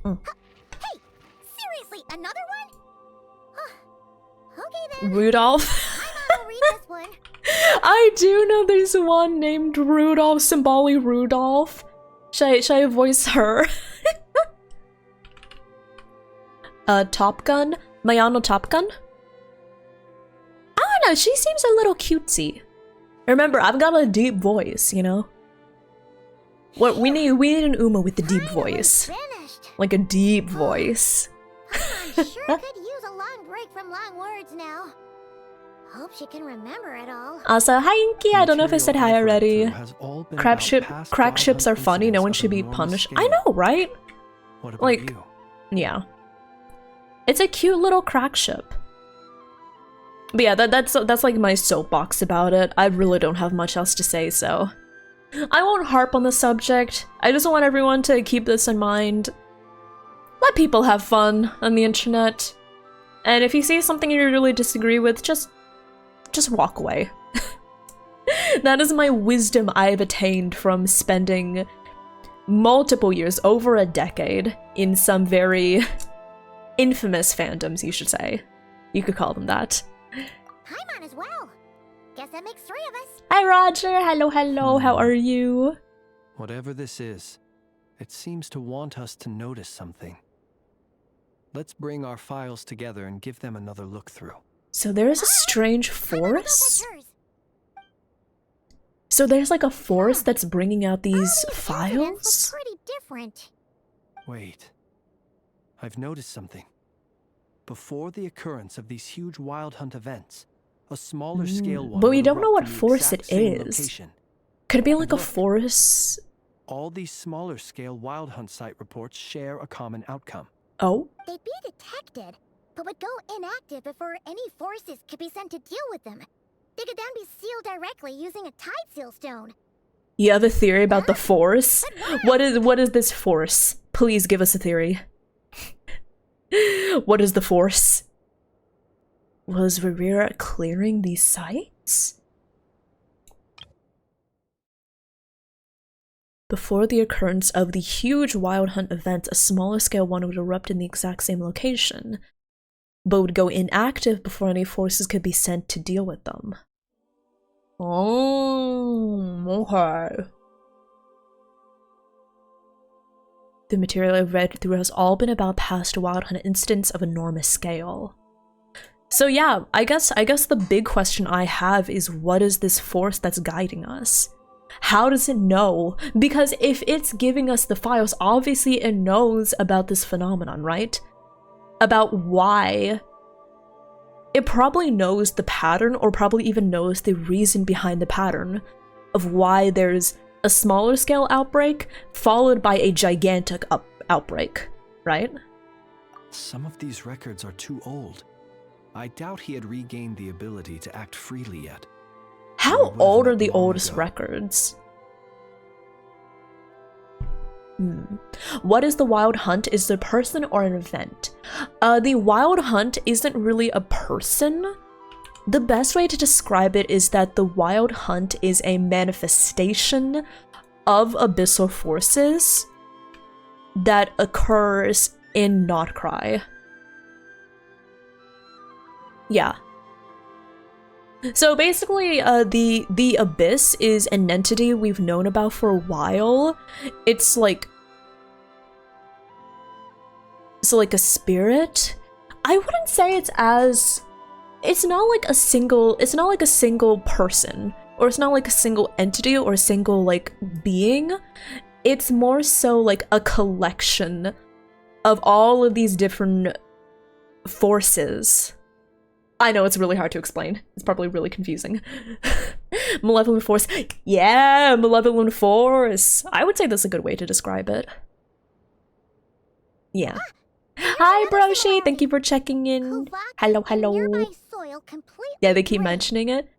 Hey, seriously, another one? Okay then. Rudolph. I'll read this one. I do know there's one named Rudolph, Symboli Rudolph. Should I voice her? Top Gun? Mayano Top Gun? I don't know, she seems a little cutesy. Remember, I've got a deep voice, you know? What we need an Uma with the deep voice. Like a deep voice. Paimon sure could use a long break from long words now. Hope she can remember it all. Also, hi Inky, I don't know if I said hi already. Crack ships are funny, no one should be punished. I know, right? What about Like, you? yeah. It's a cute little crack ship. But yeah, that's like my soapbox about it. I really don't have much else to say, so I won't harp on the subject. I just want everyone to keep this in mind. Let people have fun on the internet. And if you see something you really disagree with, just walk away. That is my wisdom I've attained from spending multiple years, over a decade, in some very infamous fandoms, you should say. You could call them that. Paimon as well. Guess that makes 3 of us. Hi Roger, hello, how are you? Whatever this is, it seems to want us to notice something. Let's bring our files together and give them another look through. So there is a strange force? So there's like a force that's bringing out these files? Pretty different. Wait. I've noticed something. Before the occurrence of these huge wild hunt events, a smaller scale one. But we would don't know erupt what in the force exact it same is. location. Could it be like a Look. force? All these smaller scale wild hunt site reports share a common outcome. Oh? They'd be detected, but would go inactive before any forces could be sent to deal with them. They could then be sealed directly using a tide seal stone. You have a theory about the force? What is this force? Please give us a theory. What is the force? Was Rivera clearing these sites? Before the occurrence of the huge wild hunt events, a smaller scale one would erupt in the exact same location, but would go inactive before any forces could be sent to deal with them. Oh, okay. The material I've read through has all been about past wild hunt incidents of enormous scale. So yeah, I guess the big question I have is, what is this force that's guiding us? How does it know? Because if it's giving us the files, obviously it knows about this phenomenon, right? About why. It probably knows the pattern, or probably even knows the reason behind the pattern of why there's a smaller scale outbreak followed by a gigantic outbreak, right? Some of these records are too old. I doubt he had regained the ability to act freely yet. How old are the oldest records? What is the wild hunt? Is it a person or an event? The wild hunt isn't really a person. The best way to describe it is that the wild hunt is a manifestation of abyssal forces that occurs in Not KRAI. Yeah. So basically, the Abyss is an entity we've known about for a while. It's like a spirit. I wouldn't say it's not like a single person, or it's not like a single entity or a single like being. It's more so like a collection of all of these different forces. I know it's really hard to explain. It's probably really confusing. Malevolent force. Yeah, malevolent force. I would say that's a good way to describe it. Yeah. Hi, Broshi. Thank you for checking in. Hello, hello. Yeah, they keep mentioning it.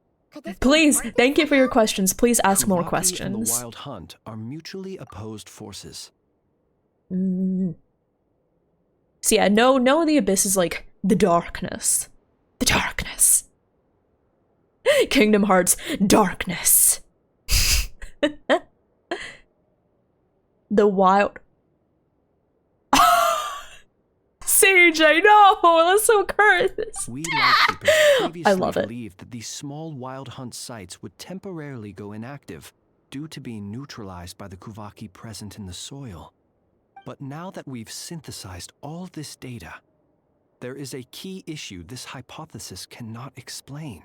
Please, thank you for your questions. Please ask more Kuvaki questions. and the Wild Hunt are mutually opposed forces. So yeah, no, the Abyss is like the darkness. The darkness. Kingdom Hearts, darkness. The Wild... CJ, no! That's so cursed! We Lightkeepers previously I love it. believed that these small Wild Hunt sites would temporarily go inactive due to being neutralized by the Kuvaki present in the soil. But now that we've synthesized all this data, there is a key issue this hypothesis cannot explain.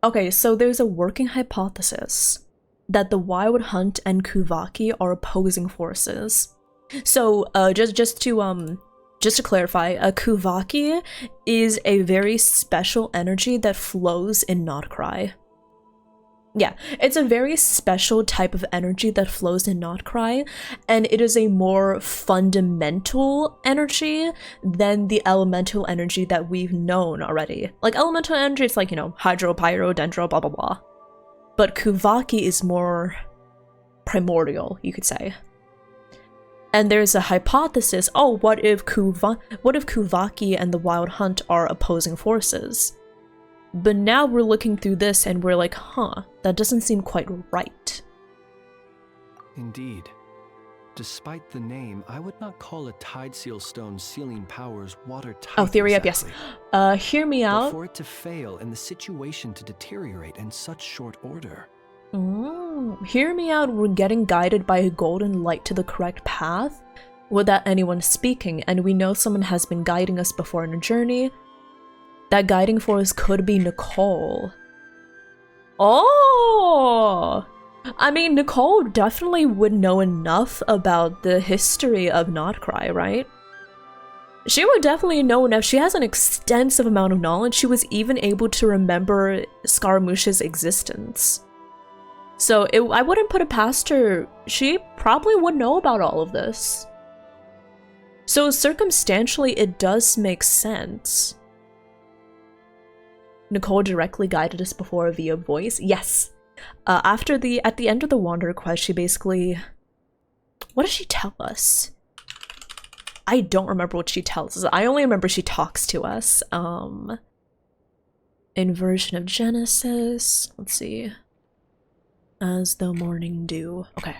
Okay, so there's a working hypothesis that the Wild Hunt and Kuvaki are opposing forces. So, just to clarify, a Kuvaki is a very special energy that flows in Not KRAI. Yeah, it's a very special type of energy that flows in Not KRAI, and it is a more fundamental energy than the elemental energy that we've known already. Like, elemental energy, it's like, you know, hydro, pyro, dendro, blah blah blah. But Kuvaki is more primordial, you could say. And there's a hypothesis, oh, what if Kuvaki and the Wild Hunt are opposing forces? But now we're looking through this and we're like, huh, that doesn't seem quite right. Indeed. Despite the name, I would not call a Tide Seal Stone's sealing powers watertight. Oh, theory up, exactly. Yes. Hear me out. But for it to fail and the situation to deteriorate in such short order. Hear me out, we're getting guided by a golden light to the correct path without anyone speaking, and we know someone has been guiding us before in a journey. That guiding force could be Nicole. Oh! I mean, Nicole definitely would know enough about the history of Not KRAI, right? She would definitely know enough. She has an extensive amount of knowledge. She was even able to remember Scaramouche's existence. So I wouldn't put it past her. She probably would know about all of this. So circumstantially, it does make sense. Nicole directly guided us before via voice. Yes. At the end of the Wanderer quest, she basically... What does she tell us? I don't remember what she tells us. I only remember she talks to us. Inversion of Genesis. Let's see. As the morning dew. Okay.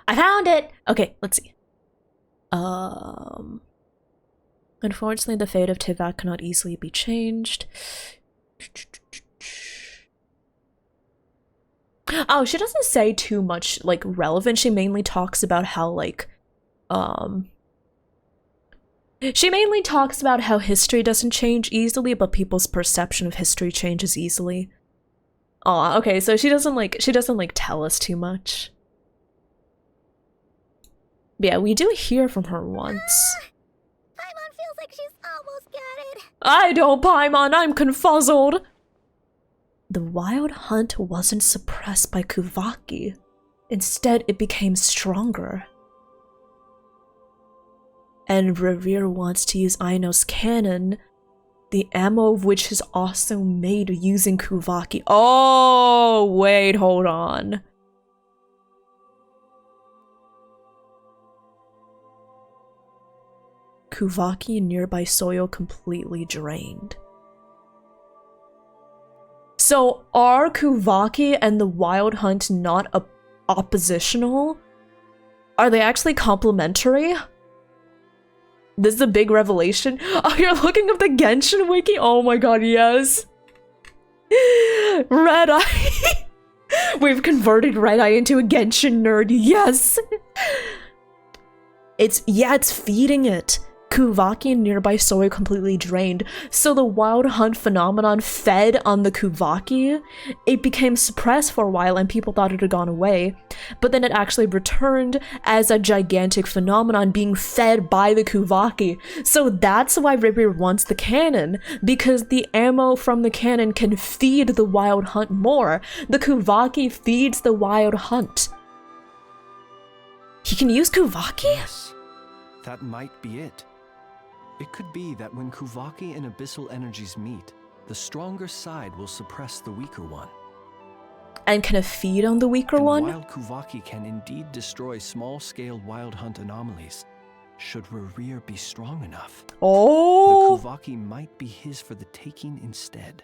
I found it! Okay, let's see. Unfortunately, the fate of Tivak cannot easily be changed. Oh, she doesn't say too much, like, relevant. She mainly talks about how, like, she mainly talks about how history doesn't change easily, but people's perception of history changes easily. Aw, okay, so she doesn't tell us too much. But yeah, we do hear from her once. Paimon feels like she's almost got it. I don't, Paimon, I'm confuzzled! The Wild Hunt wasn't suppressed by Kuvaki. Instead, it became stronger. And Revere wants to use Aino's cannon, the ammo of which is also made using Kuvaki. Oh, wait, hold on. Kuvaki and nearby soil completely drained. So are Kuvaki and the Wild Hunt not oppositional? Are they actually complementary? This is a big revelation. Oh, you're looking up the Genshin wiki? Oh my god, yes. Red Eye. We've converted Red Eye into a Genshin nerd, yes. It's feeding it. Kuvaki and nearby soil completely drained, so the wild hunt phenomenon fed on the Kuvaki. It became suppressed for a while and people thought it had gone away, but then it actually returned as a gigantic phenomenon being fed by the Kuvaki. So that's why Ripper wants the cannon, because the ammo from the cannon can feed the wild hunt more. The Kuvaki feeds the wild hunt. He can use Kuvaki? Yes, that might be it. It could be that when Kuvaki and abyssal energies meet, the stronger side will suppress the weaker one. And can it feed on the weaker one? Wild Kuvaki can indeed destroy small-scale wild hunt anomalies. Should Rerir be strong enough, Oh! the Kuvaki might be his for the taking instead.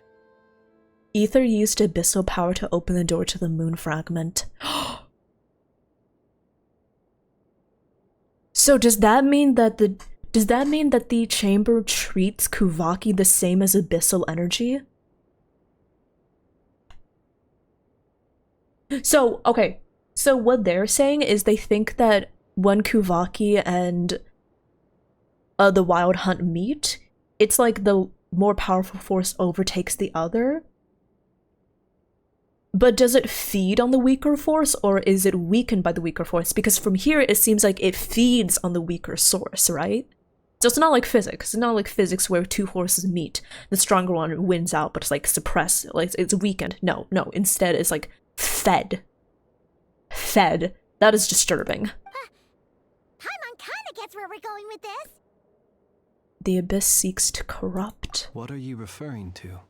Ether used abyssal power to open the door to the moon fragment. So does that mean that the chamber treats Kuvaki the same as abyssal energy? So, okay. So what they're saying is they think that when Kuvaki and the wild hunt meet, it's like the more powerful force overtakes the other. But does it feed on the weaker force, or is it weakened by the weaker force? Because from here, it seems like it feeds on the weaker source, right? So it's not like physics. It's not like physics where two forces meet. The stronger one wins out, but it's like suppressed. Like it's weakened. No. Instead, it's like fed. Fed. That is disturbing. Paimon kinda gets where we're going with this. The abyss seeks to corrupt. What are you referring to?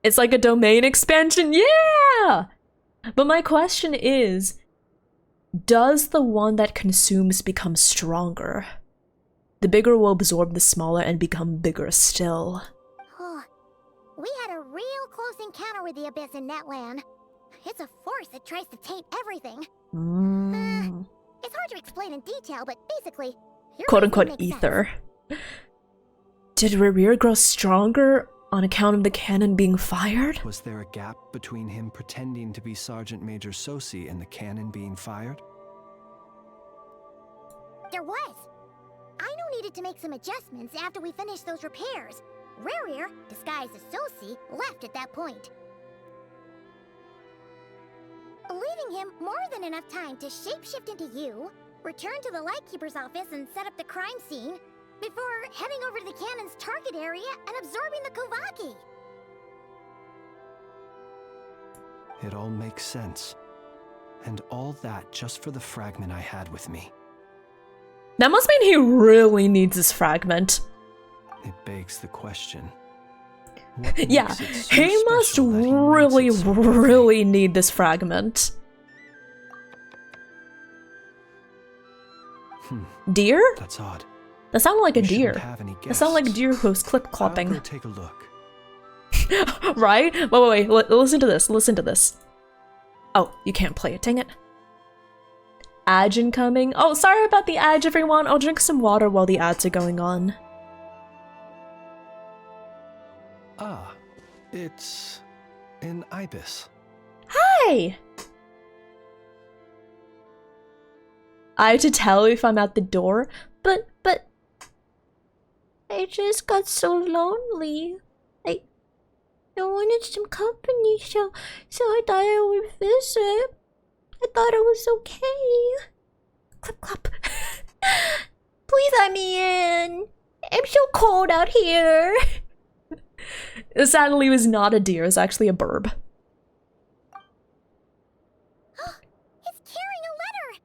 It's like a domain expansion, yeah! But my question is, does the one that consumes become stronger? The bigger will absorb the smaller and become bigger still. We had a real close encounter with the Abyss in Netland. It's a force that tries to taint everything. It's hard to explain in detail, but basically, Quote-unquote ether. Did Rerir grow stronger on account of the cannon being fired? Was there a gap between him pretending to be Sergeant Major Sosi and the cannon being fired? There was. Aino needed to make some adjustments after we finished those repairs. Rerir, disguised as Sosi, left at that point, leaving him more than enough time to shapeshift into you, return to the Lightkeeper's office and set up the crime scene, before heading over to the cannon's target area and absorbing the Kuvaki. It all makes sense. And all that just for the fragment I had with me. That must mean he really needs this fragment. It begs the question. Yeah, he must really need this fragment. Deer? That's odd. That sounded like a deer. That sounded like a deer who's clip-clopping. I'll go take a look. Right? Wait, listen to this, listen to this. Oh, you can't play it, dang it. Ad incoming. Oh, sorry about the ad, everyone. I'll drink some water while the ads are going on. Ah, it's an ibis. Hi! I have to tell if I'm at the door, but I just got so lonely. I wanted some company, so I thought I would visit. I thought it was okay. Clap, clap. Please let me in. I'm so cold out here. Sadly, it was not a deer. It was actually a burb. It's carrying a letter.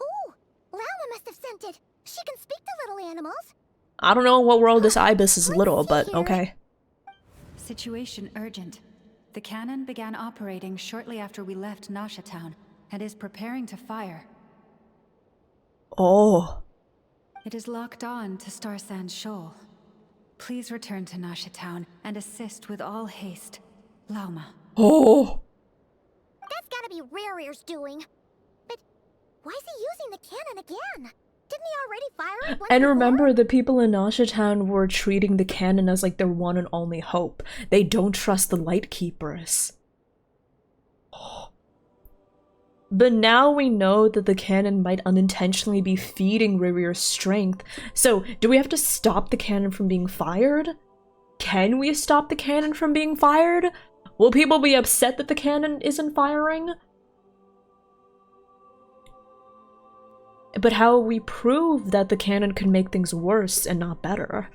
Oh, Lala must have sent it. She can speak to little animals. I don't know in what world this ibis is little, but okay. Situation urgent. The cannon began operating shortly after we left Nasha Town and is preparing to fire. Oh. It is locked on to Star Sand Shoal. Please return to Nasha Town and assist with all haste. Lauma. Oh. That's gotta be Rerir's doing. But why is he using the cannon again? Didn't he already fire it once And before? remember, the people in Nasha Town were treating the cannon as like their one and only hope. They don't trust the Lightkeepers. But now we know that the cannon might unintentionally be feeding Ririer's strength. So, do we have to stop the cannon from being fired? Can we stop the cannon from being fired? Will people be upset that the cannon isn't firing? But how will we prove that the cannon can make things worse and not better?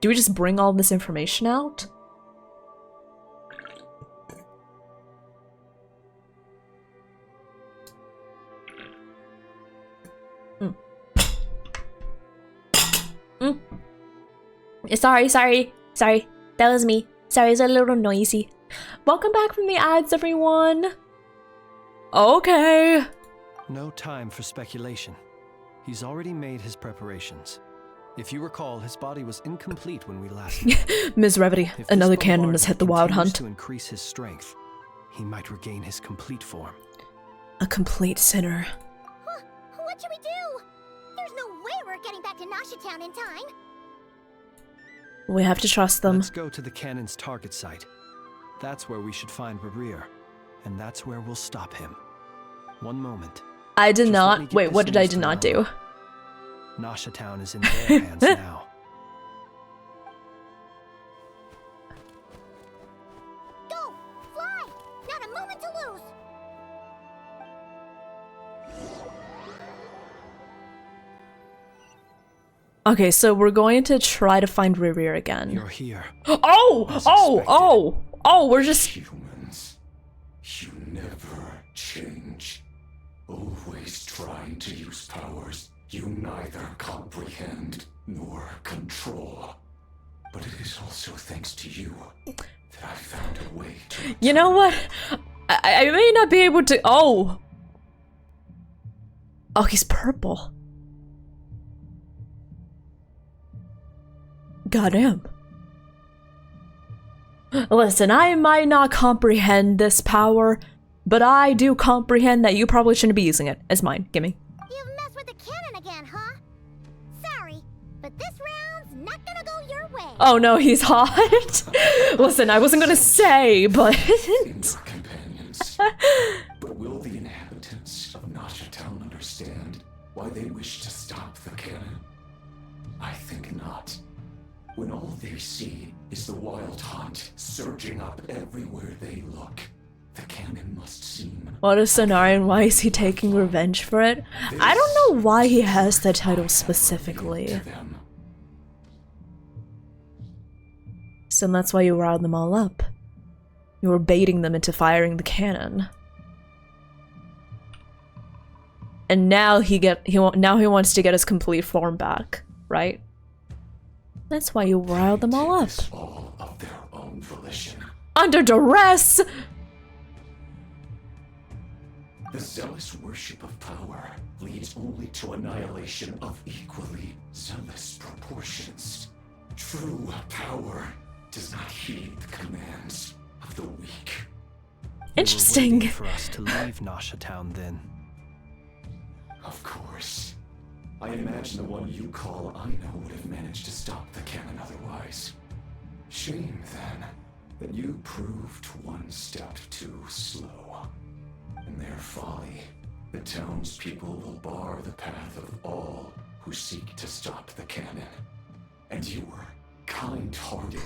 Do we just bring all this information out? Sorry. That was me. Sorry, it's a little noisy. Welcome back from the ads, everyone. Okay. No time for speculation. He's already made his preparations. If you recall, his body was incomplete when we last met. Ms. Revity, If another this cannon has hit the wild continues hunt. to increase his strength, he might regain his complete form. A complete sinner. What should we do? There's no way we're getting back to Nasha Town in time. We have to trust them. Let's go to the cannon's target site. That's where we should find Ririer, and that's where we'll stop him. One moment. I did Just let me not. get Wait, this what did I news did to not Rama. do? Nasha Town is in their hands now. Go! Fly! Not a moment to lose! Okay, so we're going to try to find Ririer again. You're here. Oh, we're just... Humans, you never change. Always trying to use powers you neither comprehend nor control. But it is also thanks to you that I found a way to... You know what? I may not be able to... Oh, he's purple. Goddamn. Listen, I might not comprehend this power, but I do comprehend that you probably shouldn't be using it. It's mine. Gimme. You've messed with the cannon again, huh? Sorry, but this round's not gonna go your way. Oh no, he's hot. Listen, I wasn't gonna say, but... companions. But will the inhabitants of Nasha Town understand why they wish to stop the cannon? I think not. When all they see is the wild hunt surging up everywhere they look, the cannon must seem... What is Cenarion? Why is he taking revenge for it? I don't know why he has that title specifically. So that's why you riled them all up. You were baiting them into firing the cannon. And now he wants to get his complete form back, right? That's why you riled them all up. All of their own volition. Under duress! The zealous worship of power leads only to annihilation of equally zealous proportions. True power does not heed the commands of the weak. Interesting. You were waiting for us to leave Nasha Town then. Of course. I imagine the one you call Aino would have managed to stop the cannon otherwise. Shame, then, that you proved one step too slow. In their folly, the townspeople will bar the path of all who seek to stop the cannon. And you were kind-hearted.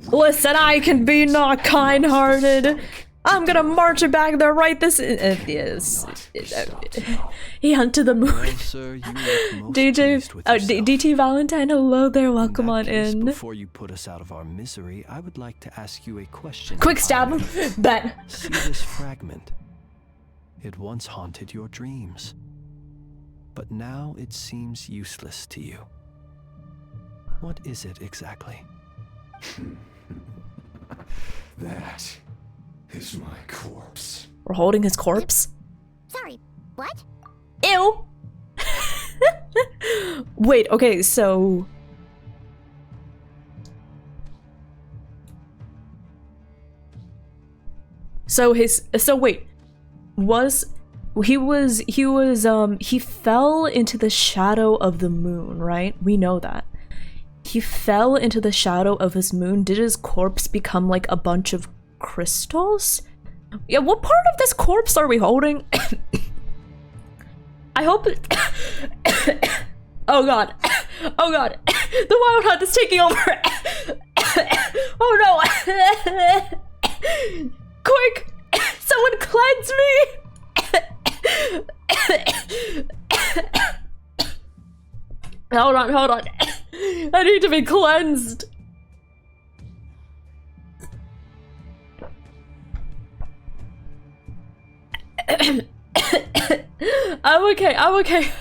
Listen, I can be not kind-hearted. I'm gonna march it back there right this... Yes. He hunted the moon. Well, sir, you look most DJ... pleased with Oh, yourself. DT Valentine, hello there. Welcome on case, in. Before you put us out of our misery, I would like to ask you a question. Quick if I stab may. him. Bet. See this fragment? It once haunted your dreams. But now it seems useless to you. What is it exactly? That is my corpse. We're holding his corpse. Sorry, what? Ew! Wait, okay, so... wait. He fell into the shadow of the moon, right? We know that. He fell into the shadow of his moon. Did his corpse become like a bunch of crystals? Yeah, what part of this corpse are we holding? I hope Oh god. Oh god. The wild hunt is taking over. Oh no. Quick! Someone cleanse me! Hold on, hold on. I need to be cleansed. I'm okay, I'm okay.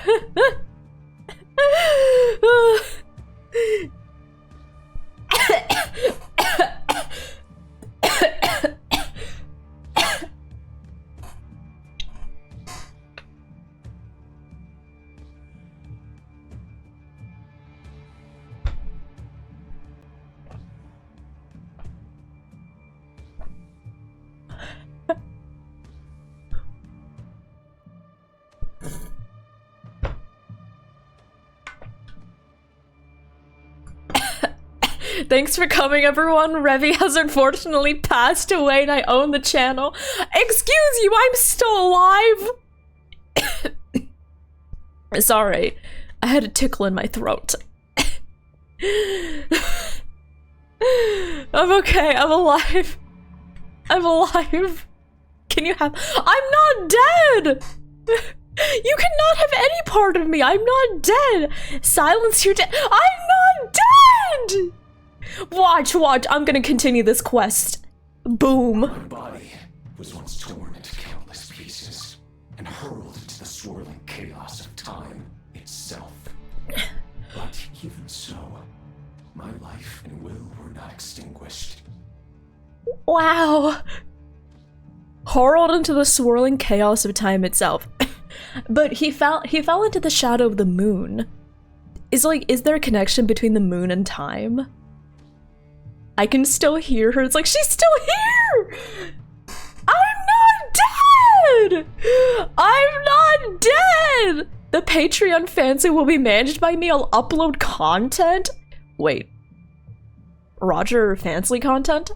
Thanks for coming, everyone. Revi has unfortunately passed away and I own the channel. Excuse you, I'm still alive! Sorry, I had a tickle in my throat. I'm okay, I'm alive. I'm alive. Can you have— I'm not dead! You cannot have any part of me, I'm not dead! Silence your dead— I'm not dead! Watch, watch, I'm gonna continue this quest. Boom. My body was once torn into countless pieces and hurled into the swirling chaos of time itself. But even so, my life and will were not extinguished. Wow. Hurled into the swirling chaos of time itself. But he fell into the shadow of the moon. Is there a connection between the moon and time? I can still hear her. It's like, she's still here! I'm not dead! I'm not dead! The Patreon fancy will be managed by me. I'll upload content. Wait. Roger Fancy content?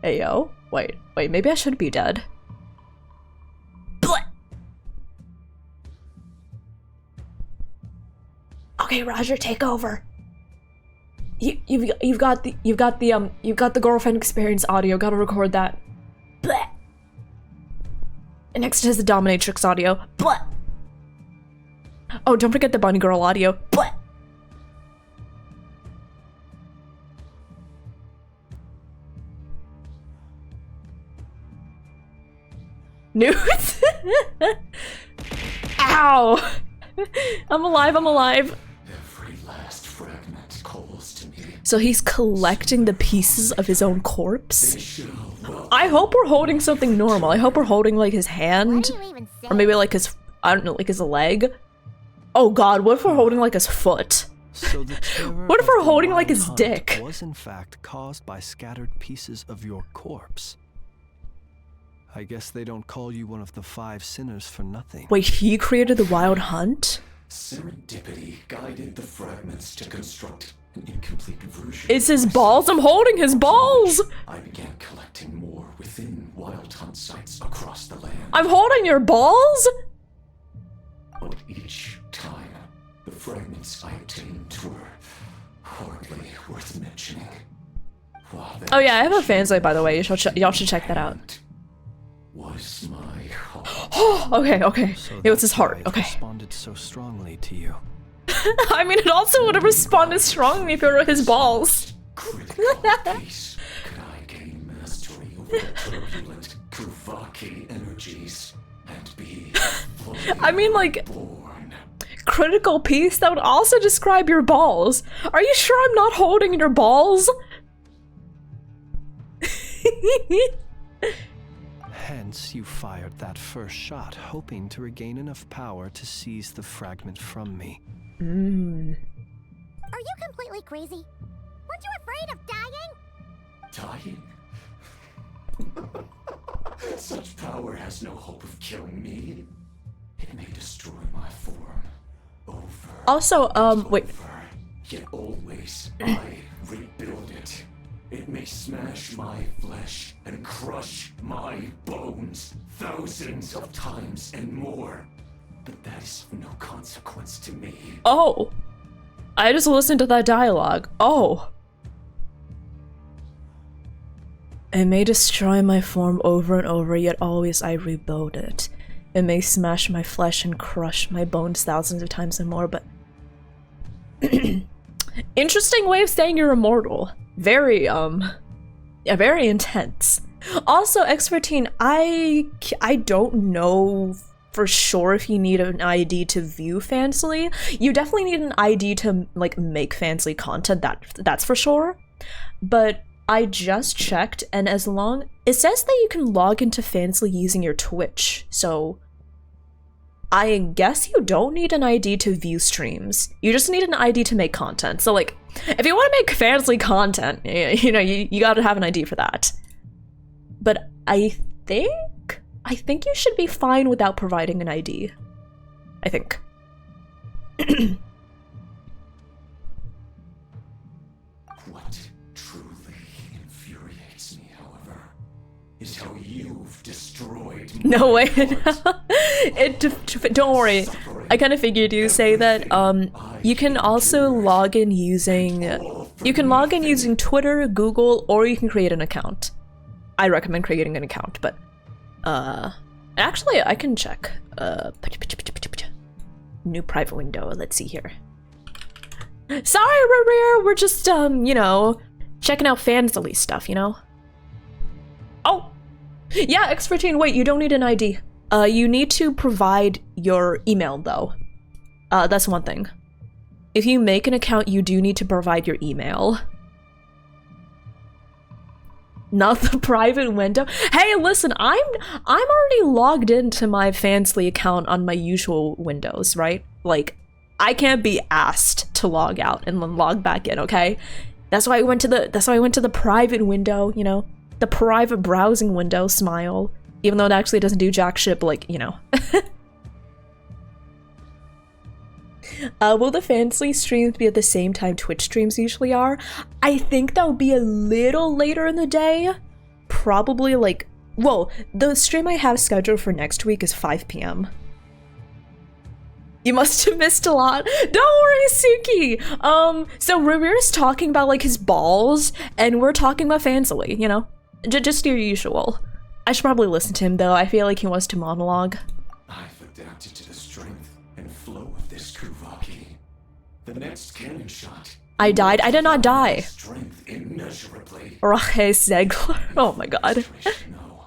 Ayo. Wait, maybe I should be dead. Blech. Okay, Roger, take over. You've got the girlfriend experience audio. Gotta record that. Blech. And next is the dominatrix audio. Blech. Oh, don't forget the bunny girl audio. Blech. Nudes? Ow! I'm alive, I'm alive. Every last fragment calls to me. So he's collecting the pieces of his own corpse? I hope we're holding something normal. I hope we're holding like his hand. Or maybe like his, I don't know, like his leg. Oh god, what if we're holding like his foot? So the terror What if we're of the holding like wild his hunt dick? was in fact caused by scattered pieces of your corpse. I guess they don't call you one of the 5 sinners for nothing. Wait, he created the wild hunt? Serendipity guided the fragments to construct an incomplete version. It's his balls? I'm holding his balls! I began collecting more within wild hunt sites across the land. I'm holding your balls? But each time, the fragments I obtained were hardly worth mentioning. Oh yeah, I have a fansite by the way. Y'all should check that out. Was my heart. Okay. So It was his that's why heart. it Okay. responded so strongly to you. I mean, it also would have responded strongly if it were his balls. Critical piece. Could I gain mastery over the turbulent Kuvaki energies and be fully I mean, like, born? critical piece, that would also describe your balls. Are you sure I'm not holding your balls? Hence, you fired that first shot, hoping to regain enough power to seize the fragment from me. Are you completely crazy? Weren't you afraid of dying? Dying? Such power has no hope of killing me. It may destroy my form. Over. Also, wait. Over. Yet always I rebuild it. It may smash my flesh and crush my bones thousands of times and more. but that is of no consequence to me. Oh. I just listened to that dialogue. Oh. It may destroy my form over and over, yet always I rebuild it. It may smash my flesh and crush my bones thousands of times and more, but... Interesting way of saying you're immortal. Very, yeah, very intense. Also, X14, I don't know for sure if you need an ID to view Fansly. You definitely need an ID to, like, make Fansly content, that's for sure. But I just checked, and as long... It says that you can log into Fansly using your Twitch, so... I guess you don't need an ID to view streams. You just need an ID to make content. So, like, if you want to make Fansly content, you know, you gotta have an ID for that. But I think you should be fine without providing an ID. I think. What truly infuriates me, however, is how you've destroyed my No way. heart. Don't worry. I kind of figured you'd say that. You can also log in using... You can log in using Twitter, Google, or you can create an account. I recommend creating an account, but... Actually, I can check. New private window. Let's see here. Sorry, Rear. We're just, you know, checking out Fansly stuff, you know? Oh! Yeah, X14, wait, you don't need an ID. You need to provide your email, though. That's one thing. If you make an account, you do need to provide your email. Not the private window. Hey, listen, I'm already logged into my Fansly account on my usual windows, right? Like, I can't be asked to log out and then log back in, okay? That's why I went to the private window, you know? The private browsing window, Smile. Even though it actually doesn't do jack shit, but, like, you know. Will the Fansly streams be at the same time Twitch streams usually are? I think that will be a little later in the day. Probably, like... Well, the stream I have scheduled for next week is 5 p.m. You must have missed a lot. Don't worry, Suki! So Ramir's talking about, like, his balls, and we're talking about Fansly, you know? Just your usual. I should probably listen to him, though. I feel like he wants to monologue. I've adapted to the strength and flow of this Kuvaki. The next cannon shot. I died. I did not die. Strength immeasurably. Rahe Zegler. Oh my god. No,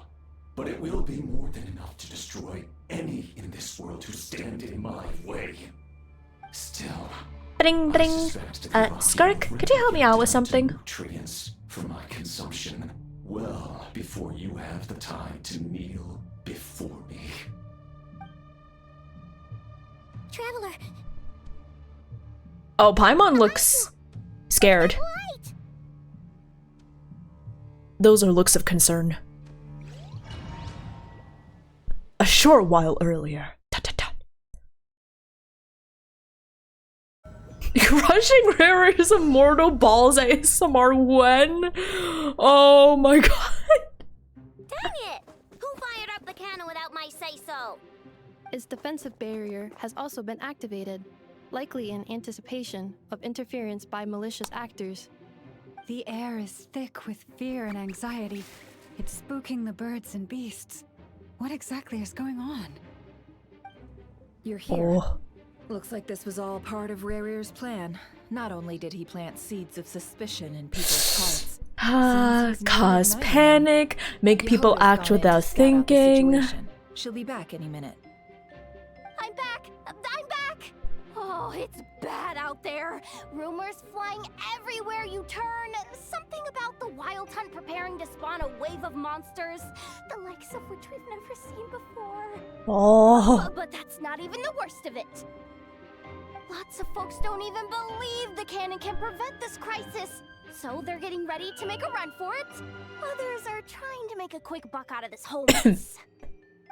but it will be more than enough to destroy any in this world who stand in my way. Still, Bring. Skark, could you help me out with something? Nutrients for my consumption. Well, before you have the time to kneel before me. Traveler. Oh, Paimon looks scared. Those are looks of concern. A short while earlier. Crushing Rara's immortal balls ASMR when? Oh my god. Dang it! Who fired up the cannon without my say-so? Its defensive barrier has also been activated, likely in anticipation of interference by malicious actors. The air is thick with fear and anxiety. It's spooking the birds and beasts. What exactly is going on? You're here. Oh. Looks like this was all part of Rarir's plan. Not only did he plant seeds of suspicion in people's hearts, cause panic, make people act without thinking. She'll be back any minute. I'm back! I'm back! Oh, it's bad out there. Rumors flying everywhere you turn. Something about the Wild Hunt preparing to spawn a wave of monsters, the likes of which we've never seen before. Oh. But that's not even the worst of it. Lots of folks don't even believe the cannon can prevent this crisis, so they're getting ready to make a run for it. Others are trying to make a quick buck out of this whole mess.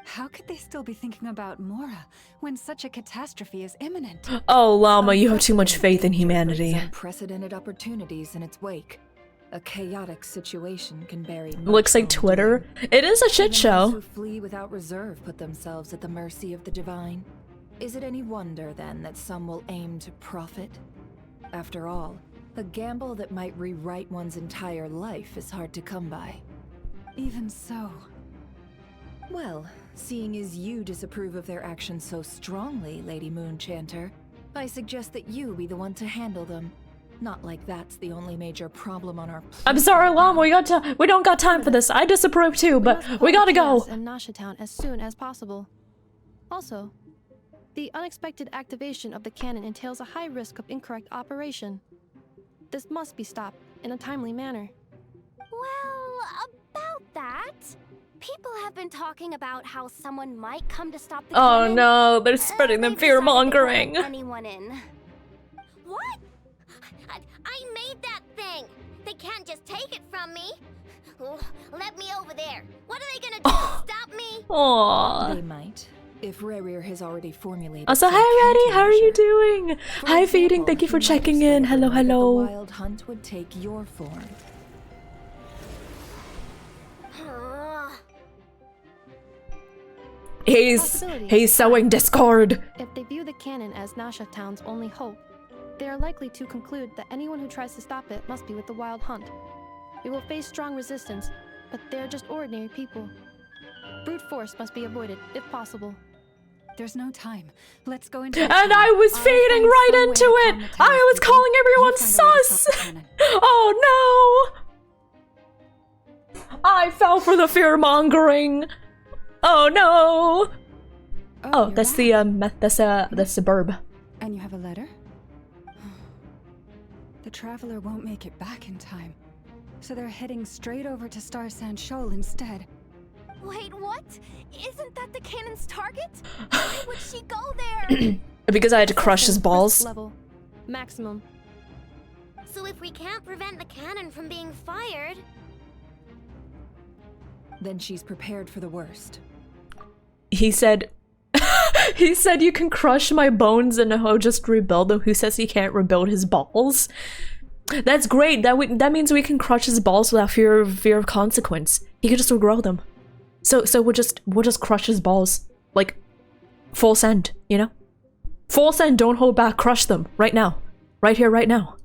How could they still be thinking about Mora when such a catastrophe is imminent? Oh, Llama, you have too much faith in humanity. Unprecedented opportunities in its wake. A chaotic situation can bury. Looks like Twitter. It is a shit show. Those who flee without reserve put themselves at the mercy of the divine. Is it any wonder, then, that some will aim to profit? After all, a gamble that might rewrite one's entire life is hard to come by. Even so. Well, seeing as you disapprove of their actions so strongly, Lady Moonchanter, I suggest that you be the one to handle them. Not like that's the only major problem on our plate. I'm sorry, Llama, we don't got time for this. I disapprove too, but we gotta go. In Nasha Town as soon as possible. Also, the unexpected activation of the cannon entails a high risk of incorrect operation. This must be stopped in a timely manner. Well, about that, people have been talking about how someone might come to stop the Oh cannon. no, they're spreading the They've decided they won't fear-mongering. let anyone in. What? I made that thing. They can't just take it from me. Oh, let me over there. What are they gonna do? Stop me? Aww. They might, if Rerir has already formulated. Also, some hi, Reddy. How are you countermeasure. doing? For Hi, Feeding. example, Thank you for he might checking in. persuade Hello, everyone that hello. The wild hunt would take your form. He's sowing discord. If they view the cannon as Nasha Town's only hope, they are likely to conclude that anyone who tries to stop it must be with the Wild Hunt. We will face strong resistance, but they're just ordinary people. Brute force must be avoided, if possible. There's no time. Let's go into. And I was feeding right into it. I was calling everyone sus. Oh no! I fell for the fear mongering. Oh no! Oh, that's the that's the burb. And you have a letter? The traveler won't make it back in time, so they're heading straight over to Star Sand Shoal instead. Wait, what? Isn't that the cannon's target? Why would she go there? Because I had to crush his balls. Level. Maximum. So if we can't prevent the cannon from being fired... Then she's prepared for the worst. He said, he said you can crush my bones and I'll just rebuild them. Who says he can't rebuild his balls? That's great. That means we can crush his balls without fear of consequence. He could just regrow them. So we'll just crush his balls, like full send, you know? Full send. Don't hold back. Crush them right now, right here, right now.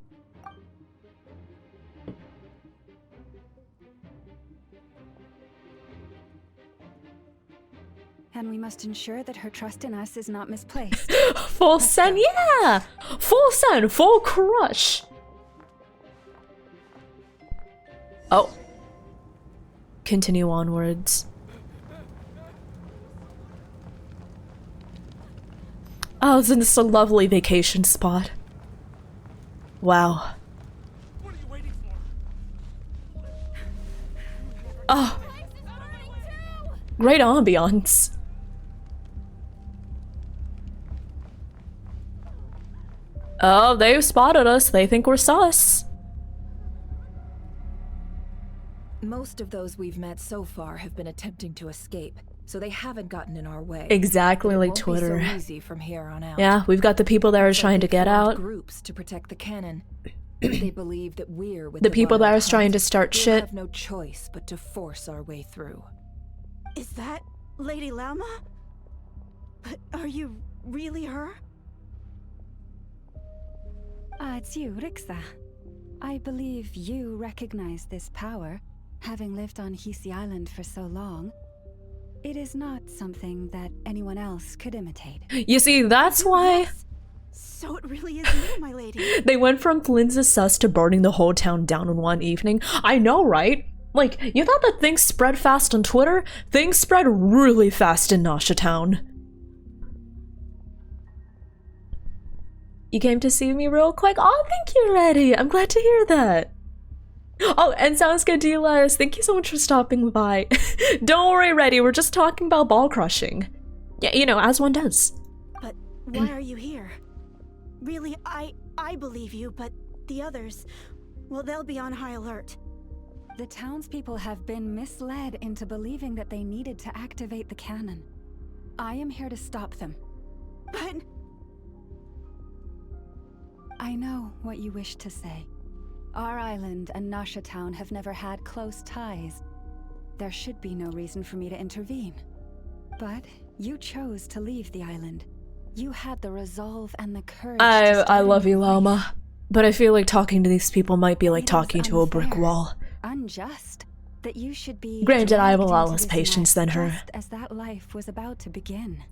And we must ensure that her trust in us is not misplaced. Full send, yeah! Full send, full crush! Oh. Continue onwards. Oh, isn't this a lovely vacation spot? Wow. What are you waiting for? Oh. Great ambiance. Oh, they've spotted us. They think we're sus. Most of those we've met so far have been attempting to escape, so they haven't gotten in our way. Exactly But it like won't Twitter. Be so easy from here on out. Yeah, we've got the people that are So trying to they've get formed out. Groups to protect the cannon. They believe that we're with The people that Wild are trying to Hunt. start We'll shit. have no choice but to force our way through. Is that Lady Lama? But are you really her? Ah, it's you, Rixa. I believe you recognize this power, having lived on Hisi Island for so long. It is not something that anyone else could imitate. You see, that's why So it really is you, my lady. they went from Flynn's sus to burning the whole town down in one evening. I know, right? Like, you thought that things spread fast on Twitter? Things spread really fast in Nasha Town. You came to see me real quick? Oh, thank you, Reddy. I'm glad to hear that. Oh, and sounds good to you, Les. Thank you so much for stopping by. Don't worry, Reddy. We're just talking about ball crushing. Yeah, you know, as one does. But why are you here? Really, I believe you, but the others, well, they'll be on high alert. The townspeople have been misled into believing that they needed to activate the cannon. I am here to stop them. But... I know what you wish to say. Our island and Nasha Town have never had close ties. There should be no reason for me to intervene. But you chose to leave the island. You had the resolve and the courage. I love you, Llama. But I feel like talking to these people might be like talking to a brick wall. Unjust that you should be. Granted, I have a lot dragged less into this patience than mess her. just as that life was about to begin.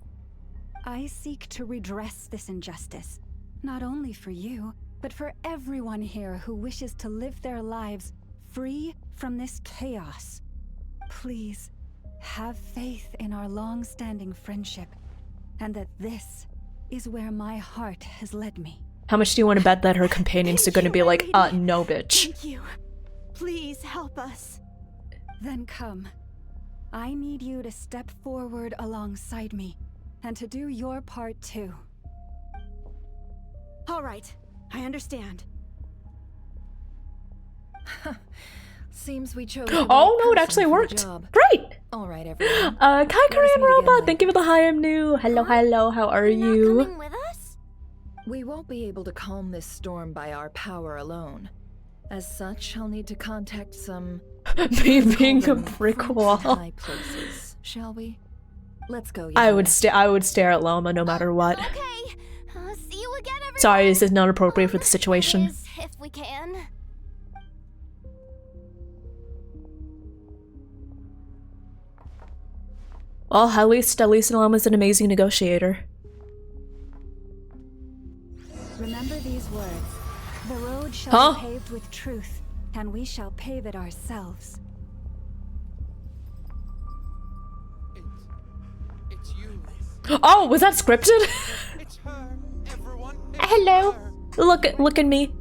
I seek to redress this injustice, not only for you, but for everyone here who wishes to live their lives free from this chaos. Please, have faith in our long-standing friendship, and that this is where my heart has led me. How much do you want to bet that her companions are going to be like, no, bitch? Thank you. Please help us. Then come. I need you to step forward alongside me, and to do your part too. All right, I understand. Seems we chose. Oh no, it actually worked. Great. All right, everyone. Korean Robot, thank you for the hi, I'm new. Hello, hello, how are you? Coming with us? We won't be able to calm this storm by our power alone. As such, I'll need to contact some. Me being a brick wall. High places, shall we? Let's go. I would stare at Llama no matter what. Okay. See you again, everyone. Sorry, this is not appropriate for the situation. If we can. Well, at least Llama's an amazing negotiator. Remember these words. The road shall be paved with truth, and we shall pave it ourselves. It's you. Oh, was that scripted? It's her, everyone. Hello. Look at me.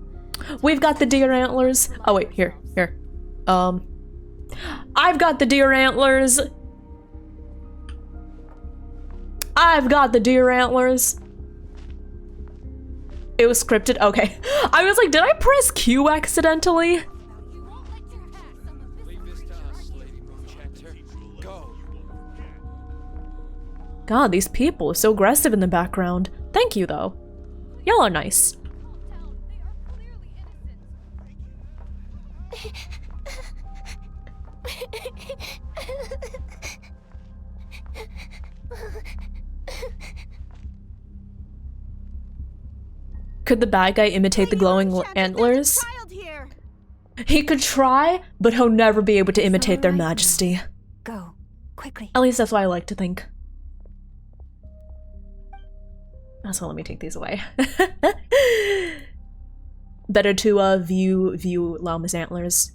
We've got the deer antlers. Oh wait, here. I've got the deer antlers. I've got the deer antlers. It was scripted? Okay. I was like, did I press Q accidentally? Leave this to us, Lady Moonchanter. Go. God, these people are so aggressive in the background. Thank you, though. Y'all are nice. Could the bad guy imitate the glowing antlers? He could try, but he'll never be able to imitate their majesty. Go, quickly. At least that's what I like to think. So let me take these away. Better to view Llama's antlers.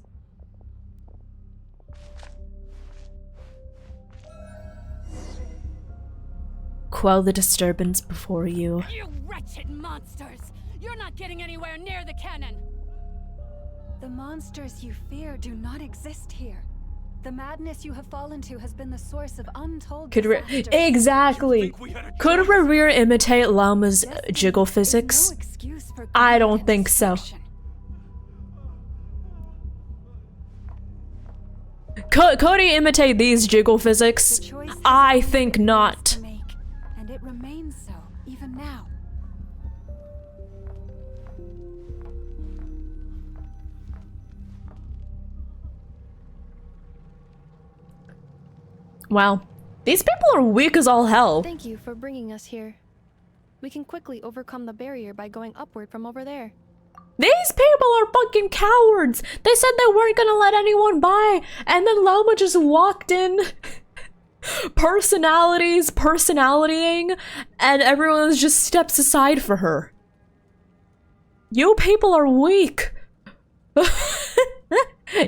Quell the disturbance before you. You wretched monsters! You're not getting anywhere near the cannon! The monsters you fear do not exist here. The madness you have fallen to has been the source of untold disasters. Exactly! Could Revere imitate Llama's jiggle physics? I don't think so. Could he imitate these jiggle physics? I think not. And it remains so, even now. Wow. These people are weak as all hell. Thank you for bringing us here. We can quickly overcome the barrier by going upward from over there. These people are fucking cowards! They said they weren't gonna let anyone by, and then Llama just walked in. Personalitying, and everyone just steps aside for her. You people are weak.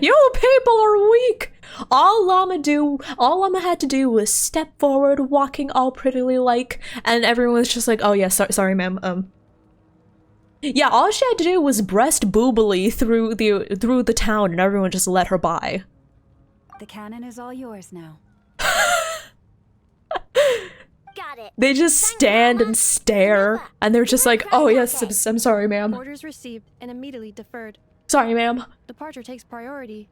You people are weak. All Llama had to do was step forward, walking all prettily like, and everyone was just like, oh yeah, sorry ma'am, yeah, all she had to do was breast boobily through the town, and everyone just let her by. The cannon is all yours now. Got it. They just stand and stare, and they're just like, oh yes, I'm sorry ma'am. Orders received and immediately deferred. Sorry ma'am. Departure takes priority.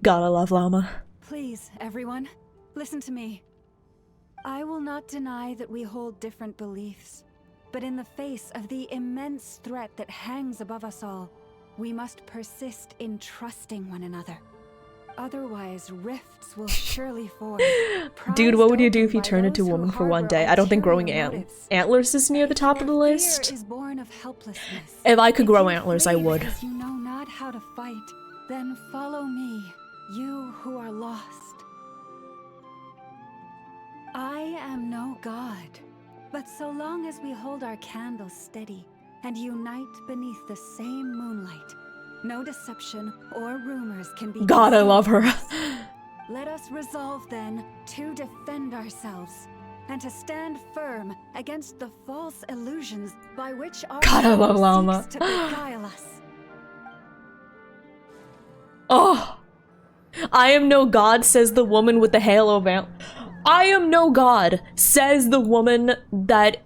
Gotta love Llama. Please, everyone, listen to me. I will not deny that we hold different beliefs, but in the face of the immense threat that hangs above us all, we must persist in trusting one another. otherwise rifts will surely form. Dude, what would you do if you Prized turned into a open by woman those for who one day? harbor I don't think growing ulterior motives. antlers is near the top of the Fear list. is born of helplessness. If I could grow you antlers, I flee would. because you know not how to fight, then follow me, you who are lost. I am no god, but so long as we hold our candles steady and unite beneath the same moonlight, no deception or rumors can be God, I love her. concealed. Let us resolve then to defend ourselves and to stand firm against the false illusions by which our God, I love power Llama. seeks to beguile us. Oh, I am no god, says the woman with the halo veil. I am no god, says the woman that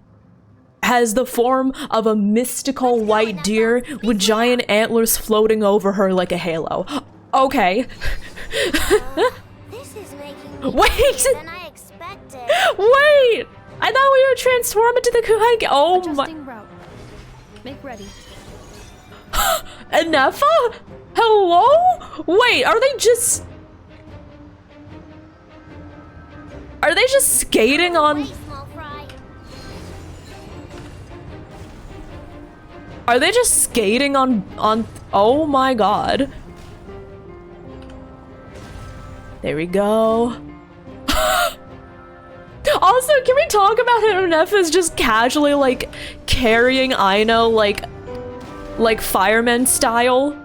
has the form of a mystical white deer with giant antlers floating over her like a halo. Okay. This is making me Wait! happier than I expected. Wait! I thought we were transforming into the Kuhai. Oh my. Adjusting route. Make ready. Anefa? Hello? Wait, are they just... Are they just skating on... Wait, small fry. Are they just skating on... Oh my god. There we go. Also, can we talk about how Anefa's just casually, like, carrying Aino, like fireman style?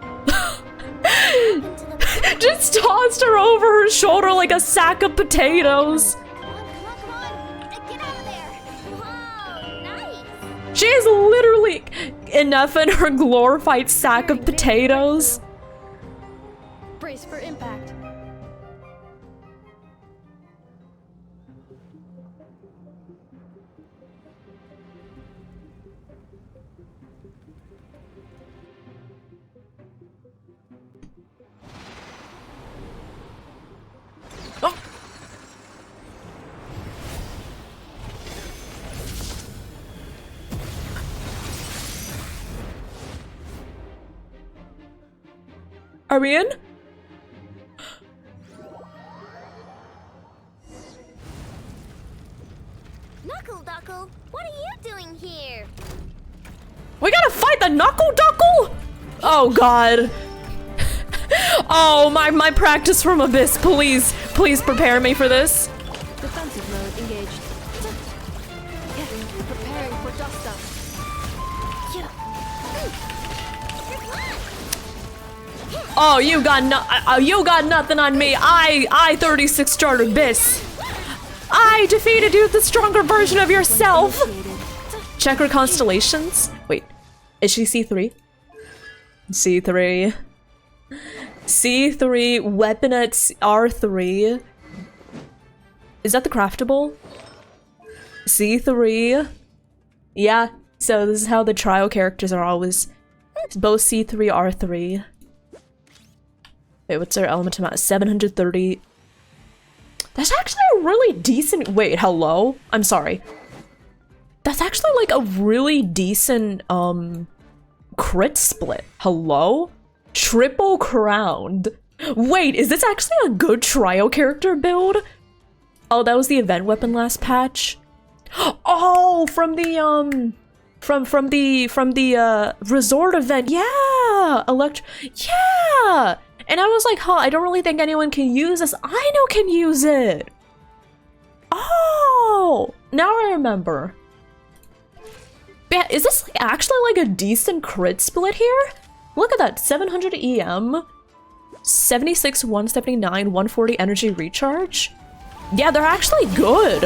Just tossed her over her shoulder like a sack of potatoes. Come on. Get out of there. Whoa, nice. She is literally Anefa in her glorified sack of potatoes. Brace for impact. Oh. Are we in? Knuckle Duckle, what are you doing here? We gotta fight the Knuckle Duckle? Oh god. Oh, my practice from Abyss, please prepare me for this. Defensive mode engaged. Preparing for dust up. Oh, you got nothing on me. I 36 starter Abyss. I defeated you, the stronger version of yourself. Check her constellations. Wait, is she C3? C3. C3, weapon at R3. Is that the craftable? C3. Yeah, so this is how the trial characters are always. Both C3, R3. Wait, what's our element amount? 730. That's actually a really decent- wait, hello? I'm sorry. That's actually like a really decent, crit split. Hello? Triple crowned. Wait, is this actually a good trio character build? Oh, that was the event weapon last patch? Oh, from the, from the resort event. Yeah! Yeah! And I was like, huh, I don't really think anyone can use this. I know can use it. Oh, now I remember. Yeah, is this like actually like a decent crit split here? Look at that, 700 EM, 76, 179, 140 energy recharge. Yeah, they're actually good.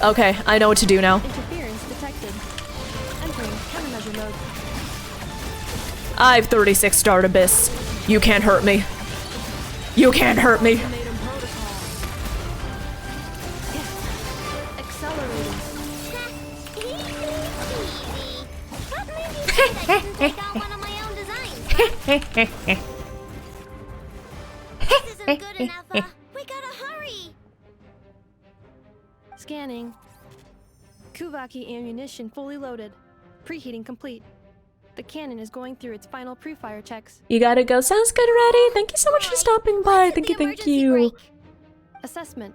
Okay, I know what to do now. Interference detected. Entering countermeasure mode. I've 36 starred Abyss. You can't hurt me. You can't hurt me. Accelerating. What made you think I couldn't take out one of my own designs, huh? This isn't good enough, we gotta hurry! Scanning. Kuvaki ammunition fully loaded. Preheating complete. The The cannon is going through its final pre-fire checks. You gotta go. Sounds good, Reddy. Thank you so much for stopping by. Thank you, thank you. Assessment.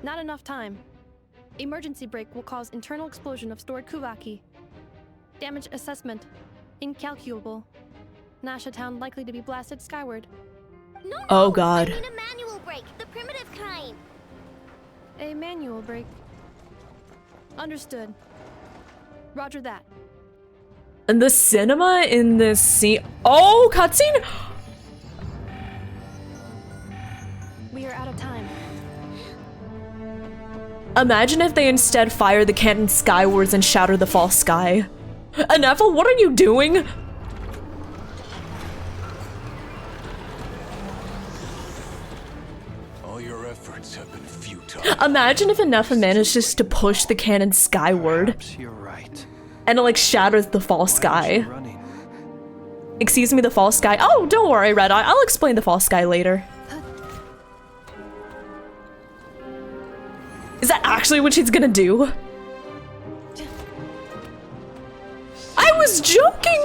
Not enough time. Emergency brake will cause internal explosion of stored Kuvaki. Damage assessment. Incalculable. Nasha Town likely to be blasted skyward. No, oh god. I mean a manual brake, the primitive kind. A manual brake. Understood. Roger that. And the cinema in this scene. Oh, cutscene! We are out of time. Imagine if they instead fire the cannon skywards and shatter the false sky. Aneffel, what are you doing? All your efforts have been futile. Imagine if Aneffel manages to push the cannon skyward. Perhaps you're right. And it like shatters the false sky. Excuse me, the false sky. Oh, don't worry, Red Eye. I'll explain the false sky later. Is that actually what she's gonna do? I was joking!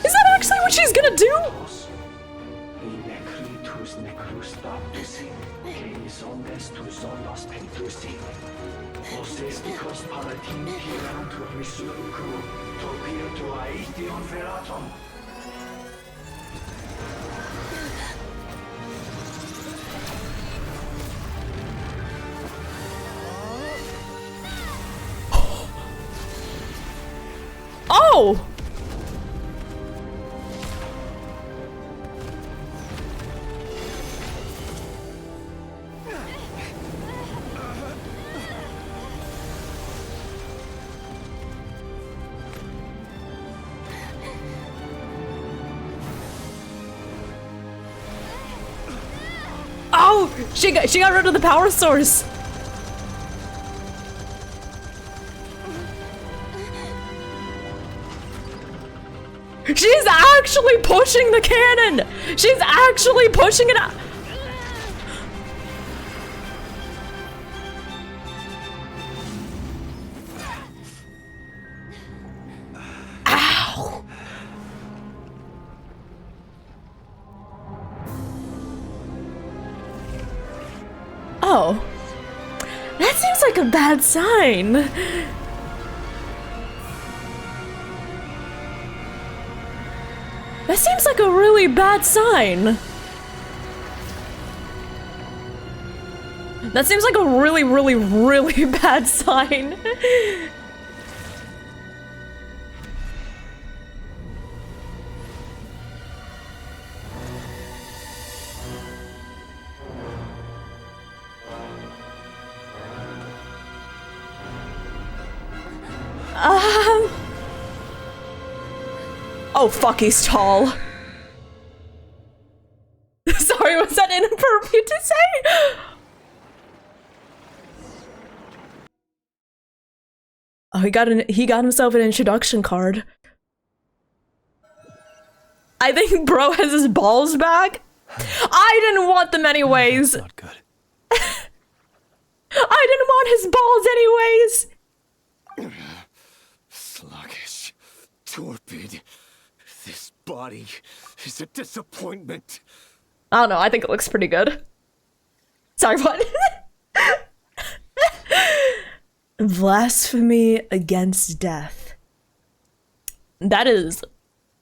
Is that actually what she's gonna do? Oh! Oh! She got rid of the power source! She's actually pushing the cannon! She's actually pushing it out! Ow! Oh. That seems like a bad sign. That seems like a really bad sign. That seems like a really, really, really bad sign. Oh fuck, he's tall. Sorry, was that inappropriate to say? Oh, he got himself an introduction card. I think bro has his balls back. I didn't want them anyways. That's not good. I didn't want his balls anyways. Sluggish, torpid. This body is a disappointment. I don't know, I think it looks pretty good. Sorry, what? Blasphemy against death. That is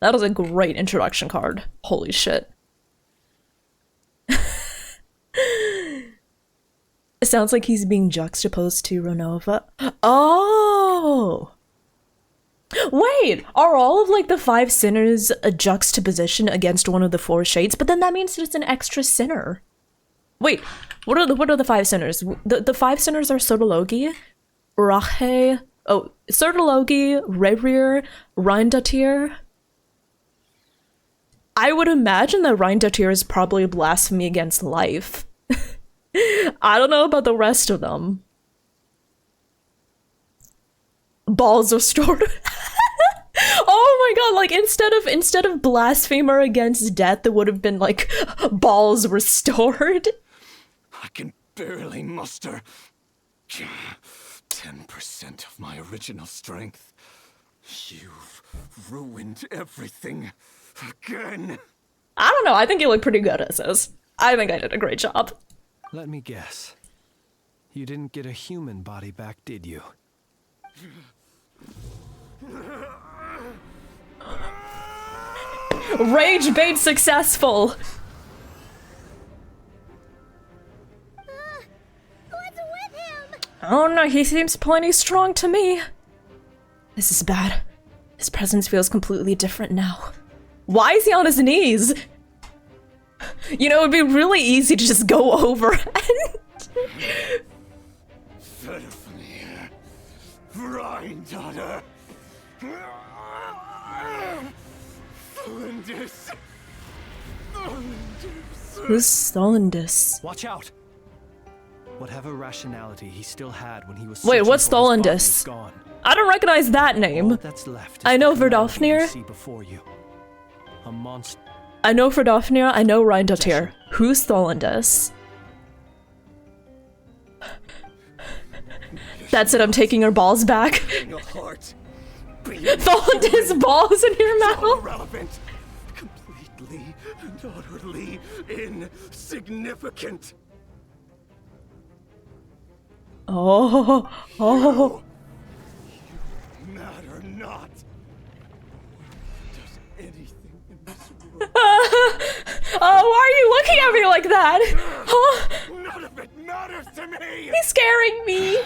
a great introduction card. Holy shit. It sounds like he's being juxtaposed to Renova. Oh! Wait, are all of like the 5 sinners a juxtaposition against one of the 4 shades? But then that means it's an extra sinner. Wait, what are the 5 sinners? The 5 sinners are Sotologi, Rache, Sotologi, Rerir, Reindatir. I would imagine that Reindatir is probably a blasphemy against life. I don't know about the rest of them. Balls restored. Oh my god, like instead of blasphemer against death, it would have been like balls restored. I can barely muster 10% of my original strength. You've ruined everything again. I don't know, I think you look pretty good as is. I think I did a great job. Let me guess. You didn't get a human body back, did you? Rage bait successful! What's with him? I don't know, he seems plenty strong to me. This is bad. His presence feels completely different now. Why is he on his knees? You know, it'd be really easy to just go over and... Fairfamir, Rhine-daughter, Flinders. Who's Stolendis? Watch out! Whatever rationality he still had when he was Wait, searching what's for his body is Stolendis? gone. I don't recognize that name. All that's left is I the know calamity you Verdofnir. see before you. A monster. I know Verdofnir, I know Rheindotir. Who's Stolendis? That's it, I'm taking her balls back. Stolendis balls in your mouth? Irrelevant. Completely and utterly insignificant. Oh, oh. You matter not. Does anything in this world? Oh, why are you looking at me like that? Huh? None of it matters to me. He's scaring me.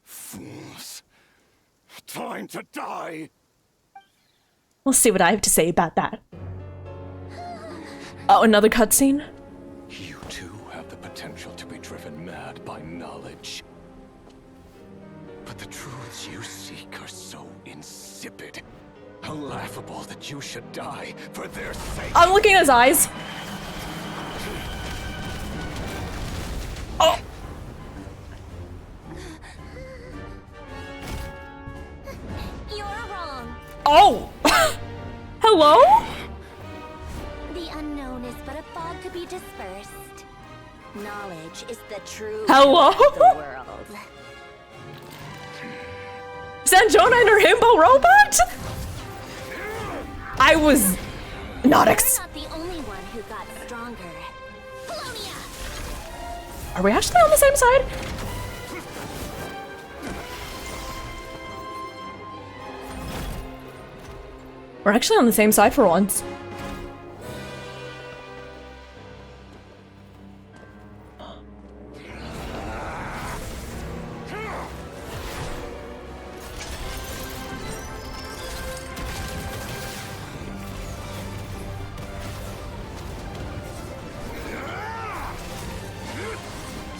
Fools. Time to die. We'll see what I have to say about that. Oh, another cutscene? You too have the potential to be driven mad by knowledge. But the truths you seek are so insipid. How laughable that you should die for their sake. I'm looking at his eyes. Oh! You're wrong. Oh! Hello? The unknown is but a fog to be dispersed. Knowledge is the true Hello? of the world. Is that Jonah and her himbo robot? I was not You're not the only one who got stronger. Polonia! Are we actually on the same side? We're actually on the same side for once.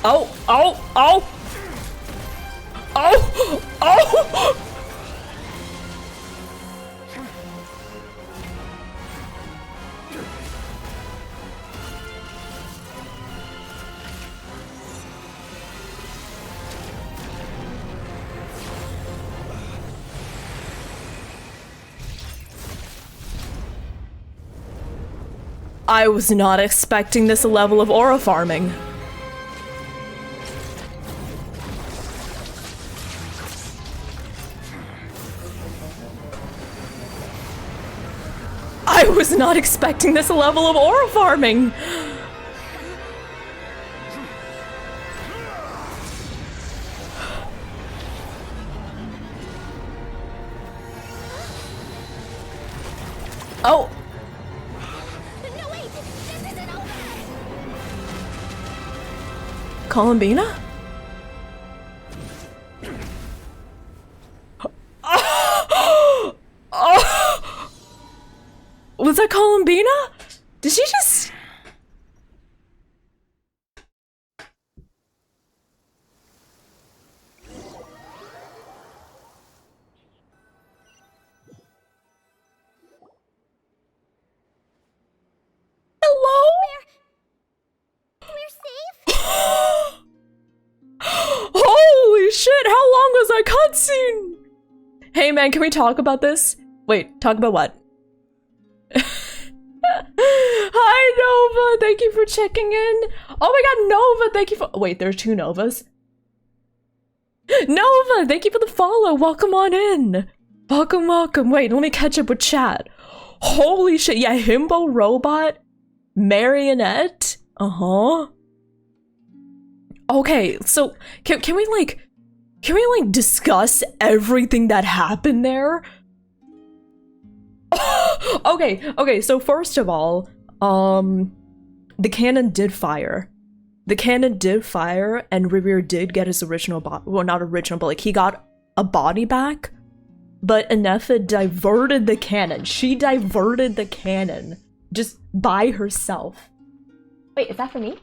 Oh, oh, oh! Oh! Oh! I was not expecting this level of aura farming. I was not expecting this level of aura farming! Oh! No, wait! This isn't over! Columbina? Oh! Oh! Was that Columbina? Did she just... Hello? We're safe? Holy shit, how long was that cutscene? Hey man, can we talk about this? Wait, talk about what? Hi Nova, thank you for checking in. Oh my god, Nova, thank you for— wait, there's 2 Novas. Nova, thank you for the follow. Welcome on in. Welcome, welcome. Wait, let me catch up with chat. Holy shit, yeah, Himbo Robot, Marionette. Uh-huh. Okay, so can we like discuss everything that happened there? Okay, so first of all, the cannon did fire. The cannon did fire, and Revere did get his original body. Well, not original, but like he got a body back. But Anefa diverted the cannon. She diverted the cannon just by herself. Wait, is that for me?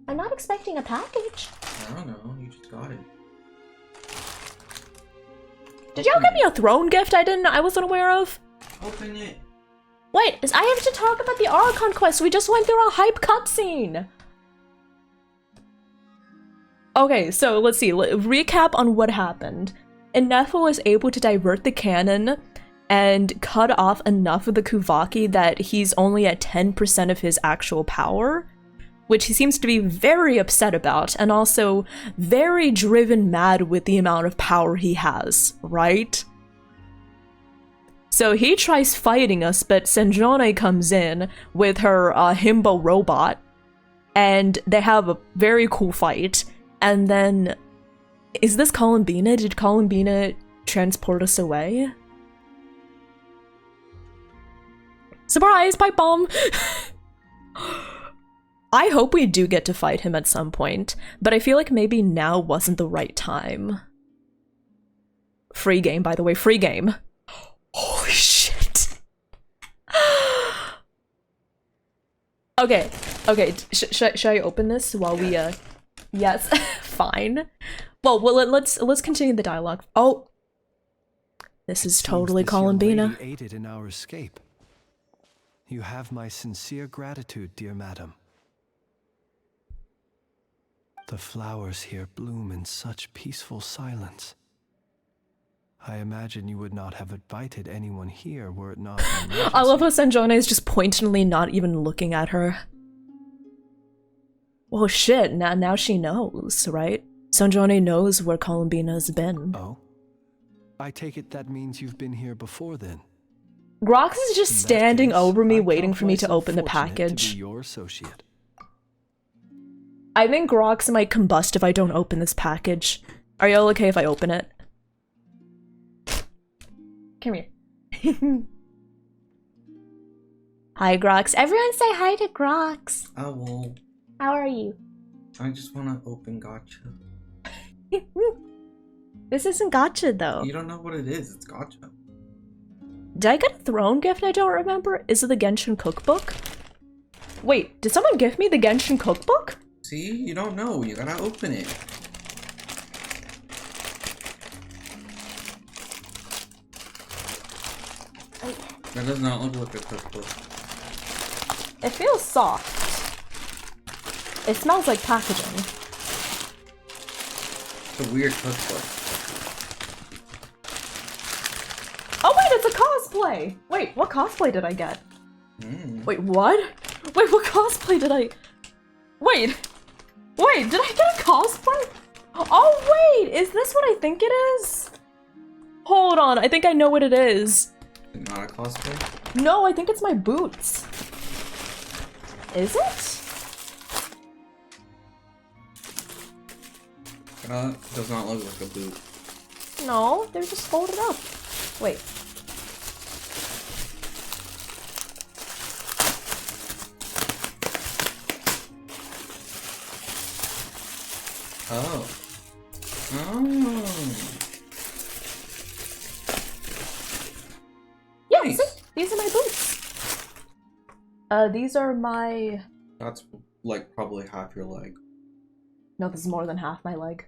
I'm not expecting a package. I don't know, you just got it. Did y'all get me a throne gift I wasn't aware of? Open it. Wait, I have to talk about the Archon quest. We just went through a hype cutscene. Okay, so let's see. Recap on what happened. Anefa was able to divert the cannon and cut off enough of the Kuvaki that he's only at 10% of his actual power, which he seems to be very upset about, and also very driven mad with the amount of power he has, right? So he tries fighting us, but Senjone comes in with her Himbo robot, and they have a very cool fight, and then— is this Columbina? Did Columbina transport us away? Surprise! Pipe bomb! I hope we do get to fight him at some point, but I feel like maybe now wasn't the right time. Free game, by the way, free game. Holy shit! Okay, should I open this while we, yes, fine. Well, let's continue the dialogue. Oh! This is totally Columbina. Aided in our escape. You have my sincere gratitude, dear madam. The flowers here bloom in such peaceful silence. I imagine you would not have invited anyone here were it not an emergency. I love how Senjone is just pointedly not even looking at her. Well, shit, now she knows, right? Senjone knows where Columbina's been. Oh? I take it that means you've been here before then? Grox is just standing over me waiting for me to open the Fortunate package. to be your associate. I think Grox might combust if I don't open this package. Are y'all okay if I open it? Come here. Hi, Grox. Everyone say hi to Grox. Oh, well. How are you? I just want to open gacha. This isn't gacha, though. You don't know what it is. It's gacha. Did I get a throne gift I don't remember? Is it the Genshin cookbook? Wait, did someone give me the Genshin cookbook? See? You don't know. You gotta open it. That does not look like a cookbook. It feels soft. It smells like packaging. It's a weird cookbook. Oh wait, it's a cosplay! Wait, what cosplay did I get? Wait, what? Wait, what cosplay did I— Wait, did I get a cosplay? Oh wait, is this what I think it is? Hold on, I think I know what it is. Not a cosplay? No, I think it's my boots. Is it? Does not look like a boot. No, they're just folded up. Wait. Oh. Oh. Yeah, nice. See? These are my boots. These are my— That's like probably half your leg. No, this is more than half my leg.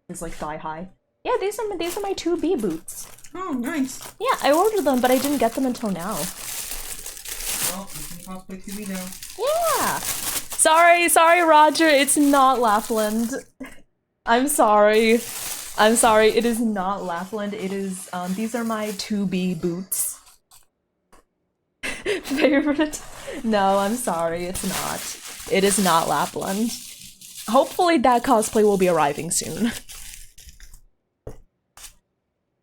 It's like thigh high. Yeah, these are my 2B boots. Oh, nice. Yeah, I ordered them, but I didn't get them until now. Well, you can cosplay 2B now. Yeah. Sorry, Roger. It's not Lapland. I'm sorry. It is not Lapland. It is, these are my 2B boots. No, I'm sorry, it's not. It is not Lapland. Hopefully that cosplay will be arriving soon.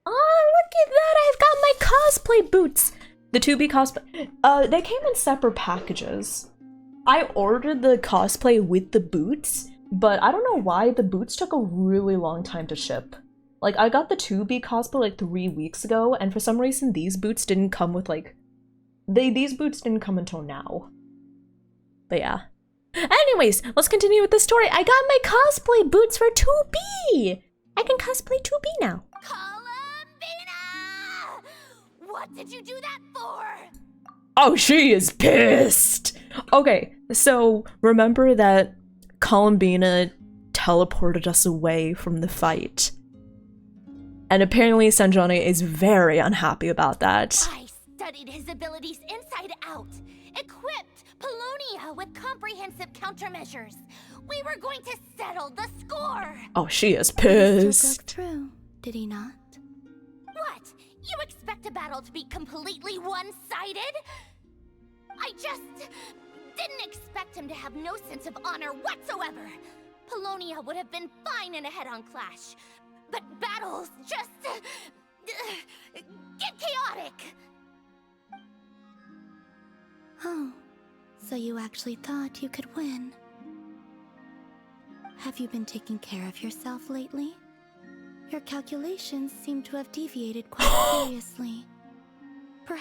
Oh, look at that! I've got my cosplay boots! The 2B cosplay- they came in separate packages. I ordered the cosplay with the boots, but I don't know why the boots took a really long time to ship. Like, I got the 2B cosplay like 3 weeks ago, and for some reason these boots didn't come with like... These boots didn't come until now. But yeah. Anyways, let's continue with the story. I got my cosplay boots for 2B! I can cosplay 2B now. Columbina! What did you do that for? Oh, she is pissed! Okay, so remember that Columbina teleported us away from the fight. And apparently Sanjana is very unhappy about that. I studied his abilities inside out, equipped Polonia with comprehensive countermeasures. We were going to settle the score. Oh, she is He still pissed. broke through, did he not? What? You expect a battle to be completely one-sided? I just didn't expect him to have no sense of honor whatsoever. Polonia would have been fine in a head-on clash, but battles just get chaotic. Oh, so you actually thought you could win. Have you been taking care of yourself lately? Your calculations seem to have deviated quite seriously.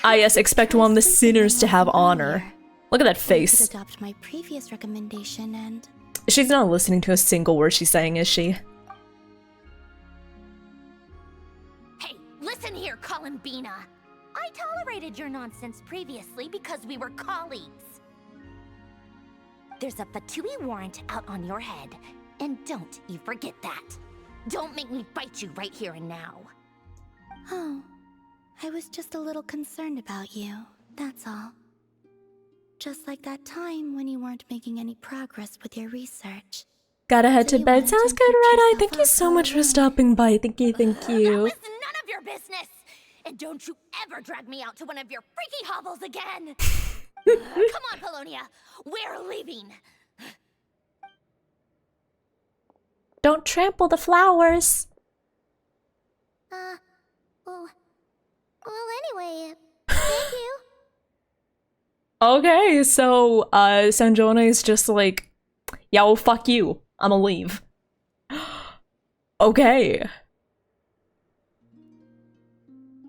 Ah yes, expect one of the sinners to have honor. Look at that You face. could adopt my previous recommendation and... She's not listening to a single word she's saying, is she? Hey, listen here, Columbina. I tolerated your nonsense previously because we were colleagues. There's a Fatui warrant out on your head, and don't you forget that. Don't make me fight you right here and now. Oh, I was just a little concerned about you, that's all. Just like that time when you weren't making any progress with your research. Gotta head to you bed. wanted Sounds to good, keep Red Eye. yourself Thank you up so all much for alone. stopping by. Thank you, thank That you. was none of your business! And don't you ever drag me out to one of your freaky hovels again! Come on, Polonia! We're leaving! Don't trample the flowers. Well, anyway, thank you. Okay, so, Sanjona is just like, yeah, well, fuck you. I'ma leave. Okay.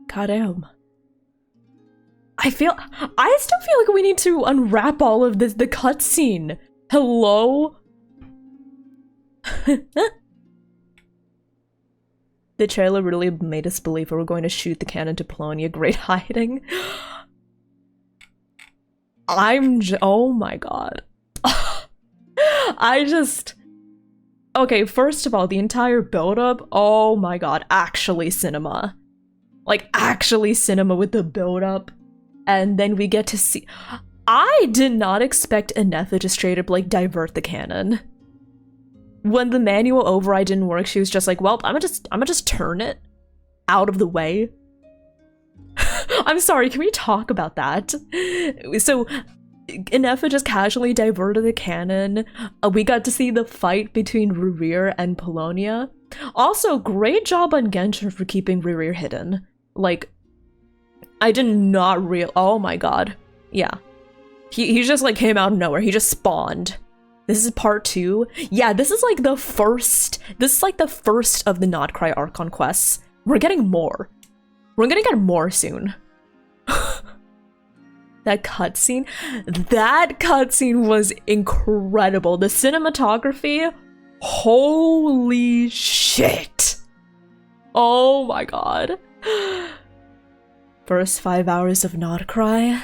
Goddamn. I still feel like we need to unwrap all of this, the cutscene. Hello? The trailer really made us believe we were going to shoot the cannon to Polonia. Great hiding. Oh my god. Okay, first of all, the entire build-up, oh my god, actually cinema. Like, actually cinema with the build-up. And then we get to see... I did not expect Anetha to straight up, like, divert the cannon. When the manual override didn't work, she was just like, well, I'ma just turn it out of the way. I'm sorry, can we talk about that? So, Anetha just casually diverted the cannon. We got to see the fight between Rurir and Polonia. Also, great job on Genshin for keeping Rurir hidden. Like, I did not oh my god. Yeah. He just like came out of nowhere. He just spawned. This is part 2. Yeah, this is like the first of the Not KRAI Archon quests. We're getting more. We're gonna get more soon. That cutscene was incredible. The cinematography, holy shit. Oh my god. First 5 hours of Not KRAI.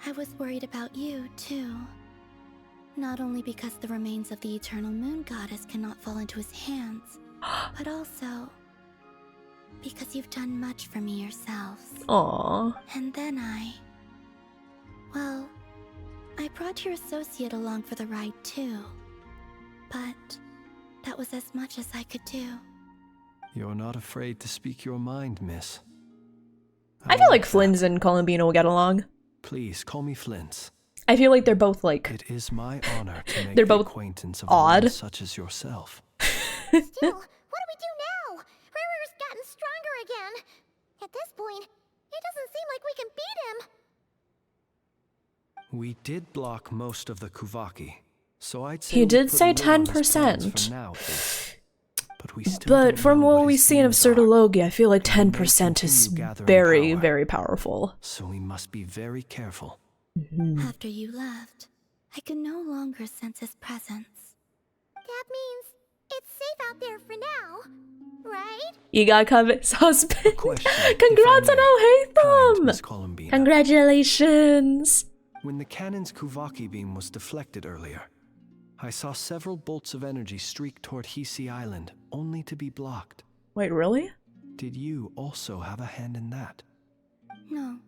I was worried about you, too. Not only because the remains of the Eternal Moon Goddess cannot fall into his hands, but also because you've done much for me yourselves. Aww. And then well, I brought your associate along for the ride too. But that was as much as I could do. You're not afraid to speak your mind, miss. I feel like Flynn's and Columbina will get along. Please, call me Flint's. I feel like they're both like It is my honor to make they're the both acquaintance of odd. one such as yourself. Still, what do we do now? Riri's gotten stronger again. At this point, it doesn't seem like we can beat him. We did block most of the Kuvaki, so I'd say He we did put a say lid on his plans 10%. for now, at least. But we still But don't from know what we've his seen of aims are, Sertologi, I feel like and he may 10% is continue gathering very, power. very powerful. So we must be very careful. After you left, I could no longer sense his presence. That means it's safe out there for now, right? You got Covet's husband. Question, if Congrats I on may. Kind Al Miss Hatham! Columbina. Congratulations! When the cannon's Kuvaki beam was deflected earlier, I saw several bolts of energy streak toward Hisi Island, only to be blocked. Wait, really? Did you also have a hand in that? No.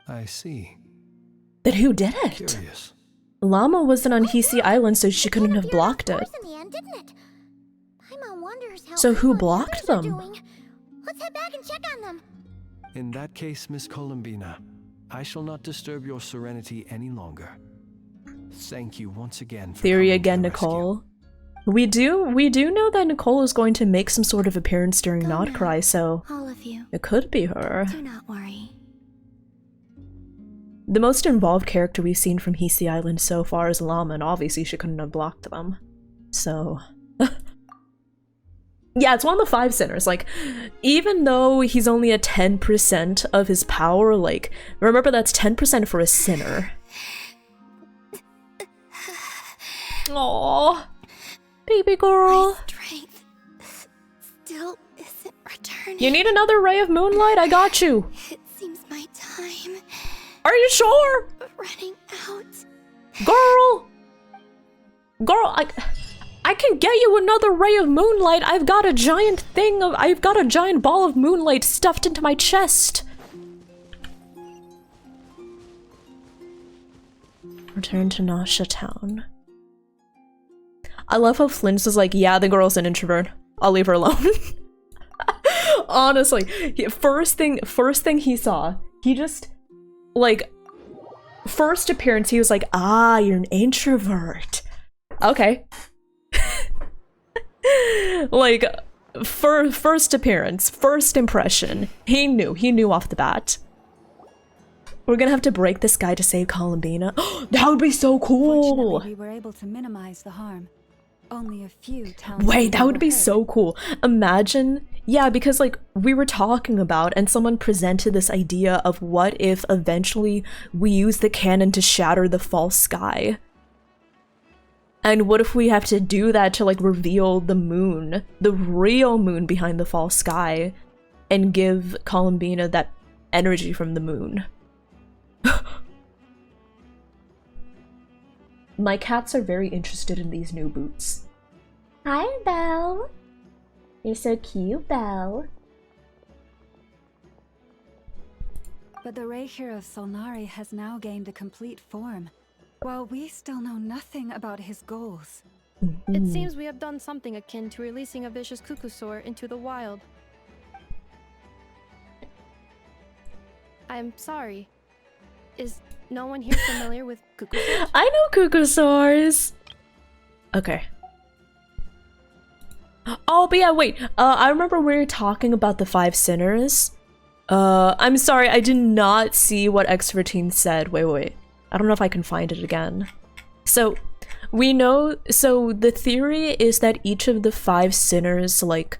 I see. Then who did it? Curious. Llama wasn't on Hisi Island, so she couldn't have blocked it. In the end, didn't it? Paimon wonders how So who Imo and the blocked others are them? doing. Let's head back and check on them. In that case, Miss Columbina, I shall not disturb your serenity any longer. Thank you once again for Theory coming to again, the rescue. Nicole. We do know that Nicole is going to make some sort of appearance during Not Cry, so All of you, it could be her. do not worry. The most involved character we've seen from Hisi Island so far is Llama, and obviously she couldn't have blocked them. So... yeah, it's one of the 5 sinners. Like, even though he's only at 10% of his power, like, remember that's 10% for a sinner. Aww. Baby girl. Strength still isn't returning. You need another ray of moonlight? I got you. It seems my time Are you sure? running out. Girl! Girl, I can get you another ray of moonlight. I've got a giant ball of moonlight stuffed into my chest. Return to Nasha Town. I love how Flint's was like, yeah, the girl's an introvert. I'll leave her alone. Honestly, first thing he saw, he just, like, first appearance, he was like, ah, you're an introvert. Okay. Like, first appearance, first impression, he knew off the bat. We're gonna have to break this guy to save Columbina. That would be so cool! Fortunately, we were able to minimize the harm. Only a few towns. Wait, that would be so cool. Imagine, yeah, because like we were talking about and someone presented this idea of what if eventually we use the cannon to shatter the false sky? And what if we have to do that to like reveal the moon, the real moon behind the false sky, and give Columbina that energy from the moon? My cats are very interested in these new boots. Hi, Belle. You're so cute, Belle. But the Raker of Solnari has now gained a complete form, while we still know nothing about his goals. It seems we have done something akin to releasing a vicious Kukusaur into the wild. I'm sorry. Is no one here familiar with Kukusaurs? I know Kukusaurs. Okay. Oh, but yeah, wait. I remember we were talking about the 5 sinners. I'm sorry, I did not see what X13 said. Wait. I don't know if I can find it again. So, we know, so the theory is that each of the 5 sinners, like,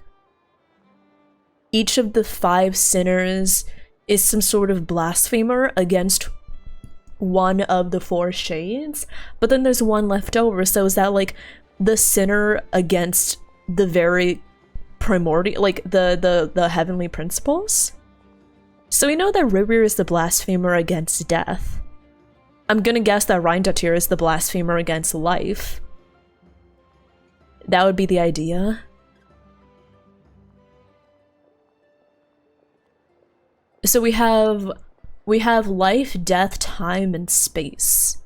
each of the 5 sinners is some sort of blasphemer against one of the 4 shades, but then there's one left over, so is that like the sinner against the very primordial, like the heavenly principles? So we know that Rirrir is the blasphemer against death. I'm gonna guess that Reindatir is the blasphemer against life. That would be the idea. So we have life, death, time, and space.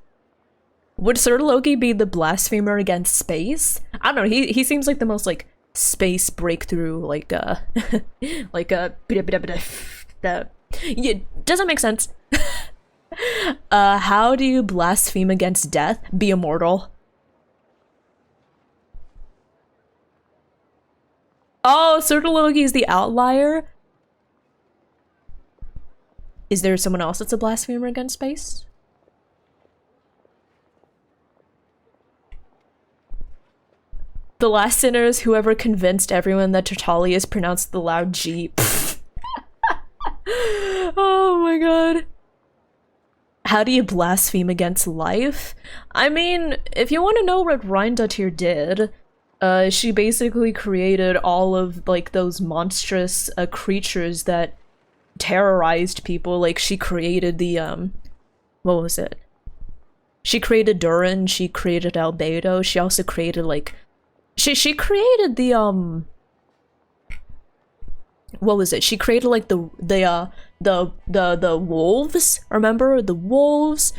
Would Sertologi be the blasphemer against space? I don't know, he seems like the most like space breakthrough, like yeah, doesn't make sense. How do you blaspheme against death? Be immortal. Oh, Surdologi is the outlier? Is there someone else that's a blasphemer against space? The last sinner is whoever convinced everyone that Tertalia is pronounced the loud G. Oh my god. How do you blaspheme against life? I mean, if you want to know what Reindatir did, she basically created all of, like, those monstrous creatures that terrorized people. Like, she created the, what was it? She created Durin, she created Albedo, she also created, like, she created the, what was it? She created, like, the wolves, remember? The wolves?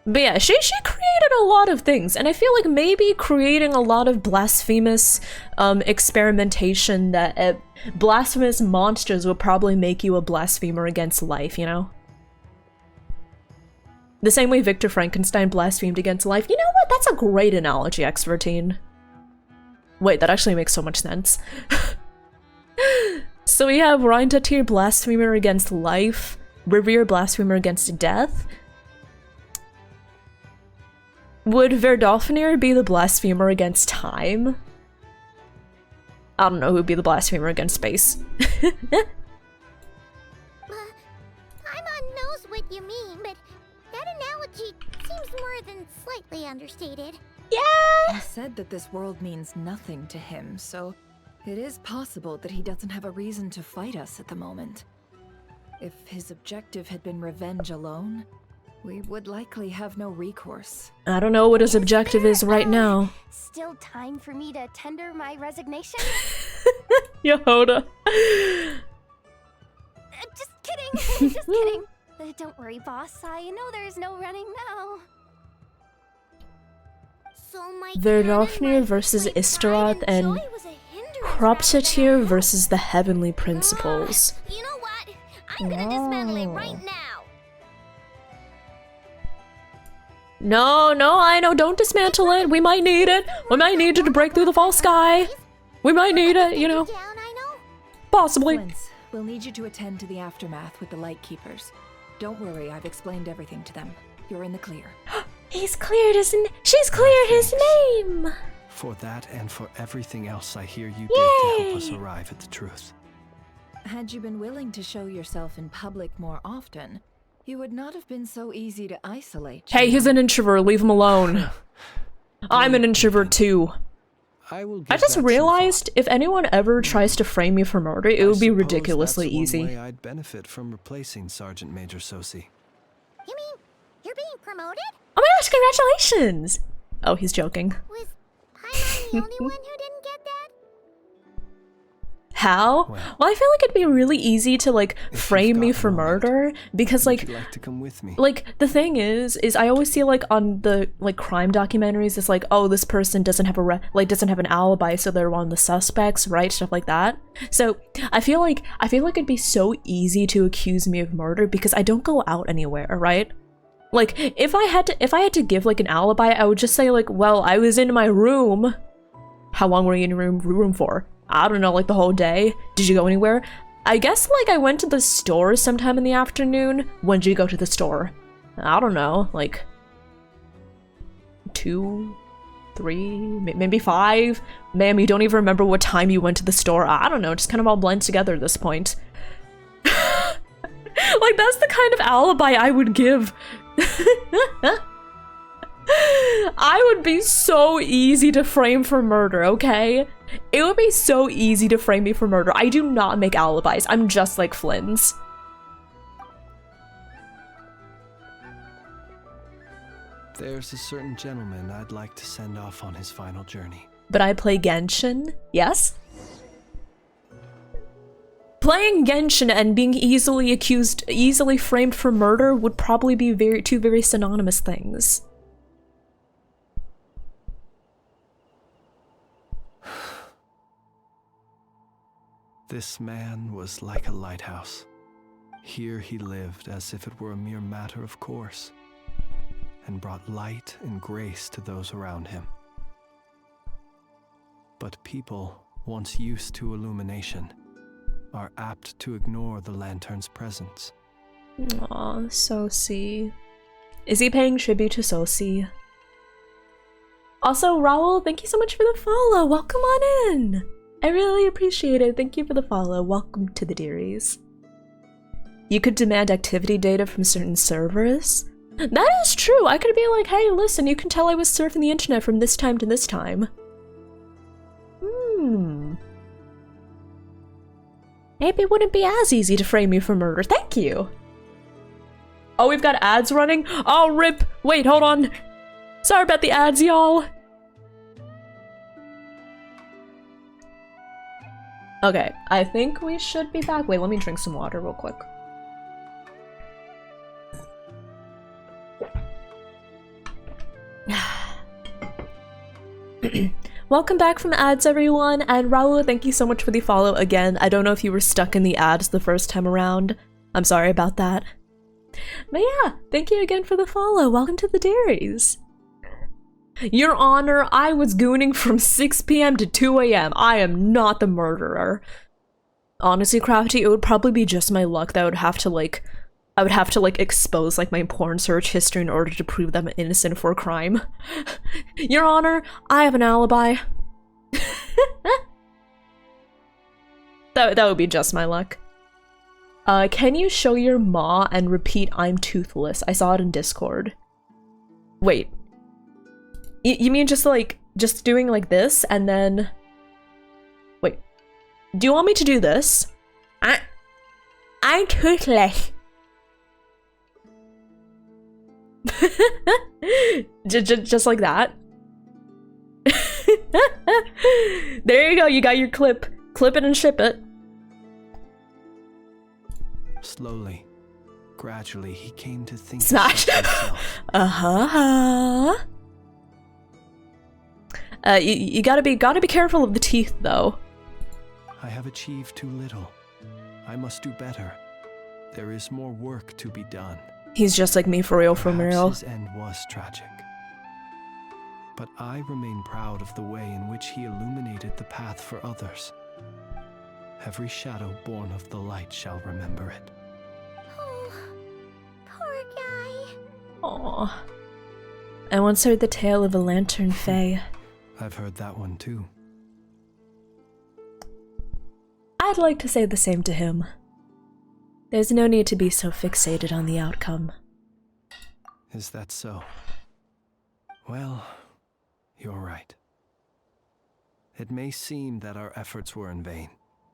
But yeah, she created a lot of things, and I feel like maybe creating a lot of blasphemous experimentation that blasphemous monsters will probably make you a blasphemer against life, you know? The same way Victor Frankenstein blasphemed against life. You know what? That's a great analogy, Expertine. Wait, that actually makes so much sense. So we have Reindatir, blasphemer against life, Revere, blasphemer against death. Would Verdolfinir be the blasphemer against time? I don't know who'd be the blasphemer against space. Paimon knows what you mean, but that analogy seems more than slightly understated. He said that this world means nothing to him, so it is possible that he doesn't have a reason to fight us at the moment. If his objective had been revenge alone, we would likely have no recourse. I don't know what his objective is right now. Still time for me to tender my resignation? Yehoda. Just kidding. Just kidding. Don't worry, boss. I know there's no running now. So my Verdolfinir versus Istaroth and Cropsatir versus the Heavenly Principles. You know what? I'm gonna dismantle it right now. No, I know, don't dismantle it. We might need it. We might need it to break through the false sky. We might need it, you know. Possibly. Flint's, we'll need you to attend to the aftermath with the Lightkeepers. Don't worry, I've explained everything to them. You're in the clear. She's cleared his name! For that and for everything else I hear you did to help us arrive at the truth. Had you been willing to show yourself in public more often, you would not have been so easy to isolate. Hey, he's an introvert, leave him alone. I'm an introvert too. I just realized if anyone ever tries to frame me for murder, it would be ridiculously easy. One way I'd benefit from replacing Sergeant Major Sosi. You mean you're being promoted? Oh my gosh, congratulations! Oh, he's joking. Was Paimon the only one who didn't get that? How? Well, I feel like it'd be really easy to, like, frame me for murder, because, like, like to come with me? Like, the thing is I always see, like, on the, like, crime documentaries, it's like, oh, this person doesn't have doesn't have an alibi, so they're one of the suspects, right? Stuff like that. So, I feel like it'd be so easy to accuse me of murder because I don't go out anywhere, right? Like, if I had to give, like, an alibi, I would just say, like, well, I was in my room. How long were you in your room for? I don't know, like the whole day? Did you go anywhere? I guess, like, I went to the store sometime in the afternoon. When did you go to the store? I don't know, like 2, 3, maybe 5? Ma'am, you don't even remember what time you went to the store? I don't know, it just kind of all blends together at this point. Like, that's the kind of alibi I would give. I would be so easy to frame for murder, okay? It would be so easy to frame me for murder. I do not make alibis. I'm just like Flynn's. There's a certain gentleman I'd like to send off on his final journey. But I play Genshin, yes? Playing Genshin and being easily framed for murder would probably be two very synonymous things. This man was like a lighthouse. Here he lived as if it were a mere matter of course, and brought light and grace to those around him. But people, once used to illumination, are apt to ignore the lantern's presence. Aw, Sosi. Is he paying tribute to Sosi? Also, Raul, thank you so much for the follow. Welcome on in. I really appreciate it. Thank you for the follow. Welcome to the dearies. You could demand activity data from certain servers. That is true. I could be like, hey, listen, you can tell I was surfing the internet from this time to this time. Maybe it wouldn't be as easy to frame you for murder. Thank you. Oh, we've got ads running? Oh, rip. Wait, hold on. Sorry about the ads, y'all. Okay, I think we should be back. Wait, let me drink some water real quick. Welcome back from ads, everyone, and Raul, thank you so much for the follow again. I don't know if you were stuck in the ads the first time around. I'm sorry about that. But yeah, thank you again for the follow. Welcome to the dairies. Your Honor, I was gooning from 6 p.m. to 2 a.m. I am not the murderer. Honestly, Crafty, it would probably be just my luck that I would have to expose like my porn search history in order to prove them innocent for a crime. Your Honor, I have an alibi. That would be just my luck. Can you show your maw and repeat I'm toothless? I saw it in Discord. Wait. You mean just doing like this and then... Wait. Do you want me to do this? I'm toothless. just like that. There you go, you got your clip. Clip it and ship it. Slowly, gradually, he came to think Smash! You gotta be careful of the teeth, though. I have achieved too little. I must do better. There is more work to be done. He's just like me, for real, for real. His end was tragic. But I remain proud of the way in which he illuminated the path for others. Every shadow born of the light shall remember it. Oh, poor guy. Aww. I once heard the tale of a lantern fae. I've heard that one too. I'd like to say the same to him. There's no need to be so fixated on the outcome. Is that so? Well, you're right. It may seem that our efforts were in vain.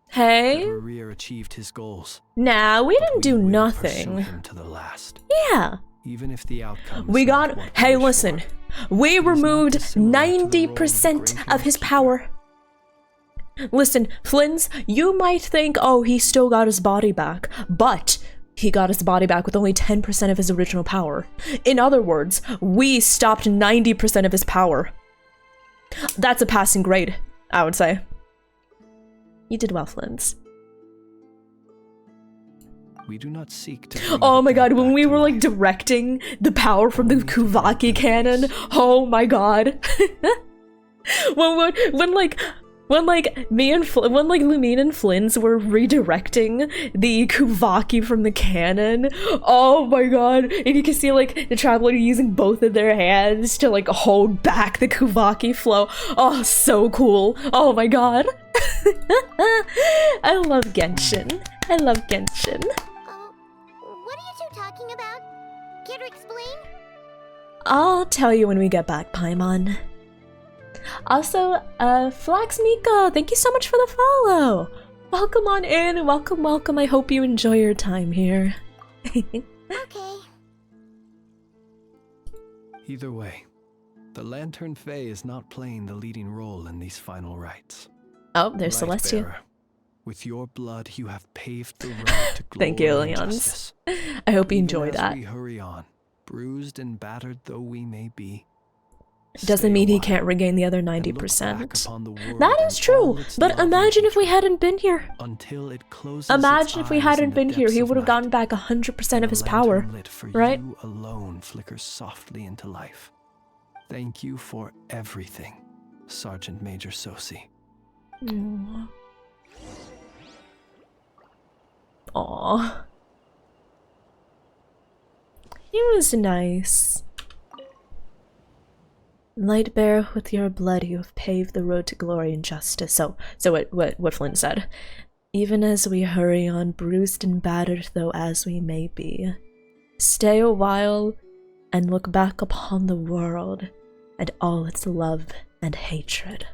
Hey? That Rear achieved his goals. Nah, we didn't do nothing. Pursue him to the last. Yeah. Even if the outcome we got. Hey, listen. We removed 90% of his power. Listen, Flins, you might think, oh, he still got his body back, but he got his body back with only 10% of his original power. In other words, we stopped 90% of his power. That's a passing grade, I would say. You did well, Flins. We do not seek to. Oh my god, when we were like directing the power from the Kuvaki cannon, oh my god. when Lumine and Flins were redirecting the Kuvaki from the cannon, oh my god, and you can see like the Traveler using both of their hands to like hold back the Kuvaki flow. Oh, so cool. Oh my god. I love Genshin. I love Genshin. What are you two talking about? Care to explain? I'll tell you when we get back, Paimon. Also, Flax Miko, thank you so much for the follow! Welcome on in, welcome, welcome. I hope you enjoy your time here. Okay. Either way, the Lantern Fae is not playing the leading role in these final rites. Oh, there's Celestia. Bearer, with your blood, you have paved the road to glory. Thank you, and Leons. justice. I hope you Even enjoy as that. we hurry on, bruised and battered though we may be, doesn't mean he can't regain the other 90%. That is true, but imagine if we hadn't been here. Until it closes Imagine its if we eyes hadn't in the been here, depths he of would have night, gotten back 100% and of a his lantern power, lit for right? you alone flickers softly into life. Thank you for everything, Sergeant Major Sosi. Aww. Aww. He was nice. Lightbearer, with your blood you have paved the road to glory and justice. So what Flint said. Even as we hurry on, bruised and battered though as we may be, stay a while and look back upon the world and all its love and hatred,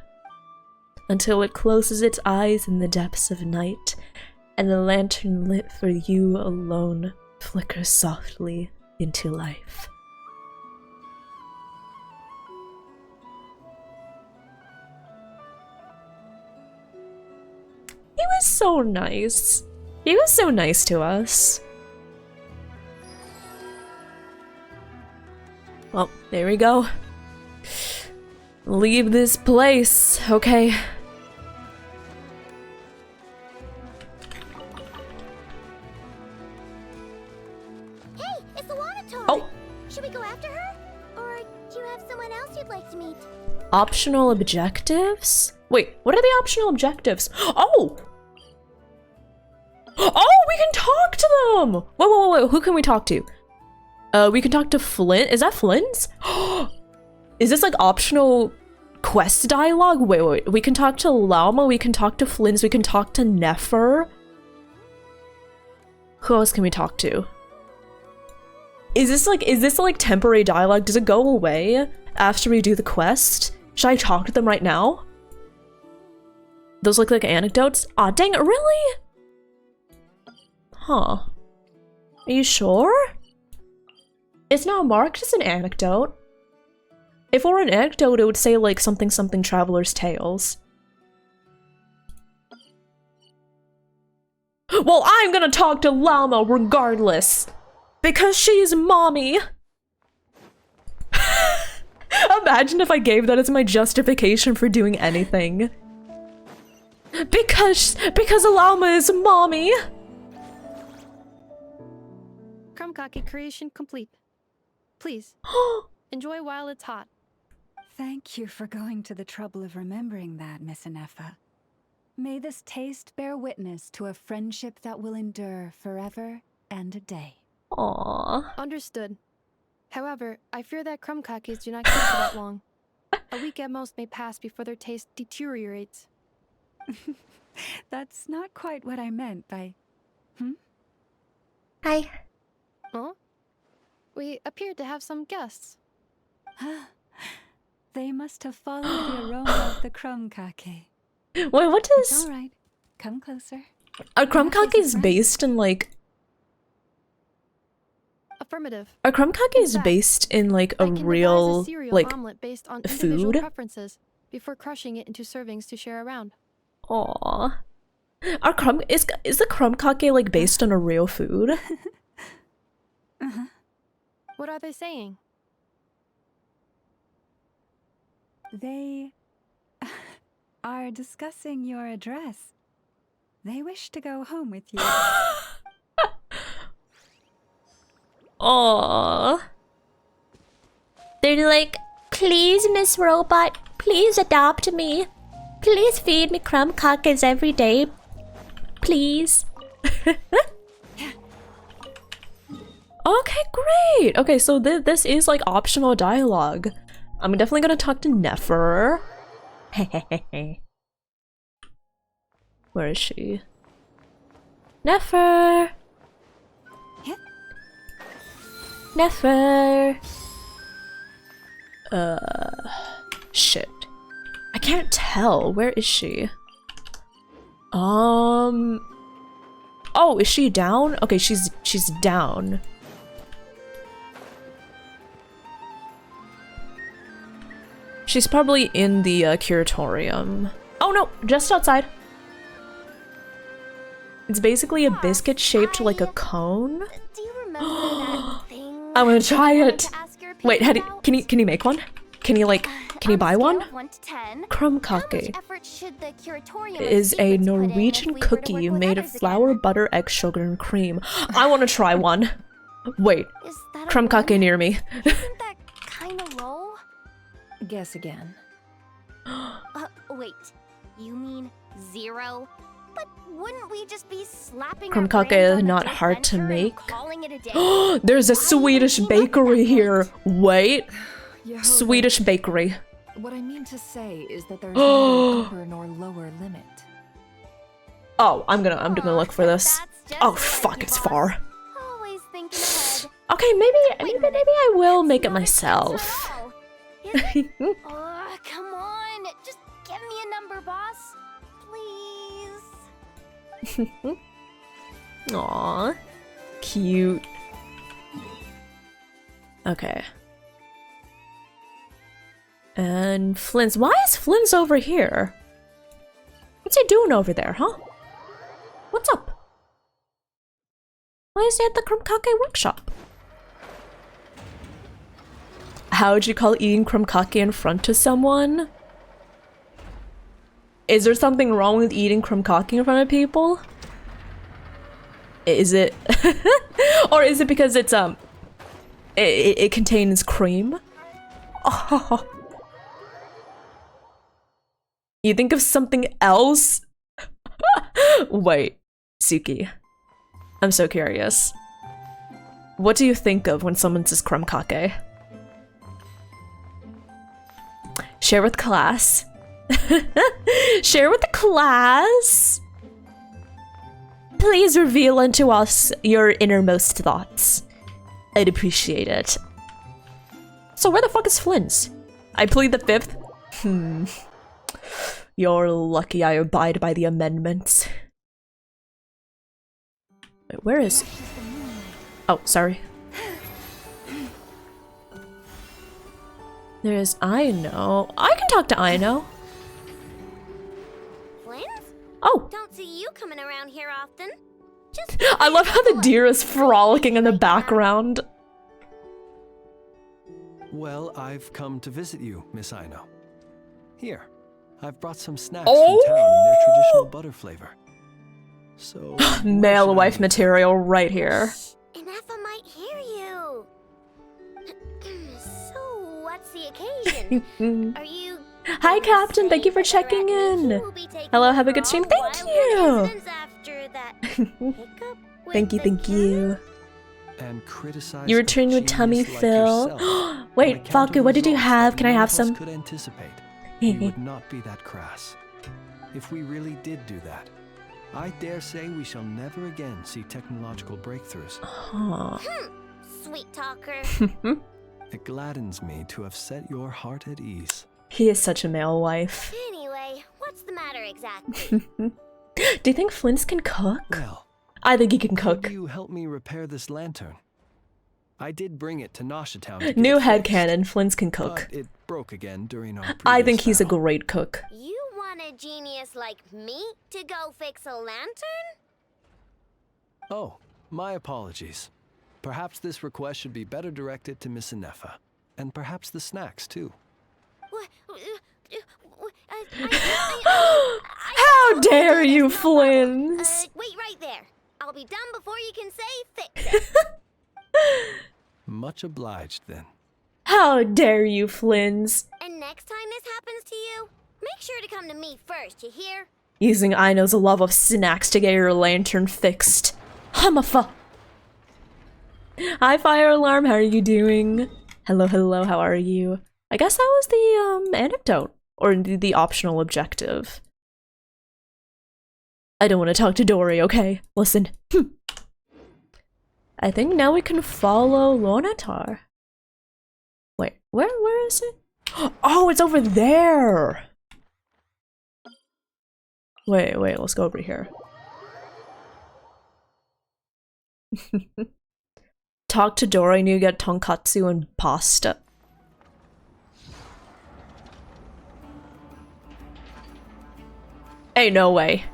until it closes its eyes in the depths of night, and the lantern lit for you alone flickers softly into life. He was so nice. He was so nice to us. Well, there we go. Leave this place, okay? Hey, it's the Wanatory! Oh! Should we go after her? Or do you have someone else you'd like to meet? Optional objectives? Wait, what are the optional objectives? Oh! Oh, we can talk to them! Wait, who can we talk to? We can talk to Flint. Is that Flint's? Is this like optional quest dialogue? Wait. We can talk to Lauma, we can talk to Flint's, we can talk to Nefer. Who else can we talk to? Is this like temporary dialogue? Does it go away after we do the quest? Should I talk to them right now? Those look like anecdotes? Aw, dang it, really? Huh. Are you sure? It's not marked as an anecdote. If it were an anecdote, it would say like something something traveler's tales. Well, I'm gonna talk to Llama regardless. Because she's mommy. Imagine if I gave that as my justification for doing anything. Because Llama is mommy. Krumkake creation complete. Please, enjoy while it's hot. Thank you for going to the trouble of remembering that, Miss Anefa. May this taste bear witness to a friendship that will endure forever and a day. Aww. Understood. However, I fear that Krumkakes do not keep for that long. A week at most may pass before their taste deteriorates. That's not quite what I meant by... Hi. Huh? We appear to have some guests. They must have followed the aroma of the Krumkake. Wait, what is... It's all right. Come closer. Are Krumkakes based in like... Affirmative. Are Krumkakes based in like a real like omelet based on food? Preferences before crushing it into servings to share around. Aww. Is the Krumkake like based on a real food? What are they saying? They are discussing your address. They wish to go home with you. Aww. They're like, please, Miss Robot, please adopt me. Please feed me Krumkakes every day. Please. Okay, great. Okay, so this is like optional dialogue. I'm definitely gonna talk to Nefer. Where is she? Nefer! Nefer! Shit. I can't tell. Where is she? Oh, is she down? Okay, she's down. She's probably in the curatorium. Oh no, just outside. It's basically a biscuit shaped like a cone. Do you remember that thing? I'm gonna try it. Wait, can you make one? Can you buy one? 1 to 10, Crumb how much cake effort should the curatorium of is a secrets put in if Norwegian we were to cookie work with made of others flour, again? butter, egg, sugar, and cream. I want to try one. Wait, Is that a crumb one? cake near me. Isn't that kind of low? Guess again. Wait. You mean 0? But wouldn't we just be slapping Crumb our cake brains is on the not joint hard to venture and make. calling it a day? There's a Why Swedish even team up at bakery that here. point? Wait, Yehuda, Swedish bakery. What I mean to say is that there's neither an upper nor lower limit. Oh, I'm gonna look for this. That's just Oh like fuck, you, it's boss. far. Always thinking ahead. Okay, maybe Wait a minute. I will make it Not a myself. cancer at all. Is it? Oh, come on. Just give me a number, boss. Please. Aww, cute. Okay. And Flynn's. Why is Flynn's over here? What's he doing over there, huh? What's up? Why is he at the crumb cake workshop? How would you call eating crumb cake in front of someone? Is there something wrong with eating crumb cake in front of people? Is it? Or is it because it's it contains cream? Oh. You think of something else? Wait, Suki. I'm so curious. What do you think of when someone says crumb cake? Share with class. Share with the class. Please reveal unto us your innermost thoughts. I'd appreciate it. So where the fuck is Flynn's? I plead the fifth. You're lucky I abide by the amendments. Wait, where is... Oh, sorry. There's Aino. I can talk to Aino. Flynn's? Oh. Don't see you coming around here often. Just I love how the deer is frolicking in the background. Well, I've come to visit you, Miss Aino. Here, I've brought some snacks Oh! from town in their traditional butter flavor. So, Male wife material right here. Ineffa might hear you. So, what's the occasion? Are you... Hi, Captain. Thank you for checking in. Hello, have a good stream. Thank you. After that hiccup with Thank you, the thank you. and criticize You a returned with tummy genius like fill. yourself on Wait, account of Falco, what did you results have? that Can I none have of us some? could anticipate. We would not be that crass. If we really did do that, I dare say we shall never again see technological breakthroughs. Huh. Sweet talker. It gladdens me to have set your heart at ease. He is such a male wife. Anyway, what's the matter exactly? Do you think Flynn's can cook? Well, I think he can cook. could you help me repair this lantern? I did bring it to Noshatown to get New it fixed, headcanon, Flynn's can cook. but it broke again during our I previous think he's a battle. great cook. You want a genius like me to go fix a lantern? Oh, my apologies. Perhaps this request should be better directed to Miss Ineffa. And perhaps the snacks, too. How dare you, Flynn's? Wait right there. I'll be done before you can say fix it. Much obliged, then. How dare you, Flynn's? And next time this happens to you, make sure to come to me first, you hear? Using Aino's love of snacks to get your lantern fixed. Hamafa. Hi, fire alarm. How are you doing? Hello, hello. How are you? I guess that was the anecdote or the optional objective. I don't want to talk to Dory. Okay, listen. I think now we can follow Lonatar. Wait, where is it? Oh, it's over there. Wait, let's go over here. Talk to Dora and you get tonkatsu and pasta. Ain't no way.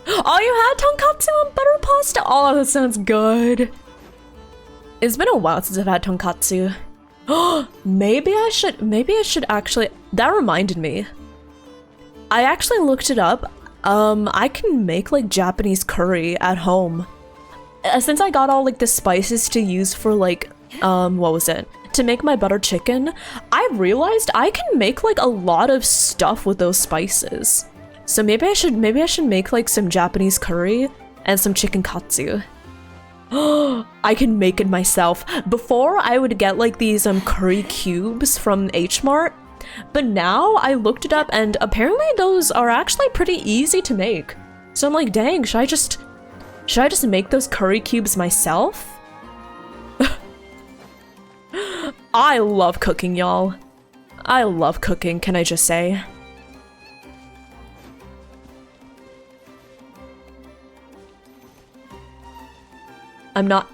Oh, you had tonkatsu and butter pasta? Oh, that sounds good. It's been a while since I've had tonkatsu. Maybe I should actually, that reminded me. I actually looked it up. I can make like Japanese curry at home. Since I got all like the spices to use for like, what was it? To make my butter chicken, I realized I can make like a lot of stuff with those spices. So maybe I should make like some Japanese curry and some chicken katsu. I can make it myself. Before I would get like these curry cubes from H Mart, but now I looked it up and apparently those are actually pretty easy to make. So I'm like, dang, should I just make those curry cubes myself? I love cooking, y'all. I love cooking, can I just say? I'm not.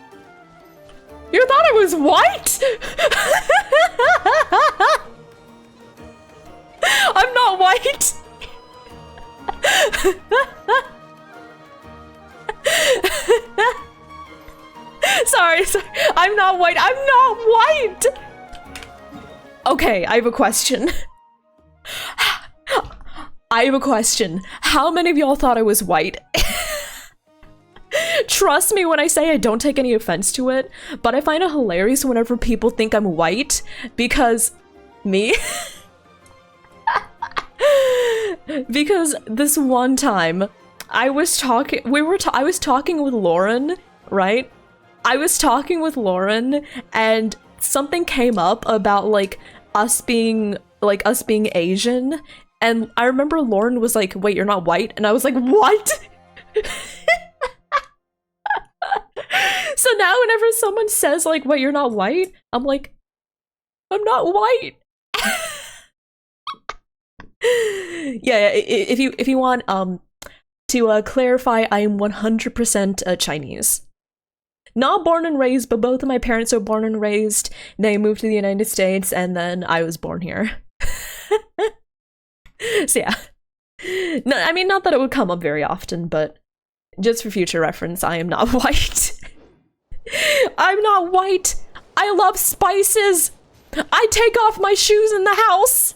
You thought I was white? I'm not white. Sorry. I'm not white. I'm not white. Okay, I have a question. How many of y'all thought I was white? Trust me when I say I don't take any offense to it, but I find it hilarious whenever people think I'm white because me. Because this one time I was talking with Lauren, right? I was talking with Lauren and something came up about like us being Asian, and I remember Lauren was like, "Wait, you're not white?" And I was like, "What?" So now whenever someone says like, "Wait, you're not white?" I'm like, "I'm not white." Yeah, if you want to clarify, I am 100% Chinese. Not born and raised, but both of my parents are born and raised. They moved to the United States, and then I was born here. So yeah. No, I mean, not that it would come up very often, but just for future reference, I am not white. I'm not white. I love spices. I take off my shoes in the house.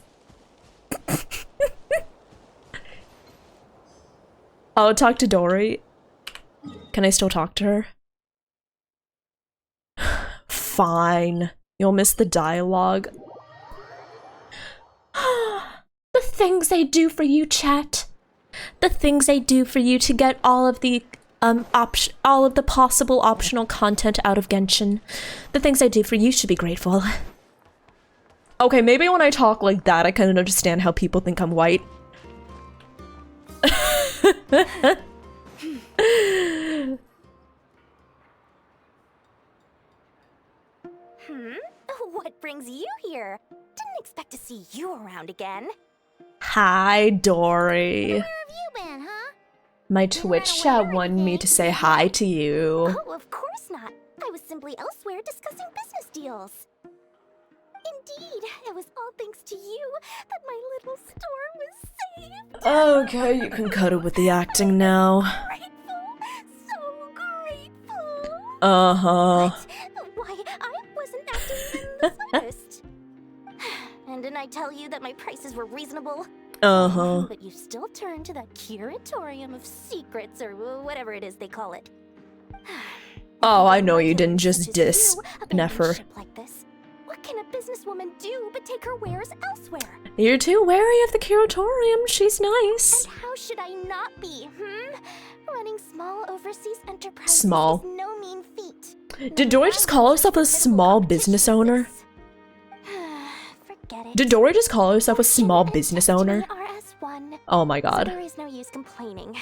I'll talk to Dory. Can I still talk to her? Fine. You'll miss the dialogue. The things they do for you, chat. The things they do for you to get all of the possible optional content out of Genshin. The things I do for you should be grateful. Okay, maybe when I talk like that, I can understand how people think I'm white. What brings you here? Didn't expect to see you around again. Hi, Dory. Where have you been, huh? My Twitch chat wanted me to say hi to you. Oh, of course not. I was simply elsewhere discussing business deals. Indeed, it was all thanks to you that my little store was saved. Okay, you can cut it with the acting now. Grateful, so grateful. Uh-huh. Why, I wasn't acting in the slightest. And didn't I tell you that my prices were reasonable? Uh-huh. But you still turn to that curatorium of secrets, or whatever it is they call it. Oh, I know you didn't just diss Nefer. Like this. What can a businesswoman do but take her wares elsewhere? You're too wary of the curatorium. She's nice. And how should I not be, Running small overseas enterprises Small. is no mean feat. Did Dory just call herself a small business owner? Forget it. Did Dory just call herself a small business owner? Oh my god. So there is no use complaining.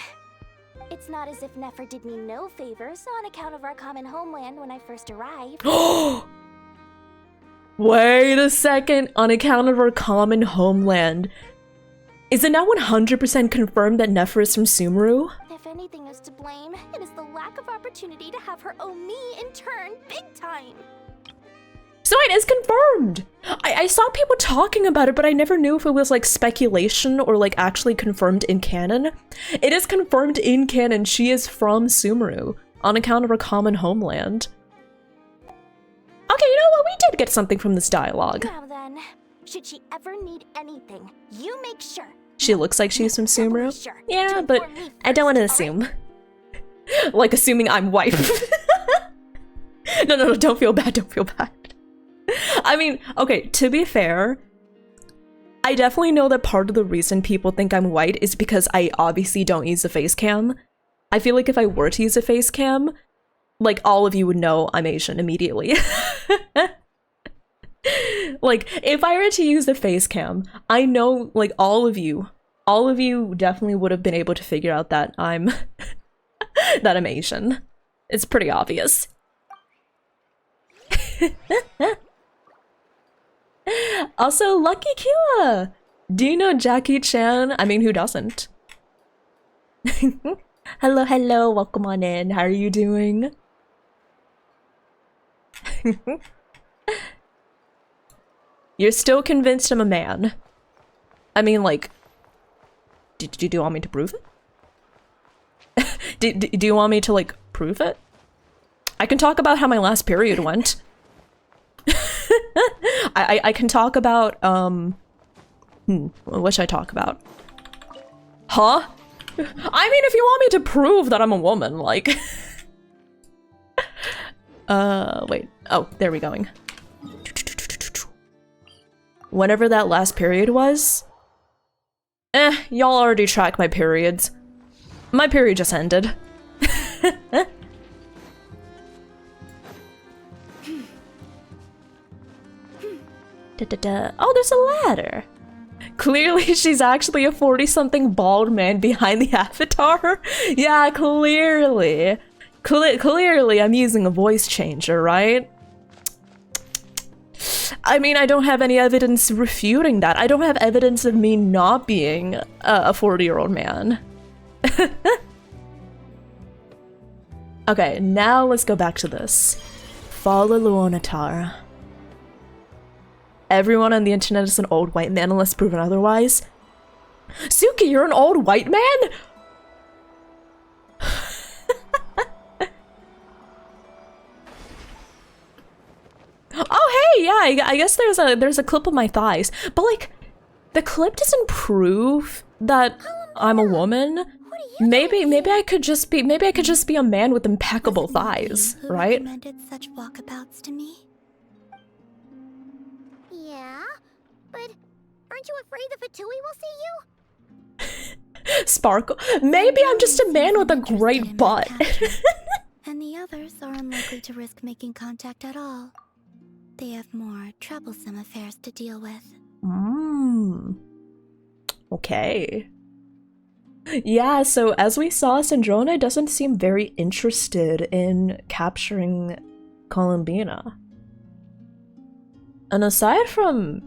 It's not as if Nefer did me no favors on account of our common homeland when I first arrived. Wait a second, on account of our common homeland. Is it now 100% confirmed that Nefer is from Sumeru? If anything is to blame, it is the lack of opportunity to have her owe me in turn big time. So it is confirmed! I saw people talking about it, but I never knew if it was like speculation or like actually confirmed in canon. It is confirmed in canon she is from Sumeru on account of her common homeland. Okay, you know what? We should get something from this dialogue. Now then, should she ever need anything, you make sure. She looks like she's from Sumeru. Sure. Yeah, but I don't want to assume. Like assuming I'm white. No, don't feel bad, don't feel bad. I mean, okay, to be fair, I definitely know that part of the reason people think I'm white is because I obviously don't use a face cam. I feel like if I were to use a face cam, like all of you would know I'm Asian immediately. Like, if I were to use the face cam, I know, like, all of you definitely would have been able to figure out that I'm that I'm Asian. It's pretty obvious. Also, Lucky Killa! Do you know Jackie Chan? I mean, who doesn't? Hello, welcome on in. How are you doing? You're still convinced I'm a man. I mean, like, do you want me to prove it? Do you want me to, like, prove it? I can talk about how my last period went. I can talk about, what should I talk about? Huh? I mean, if you want me to prove that I'm a woman, like... wait. Oh, there we going. Whenever that last period was... y'all already track my periods. My period just ended. Oh, there's a ladder. Clearly, she's actually a 40-something bald man behind the avatar. Yeah, clearly. Clearly, I'm using a voice changer, right? I mean, I don't have any evidence refuting that. I don't have evidence of me not being a 40-year-old man. Okay, now let's go back to this. Follow Luonatar. Everyone on the internet is an old white man unless proven otherwise. Suki, you're an old white man? Oh hey, yeah, I guess there's a clip of my thighs. But like, the clip doesn't prove that I'm a woman. Maybe I could just be a man with impeccable thighs, right? Recommended such walkabouts to me. Yeah, but aren't you afraid the Fatui will see you? Sparkle. Maybe I'm just a man with a great butt. And the others are unlikely to risk making contact at all. They have more troublesome affairs to deal with. Okay. Yeah, so as we saw, Sandrone doesn't seem very interested in capturing Columbina. And aside from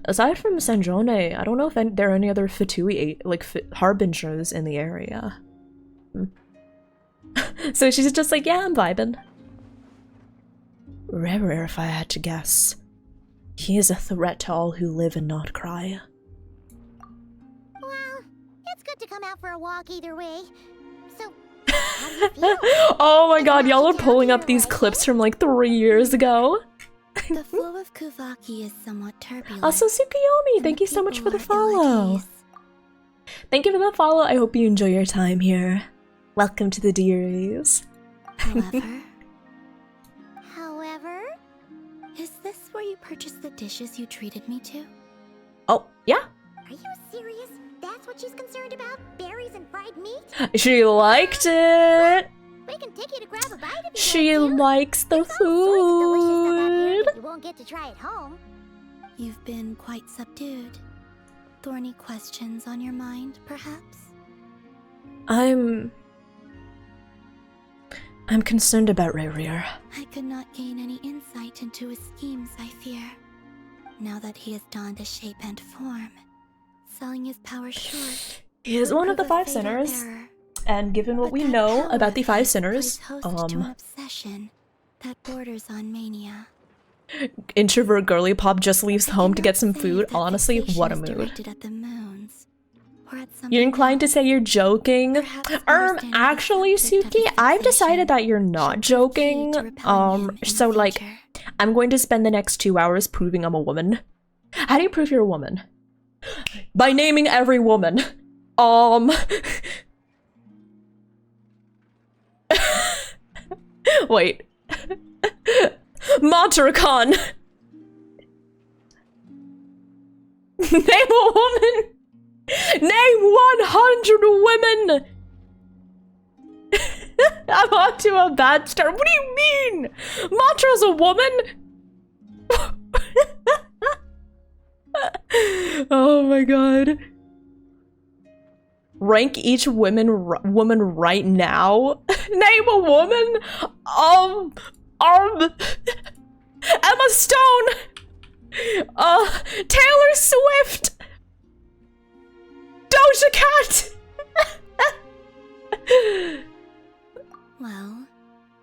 Sandrone, I don't know if there are any other Fatui, like, harbingers in the area. So she's just like, yeah, I'm vibing. Rarer, if I had to guess. He is a threat to all who live in not KRAI. Well, it's good to come out for a walk either way. So, how do you feel? Oh my god, y'all are pulling up these clips from like 3 years ago. The flow of Kuvaki is somewhat turbulent. Also, Tsukuyomi, thank you so much for the follow. Thank you for the follow. I hope you enjoy your time here. Welcome to the Dearies. However, is this where you purchased the dishes you treated me to? Oh, yeah. Are you serious? That's what she's concerned about? Berries and fried meat? She liked it. We can take you to grab a bite if you She likes the food. You won't get to try it home. You've been quite subdued. Thorny questions on your mind, perhaps? I'm concerned about Rerir. I could not gain any insight into his schemes, I fear. Now that he has donned a shape and form, selling his power short. He is one of the 5 sinners, and given what we know about the 5 sinners, to an obsession that borders on mania. Introvert girly pop just leaves home to get some food. Honestly, what a mood. You're inclined to say you're joking. Actually, Suki, I've decided that you're not joking. So like, I'm going to spend the next 2 hours proving I'm a woman. How do you prove you're a woman? By naming every woman. Wait. Montercon. Name a woman. Name 100 women. I'm off to a bad start. What do you mean? Mantra's a woman? Oh my god. Rank each woman right now. Name a woman. Emma Stone. Taylor Swift. Doja Cat. Well,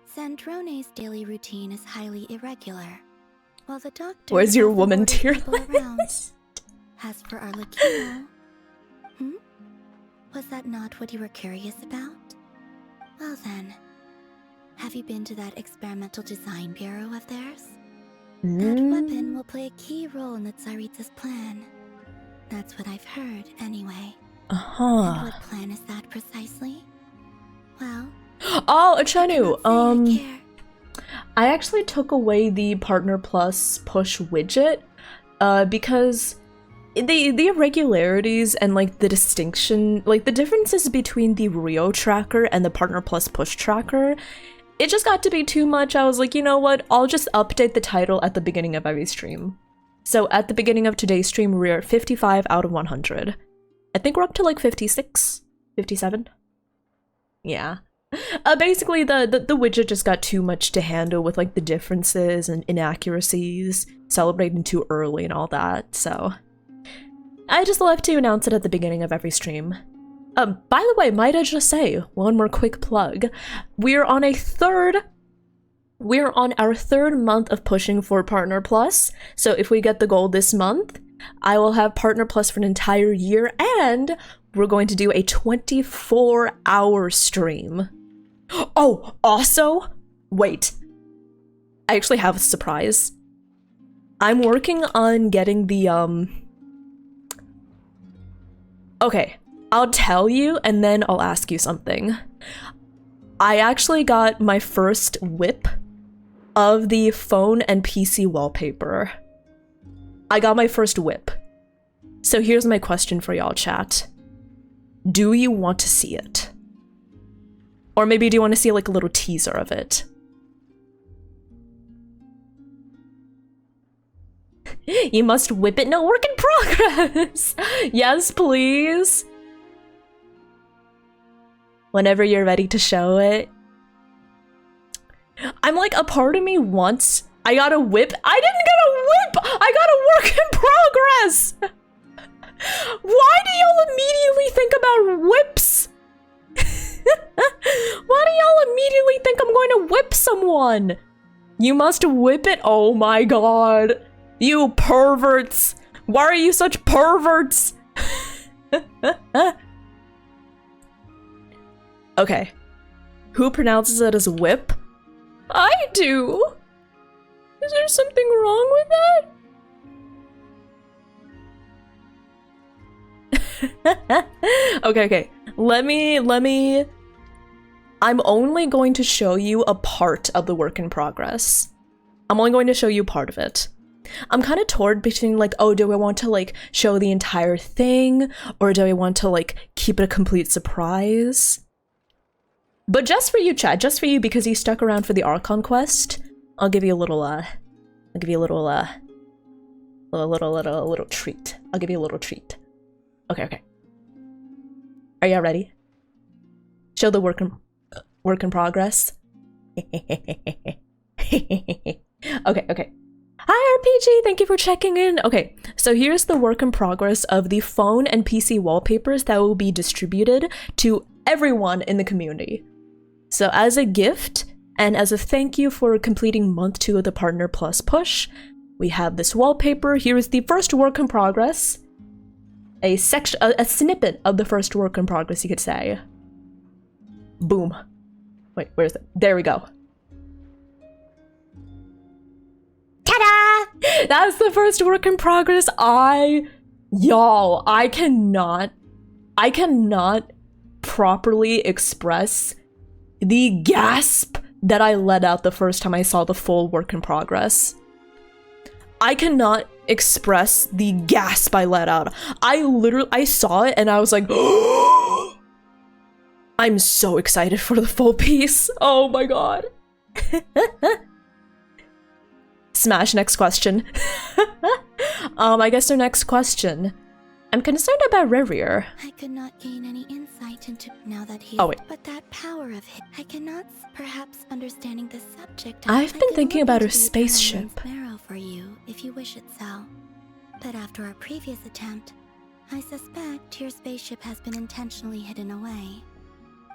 Sandrone's daily routine is highly irregular. While the doctor Where's your hasn't woman ordered tier people around. As for our Lakino, was that not what you were curious about? Well then, have you been to that experimental design bureau of theirs? That weapon will play a key role in the Tsaritsa's plan. That's what I've heard, anyway. And what plan is that precisely? Well... Oh, Achenu, I actually took away the Partner Plus push widget, because the irregularities and, like, the distinction, like, the differences between the Rio tracker and the Partner Plus push tracker, it just got to be too much. I was like, you know what, I'll just update the title at the beginning of every stream. So at the beginning of today's stream, we're at 55 out of 100. I think we're up to, like, 56? 57? Yeah. Basically, the widget just got too much to handle with, like, the differences and inaccuracies, celebrating too early and all that, so... I just love to announce it at the beginning of every stream. By the way, might I just say, one more quick plug. We're on our third month of pushing for Partner Plus, so if we get the goal this month, I will have Partner Plus for an entire year, and we're going to do a 24-hour stream. Oh, also, wait. I actually have a surprise. I'm working on getting the, Okay, I'll tell you and then I'll ask you something. I actually got my first whip of the phone and PC wallpaper. I got my first whip. So here's my question for y'all, chat. Do you want to see it? Or maybe do you want to see like a little teaser of it? You must whip it. No, work in progress. Yes, please. Whenever you're ready to show it. I'm like, a part of me wants... I got a whip. I didn't get a whip! I got a work in progress! Why do y'all immediately think about whips? Why do y'all immediately think I'm going to whip someone? You must whip it? Oh my god. You perverts! Why are you such perverts? Okay. Who pronounces it as whip? I do! Is there something wrong with that? Okay. Let me... I'm only going to show you a part of the work in progress. I'm only going to show you part of it. I'm kind of torn between like, oh, do I want to like show the entire thing? Or do I want to like keep it a complete surprise? But just for you, chat, just for you, because you stuck around for the Archon quest, I'll give you a little, little treat. I'll give you a little treat. Okay. Are y'all ready? Show the work in progress. Okay. Hi RPG, thank you for checking in. Okay, so here's the work in progress of the phone and PC wallpapers that will be distributed to everyone in the community. So as a gift, and as a thank you for completing month 2 of the Partner Plus push, we have this wallpaper. Here is the first work in progress. A snippet of the first work in progress, you could say. Boom. Wait, where is it? There we go. That's the first work in progress. Y'all, I cannot properly express the gasp that I let out the first time I saw the full work in progress. I cannot express the gasp I let out. I saw it and I was like, I'm so excited for the full piece. Oh my god. Smash, next question. I guess our next question. I'm concerned about Revier. I could not gain any insight into now that he. Oh wait. But that power of his, I cannot. Perhaps understanding the subject. I've been thinking about her her spaceship. Marrow for you, if you wish it so. But after our previous attempt, I suspect your spaceship has been intentionally hidden away.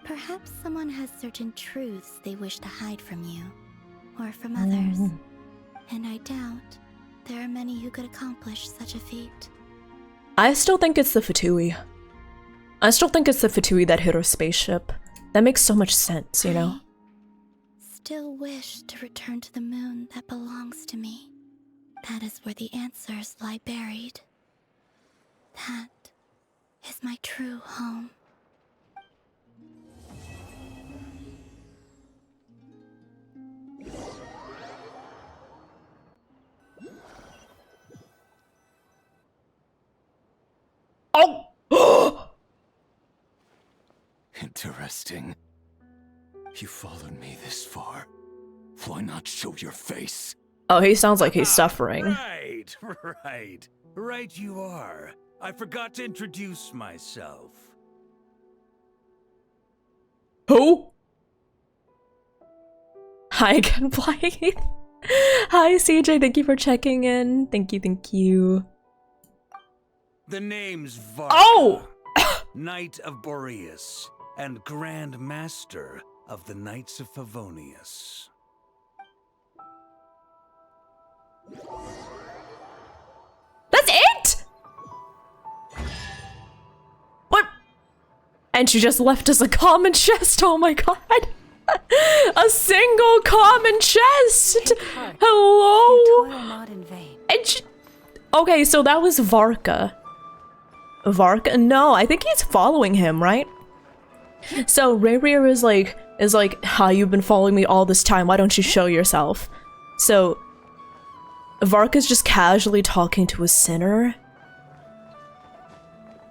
Perhaps someone has certain truths they wish to hide from you, or from others. And I doubt there are many who could accomplish such a feat. I still think it's the Fatui. I still think it's the Fatui that hit her spaceship. That makes so much sense, you know? Still wish to return to the moon that belongs to me. That is where the answers lie buried. That is my true home. Oh! Interesting. You followed me this far. Why not show your face? Oh, he sounds like he's suffering. Right you are. I forgot to introduce myself. Who? Hi again, Blythe. Hi, CJ. Thank you for checking in. Thank you. The name's Varka. Oh! Knight of Boreas and Grand Master of the Knights of Favonius. That's it? What? And she just left us a common chest. Oh my god. A single common chest. Hello? Not in vain. And she... Okay, so that was Varka. Varka? No, I think he's following him, right? So Revier is like, hi, you've been following me all this time. Why don't you show yourself? So Varka's just casually talking to a sinner.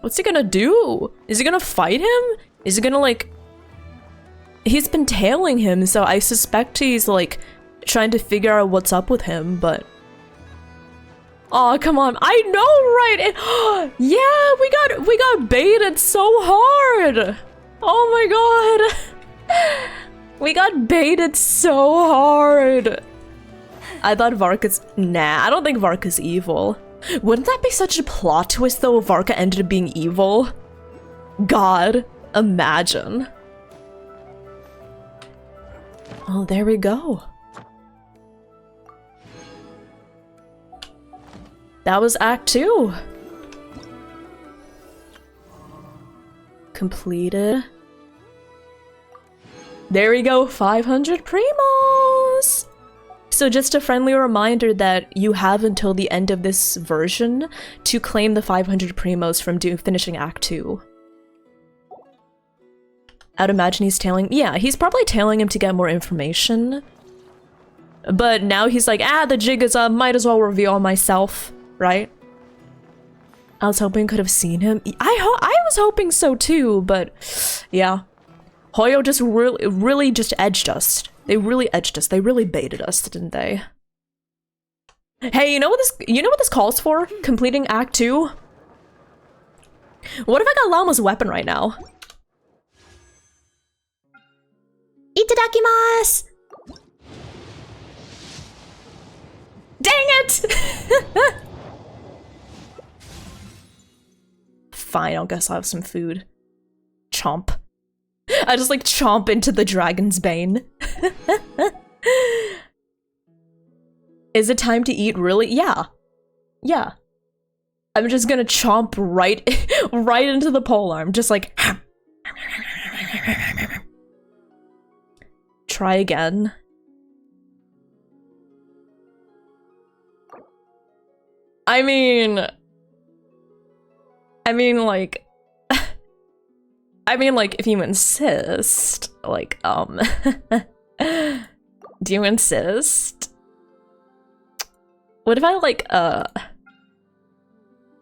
What's he gonna do? Is he gonna fight him? Is he gonna like... He's been tailing him, so I suspect he's like trying to figure out what's up with him, but... Oh, come on. I know, right? Yeah, we got baited so hard. Oh my god. We got baited so hard. I thought Varka's... Nah, I don't think Varka's evil. Wouldn't that be such a plot twist though if Varka ended up being evil? God, imagine. Oh, there we go. That was Act 2. Completed. There we go, 500 primos! So just a friendly reminder that you have until the end of this version to claim the 500 primos from finishing Act 2. I'd imagine he's tailing- yeah, he's probably tailing him to get more information. But now he's like, the jig is up, might as well reveal myself, right? I was hoping I could have seen him. I was hoping so too, but yeah. Hoyo just really just edged us. They really edged us. They really baited us, didn't they? Hey, you know what this calls for? Completing Act 2? What if I got Llama's weapon right now? Itadakimasu! Dang it! Fine, I guess I'll have some food. Chomp. I just like chomp into the dragon's bane. Is it time to eat, really? Yeah. Yeah. I'm just gonna chomp right into the polearm, just like... Try again. I mean, like, if you insist, like, do you insist? What if I, like, I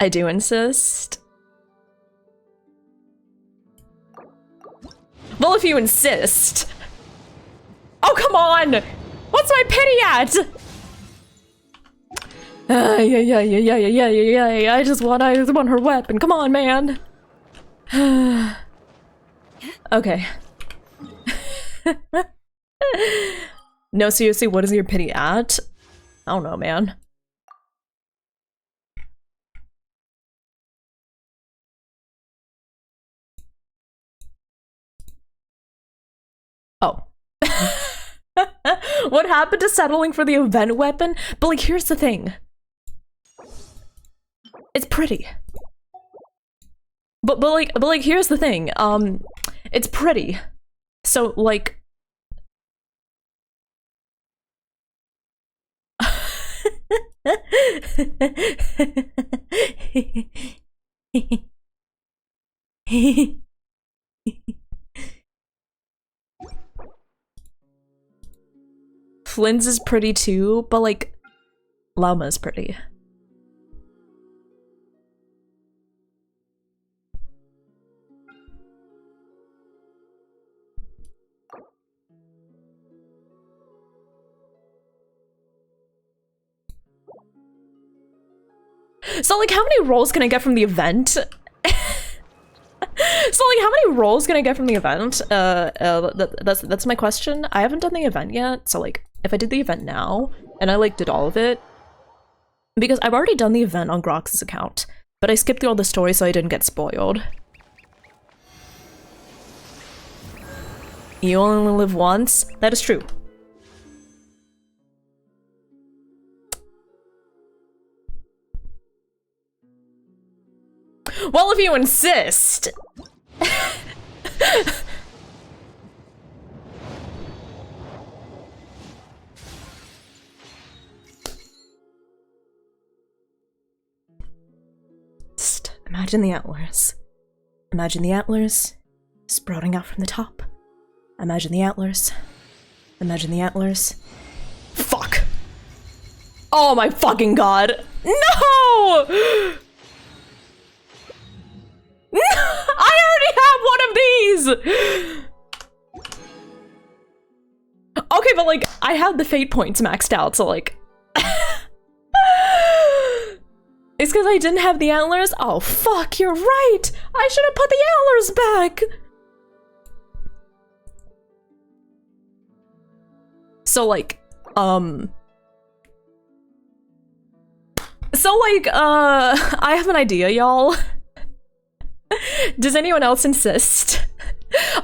do insist? Well, if you insist. Oh, come on! What's my pity at? Yeah. I just want her weapon. Come on, man. Okay. No, seriously, what is your pity at? I don't know, man. Oh. What happened to settling for the event weapon? But like, here's the thing. It's pretty. But like, here's the thing. It's pretty. So like. Flynn's is pretty too, but like, Llama's pretty. So like, how many rolls can I get from the event? So like, how many rolls can I get from the event? That's my question. I haven't done the event yet, so like, if I did the event now, and I like did all of it, because I've already done the event on Grox's account, but I skipped through all the story so I didn't get spoiled. You only live once? That is true. Well, if you insist. Just imagine the antlers. Imagine the antlers sprouting out from the top. Imagine the antlers. Imagine the antlers. Fuck! Oh my fucking god! No! I already have one of these! Okay, but like, I have the fate points maxed out, so like... It's because I didn't have the antlers? Oh fuck, you're right! I should have put the antlers back! So like, I have an idea, y'all. Does anyone else insist?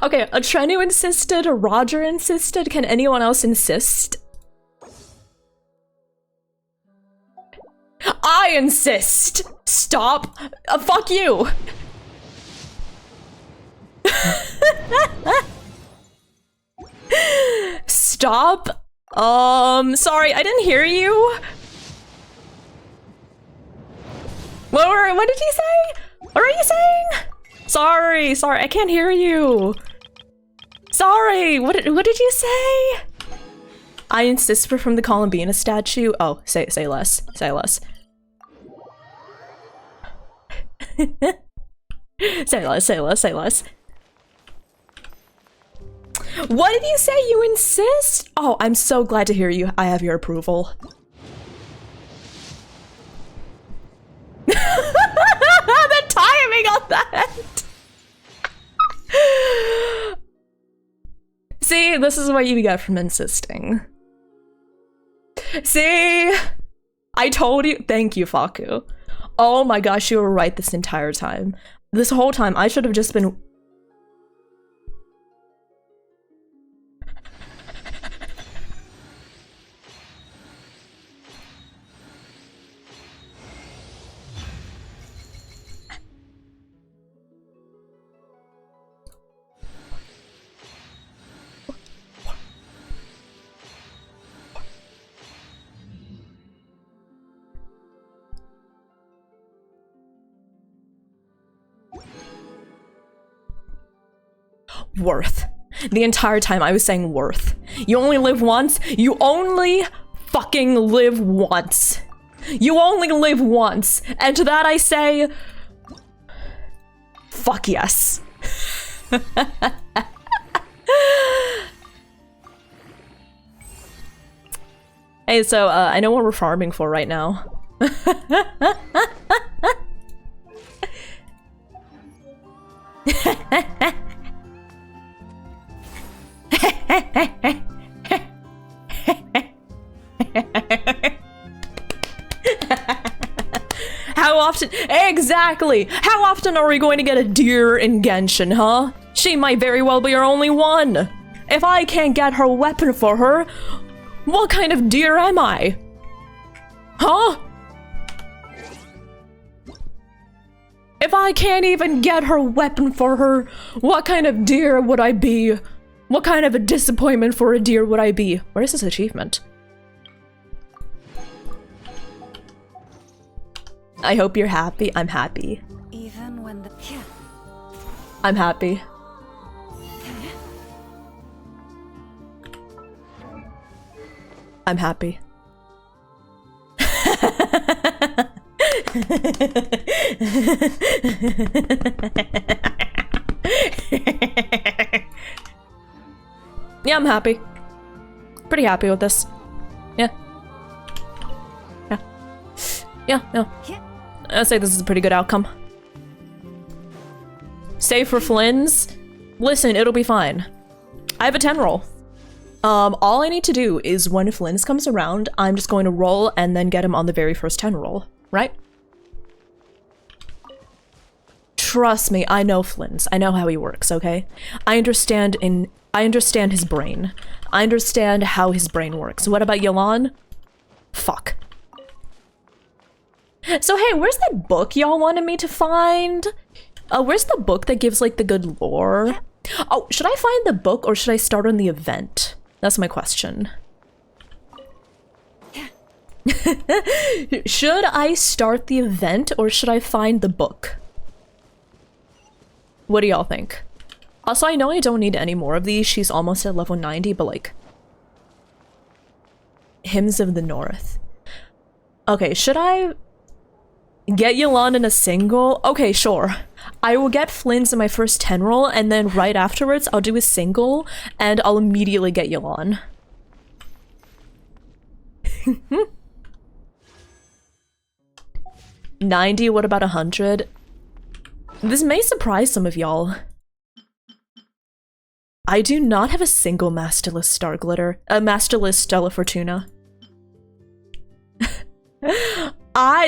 Okay, a Trenu insisted, a Roger insisted, can anyone else insist? I insist! Stop! Fuck you! Stop! Sorry, I didn't hear you. What did you say? What are you saying? Sorry, I can't hear you. Sorry, what did you say? I insist for from the Columbina statue. Oh, say less. Say less. Say less. What did you say? You insist? Oh, I'm so glad to hear you. I have your approval. The timing on that! See, this is what you get from insisting. See? I told you. Thank you, Faku. Oh my gosh, you were right this entire time. This whole time, I should have just been... Worth. The entire time I was saying worth. You only live once. You only fucking live once. You only live once. And to that I say, fuck yes. Hey, so I know what we're farming for right now. How often? Exactly! How often are we going to get a deer in Genshin, huh? She might very well be our only one. If I can't get her weapon for her, what kind of deer am I? Huh? If I can't even get her weapon for her, what kind of deer would I be? What kind of a disappointment for a deer would I be? Where is this achievement? I hope you're happy. I'm happy. Even when the I'm happy. I'm happy. Yeah, I'm happy. Pretty happy with this. Yeah. Yeah. Yeah. I'd say this is a pretty good outcome. Save for Flynn's. Listen, it'll be fine. I have a 10 roll. All I need to do is when Flynn's comes around, I'm just going to roll and then get him on the very first 10 roll, right? Trust me, I know Flynn's. I know how he works, okay? I understand his brain. I understand how his brain works. What about Yelan? Fuck. So hey, where's that book y'all wanted me to find? Where's the book that gives like the good lore? Oh, should I find the book or should I start on the event? That's my question. Should I start the event or should I find the book? What do y'all think? Also, I know I don't need any more of these. She's almost at level 90, but like... Hymns of the North. Okay, should I... get Yelan in a single? Okay, sure. I will get Flynn's in my first 10 roll, and then right afterwards, I'll do a single, and I'll immediately get Yelan. 90, what about 100? This may surprise some of y'all. I do not have a single Masterless Star Glitter. Masterless Stella Fortuna.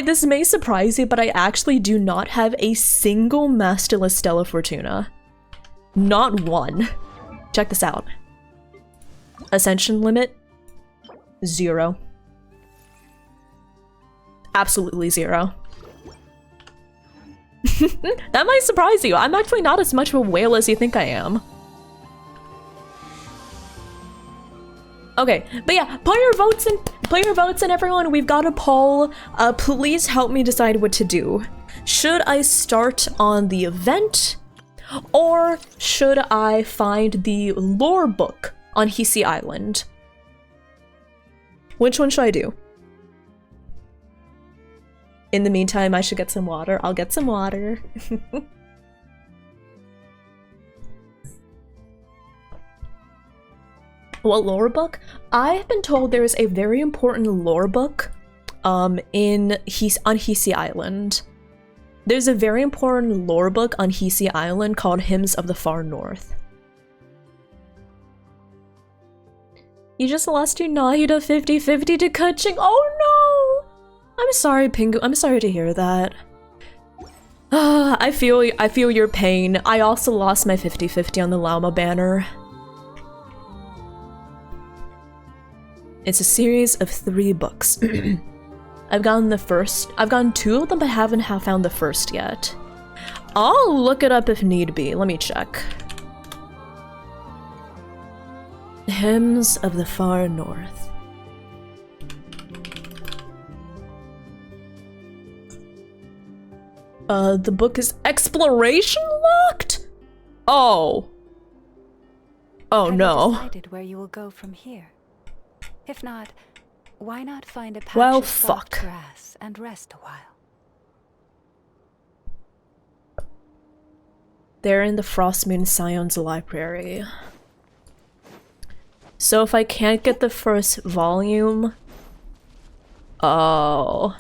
This may surprise you, but I actually do not have a single Masterless Stella Fortuna. Not one. Check this out. Ascension limit, 0. Absolutely 0. That might surprise you. I'm actually not as much of a whale as you think I am. Okay, but yeah, put your votes in, everyone. We've got a poll. Please help me decide what to do. Should I start on the event, or should I find the lore book on Hisi Island? Which one should I do? In the meantime, I should get some water. I'll get some water. What lore book? I have been told there is a very important lore book on Hisi Island. There's a very important lore book on Hisi Island called Hymns of the Far North. You just lost your Nahida 50-50 to coaching. Oh no! I'm sorry, Pingu. I'm sorry to hear that. I feel your pain. I also lost my 50-50 on the Llama banner. It's a series of 3 books. I've gotten 2 of them, but haven't found the first yet. I'll look it up if need be. Let me check. Hymns of the Far North. The book is exploration locked? Oh. Oh Have no. you decided where you will go from here? If not, why not find a patch Well, of soft fuck. grass and rest a while? They're in the Frostmoon Scion's library. So if I can't get the first volume... Oh...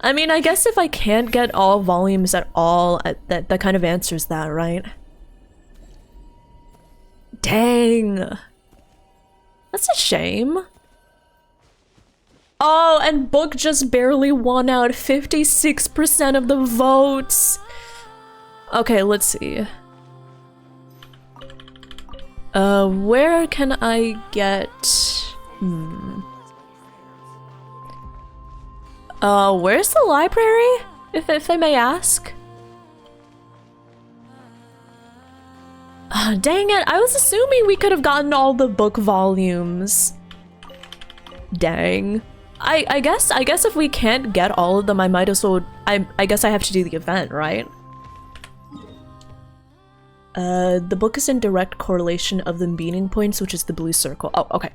I mean, I guess if I can't get all volumes at all, that kind of answers that, right? Dang! That's a shame. Oh, and book just barely won out 56% of the votes! Okay, let's see. Where can I get... where's the library? If I may ask? Dang it, I was assuming we could have gotten all the book volumes. Dang. I guess if we can't get all of them, I might as well... I guess I have to do the event, right? The book is in direct correlation of the meaning points, which is the blue circle. Oh, okay.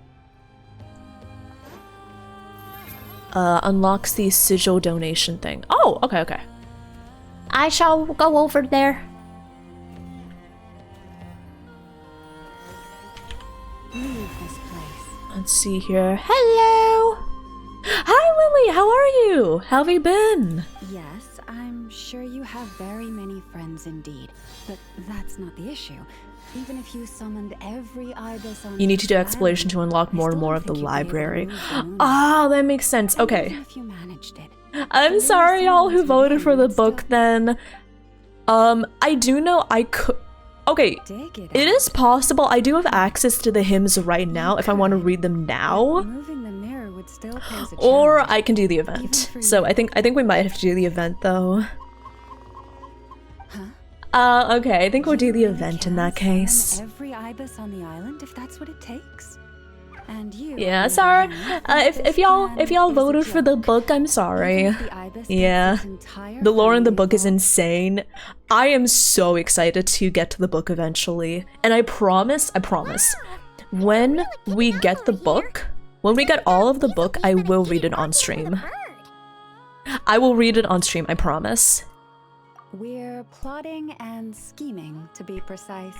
Unlocks the sigil donation thing. Oh, okay, okay. I shall go over there. Leave this place. Let's see here. Hello! Hi, Lily! How are you? How have you been? Yes, I'm sure you have very many friends indeed, but that's not the issue. Even if you summoned every ibis on You need to do the exploration island, to unlock I more and still more don't of the think you'd be able to library. move the moon. Ah, that makes sense. And Okay. even if you managed it, I'm the sorry, y'all who semblance voted within for the would still book then. I do know I could... Okay, dig it it out. is possible I do have access to the hymns right now if I want to read them now. Moving the mirror would still pose a Or challenge. I can do the Even event. for So you. I think we might have to do the event though. Huh? Okay, I think we'll do You the really event can in that summon case. every ibis on the island if that's what it takes. And you, Yeah, on the sorry. other hand, If this y'all plan is a voted for the joke. book, I'm sorry. Even if the ibis gets Yeah. its entire The lore in the family book is involved, insane. I am so excited to get to the book eventually. And I promise, when we get the book, when we get all of the book, I will read it on stream. I will read it on stream, I promise. We're plotting and scheming, to be precise.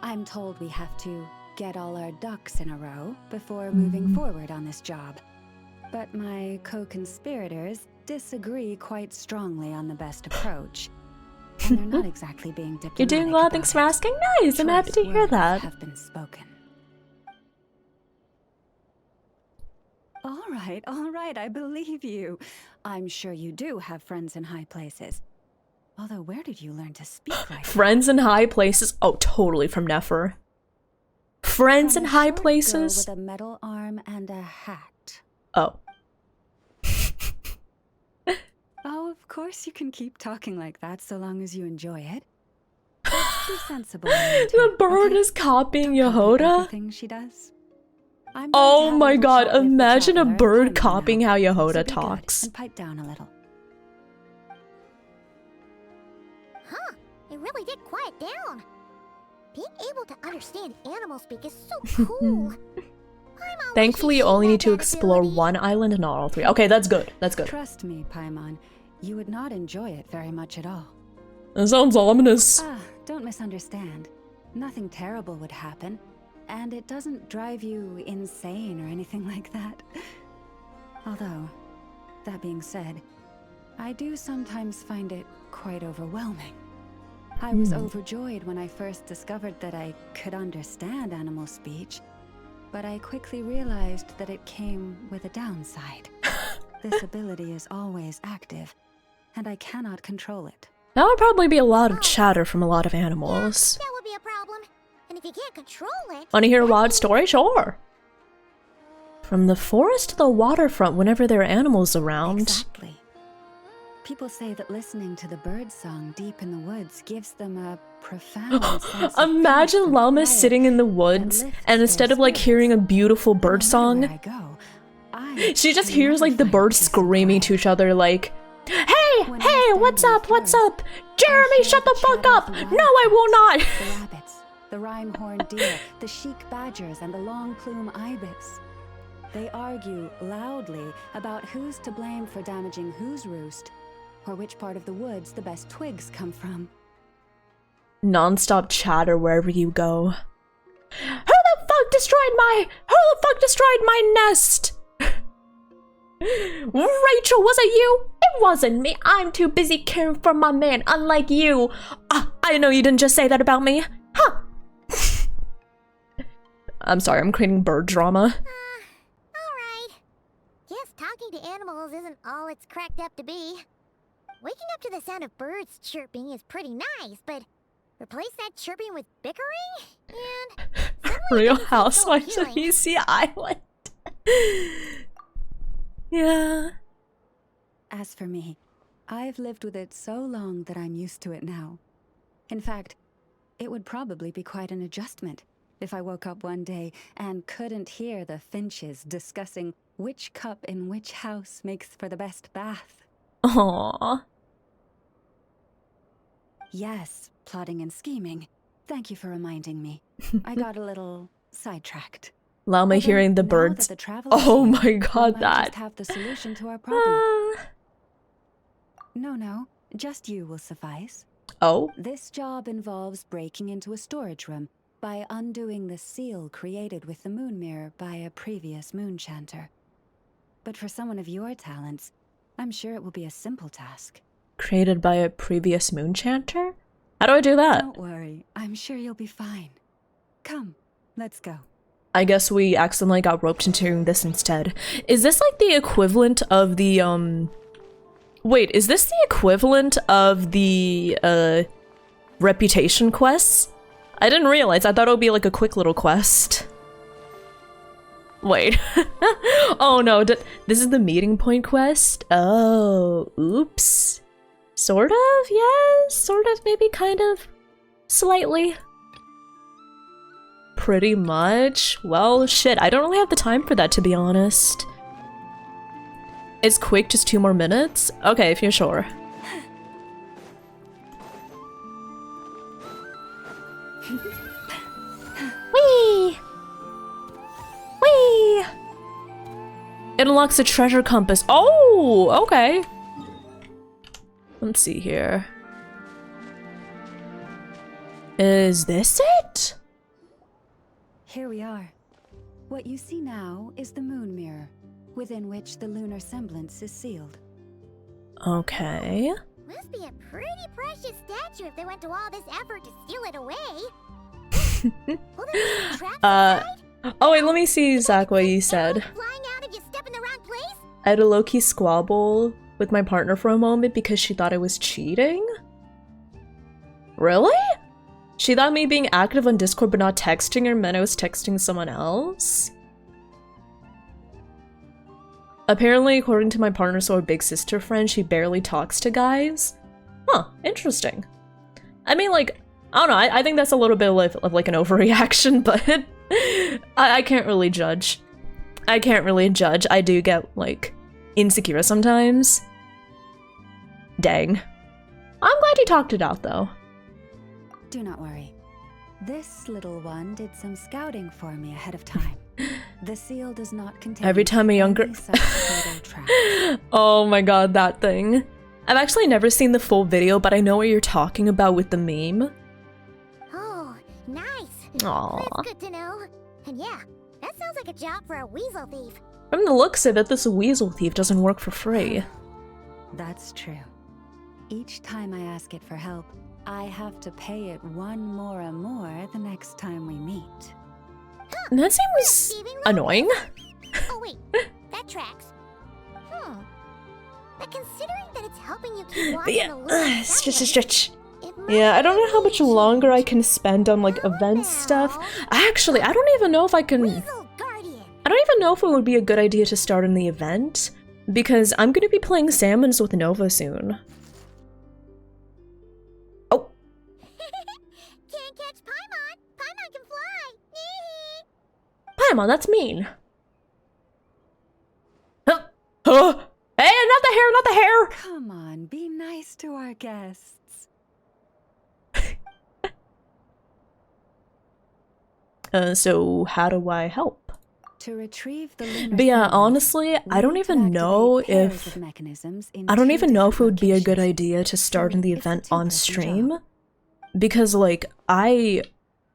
I'm told we have to get all our ducks in a row before moving forward on this job. But my co-conspirators disagree quite strongly on the best approach. And they're not exactly being diplomatic. You're doing well, about thanks for it. asking. Nice, I'm happy to Choice hear words that. have been spoken. All right, I believe you. I'm sure you do have friends in high places. Although, where did you learn to speak like that? Friends in high places? Oh, totally from Nefer. Friends From in a high short girl places? with a metal arm and a hat. Oh. Oh, of course you can keep talking like that so long as you enjoy it. Just be sensible. Amanda, The bird okay? is copying Don't copy Yehoda? everything she does. I'm going to Oh have a my little god, chat with the imagine a traveler and bird Paimon copying now. how So Yehoda be good talks. and pipe down a little. Huh, it really did quiet down. Being able to understand animal speak is so cool. Thankfully, you only need to explore one island and not all three. Okay, that's good. That's good. Trust me, Paimon, you would not enjoy it very much at all. That sounds ominous. Ah, don't misunderstand. Nothing terrible would happen, and it doesn't drive you insane or anything like that. Although, that being said, I do sometimes find it quite overwhelming. I was overjoyed when I first discovered that I could understand animal speech, but I quickly realized that it came with a downside. This ability is always active, and I cannot control it. That would probably be a lot of chatter from a lot of animals. That would be a problem. And if you can't control it... Want to hear a wild story? Sure. From the forest to the waterfront whenever there are animals around. Exactly. People say that listening to the bird song deep in the woods gives them a profound sense of Imagine peace and Llama quiet sitting in the woods, lifts and their instead of like spirits. hearing a beautiful bird No song, matter where I go, I she just can hears like never the find birds peace and screaming quiet. to each other like, Hey, When I hey, stand what's in the up, what's forest, up? Jeremy, hear shut the fuck chatter of up! the No, I will not! the rabbits, the rhyme-horned deer, the chic badgers, and the long-plume ibis. They argue loudly about who's to blame for damaging whose roost, or which part of the woods the best twigs come from. Non-stop chatter wherever you go. Who the fuck destroyed my nest? Rachel, was it you? It wasn't me. I'm too busy caring for my man, unlike you. I know you didn't just say that about me. Huh. I'm sorry, I'm creating bird drama. Alright. Guess talking to animals isn't all it's cracked up to be. Waking up to the sound of birds chirping is pretty nice, but replace that chirping with bickering? And Real Housewives of EC Island. Yeah. As for me, I've lived with it so long that I'm used to it now. In fact, it would probably be quite an adjustment if I woke up one day and couldn't hear the finches discussing which cup in which house makes for the best bath. Aww. Yes, plotting and scheming. Thank you for reminding me. I got a little sidetracked. Llama hearing the birds. Oh my god, that. Just have the solution to our problem. No, just you will suffice. Oh? This job involves breaking into a storage room by undoing the seal created with the moon mirror by a previous moon chanter. But for someone of your talents, I'm sure it will be a simple task. Created by a previous moon chanter? How do I do that? Don't worry, I'm sure you'll be fine. Come, let's go. I guess we accidentally got roped into doing this instead. Is this like the equivalent of the, Wait, is this the equivalent of the, reputation quests? I didn't realize. I thought it would be like a quick little quest. Wait. Oh no, this is the meeting point quest? Oh, oops. Sort of? Yes, sort of, maybe, kind of, slightly. Pretty much. Well, shit, I don't really have the time for that, to be honest. Is quick just 2 more minutes? Okay, if you're sure. Whee! Whee! It unlocks a treasure compass. Oh, okay. Let's see here. Is this it? Here we are. What you see now is the moon mirror, within which the lunar semblance is sealed. Okay. Must be a pretty precious statue if they went to all this effort to steal it away. Oh wait, let me see, Zach, what you said. Flying out if you step in the wrong place? I had a low-key squabble with my partner for a moment because she thought I was cheating? Really? She thought me being active on Discord but not texting her meant I was texting someone else? Apparently, according to my partner's or big sister friend, she barely talks to guys. Huh, interesting. I mean, like, I don't know, I think that's a little bit of like an overreaction, but I can't really judge. I can't really judge. I do get, like, insecure sometimes. Dang. I'm glad you talked it out, though. Do not worry. This little one did some scouting for me ahead of time. The seal does not contain every time a younger Oh my god, that thing. I've actually never seen the full video, but I know what you're talking about with the meme. Oh, nice. Aww. That's good to know. And yeah, that sounds like a job for a weasel thief. From the looks of it, this weasel thief doesn't work for free. That's true. Each time I ask it for help, I have to pay it one more the next time we meet. That seems annoying. Oh wait, that tracks. But considering that it's helping you keep watching the lunar Stretch. Yeah, I don't know how much longer I can spend on like event stuff. Actually, I don't even know if I can. I don't even know if it would be a good idea to start in the event because I'm gonna be playing Salmons with Nova soon. Oh. Can't catch Paimon. Paimon can fly. Paimon, that's mean. Huh? Hey, not the hair, not the hair! Come on, be nice to our guests. So how do I help? To retrieve the lunar But yeah, semblance, honestly, I don't we even can know activate pairs if of mechanisms in I don't two even know if it different would be a good locations. idea to start in the It's a event on two-person stream, job. because like I'm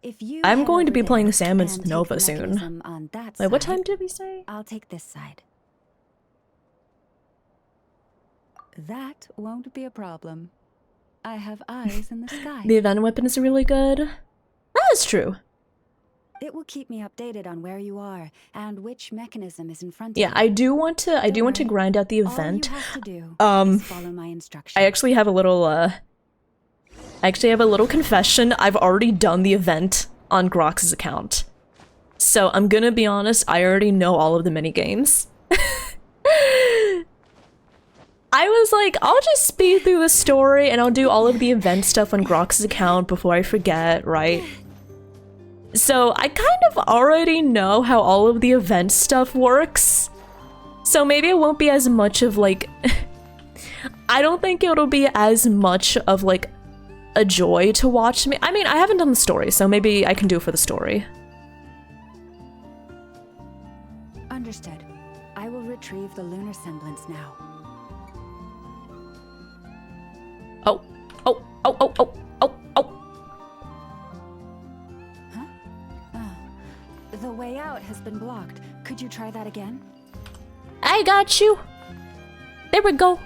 If you going to head be over playing there Salmon's and take Nova the soon. mechanism on that Wait, what side, time did we say? I'll take this side. That won't be a problem. I have eyes in the sky. The event weapon is really good. That is true. It will keep me updated on where you are and which mechanism is in front Yeah, of you. I do want to Don't grind out the worry. event. All you have to do is follow my instructions. I actually have a little confession. I've already done the event on Grox's account. So I'm gonna be honest, I already know all of the minigames. I was like, I'll just speed through the story and I'll do all of the event stuff on Grox's account before I forget, right? So I kind of already know how all of the event stuff works. So maybe it won't be as much of like... I don't think it'll be as much of like a joy to watch me. I mean, I haven't done the story, so maybe I can do it for the story. Understood. I will retrieve the lunar semblance now. Oh. The way out has been blocked. Could you try that again? I got you. There we go.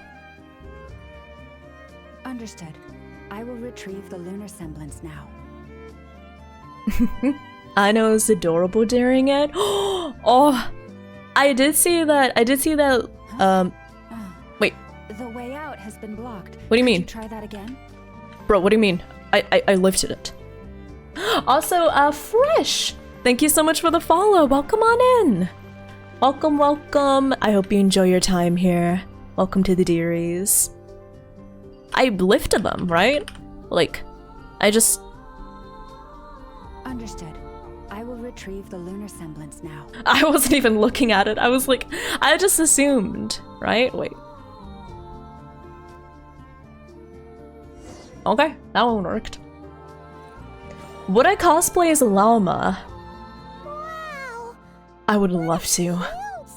Understood. I will retrieve the lunar semblance now. I know it's adorable during it. Oh, I did see that. Wait. The way out has been blocked. What do you mean? Could you try that again? Bro, what do you mean? I lifted it. Also, Fresh! Thank you so much for the follow. Welcome on in. Welcome, welcome. I hope you enjoy your time here. Welcome to the dearies. I lifted them, right? Like, I just... Understood. I will retrieve the lunar semblance now. I wasn't even looking at it. I was like, I just assumed, right? Wait. Okay, that one worked. Would I cosplay as a llama? Wow! I would love to. Huge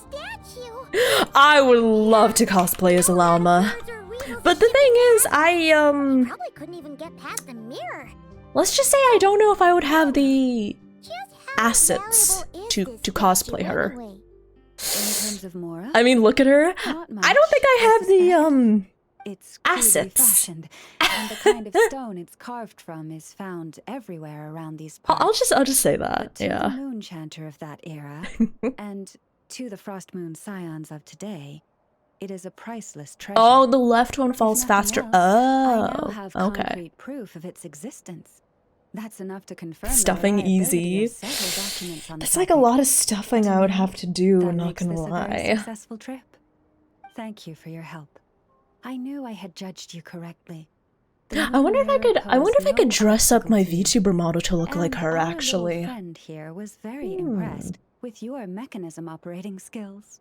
statue! I would love to cosplay as a llama. But the thing is, Probably couldn't even get past the mirror. let's just say I don't know if I would have the Just how assets valuable is to this cosplay statue her. anyway? In terms of Mora, I mean, look at her. not much, I don't think I have the, It's crudely assets. fashioned, and the kind of stone it's carved from is found everywhere around these parts. I'll just say that, But to yeah. the moon chanter of that era, and to the frost moon scions of today, it is a priceless treasure. Oh, the left one falls If nothing faster. else, I now Oh, have okay. concrete proof of its existence. That's enough to confirm the Stuffing reliability easy. of several documents on the That's like a topic. lot of stuffing I would have to do, That not makes gonna this a very lie. successful trip. Thank you for your help. I knew I had judged you correctly. I wonder if I could dress up my VTuber model to look like her, Our little actually. friend here was very impressed with your mechanism operating skills.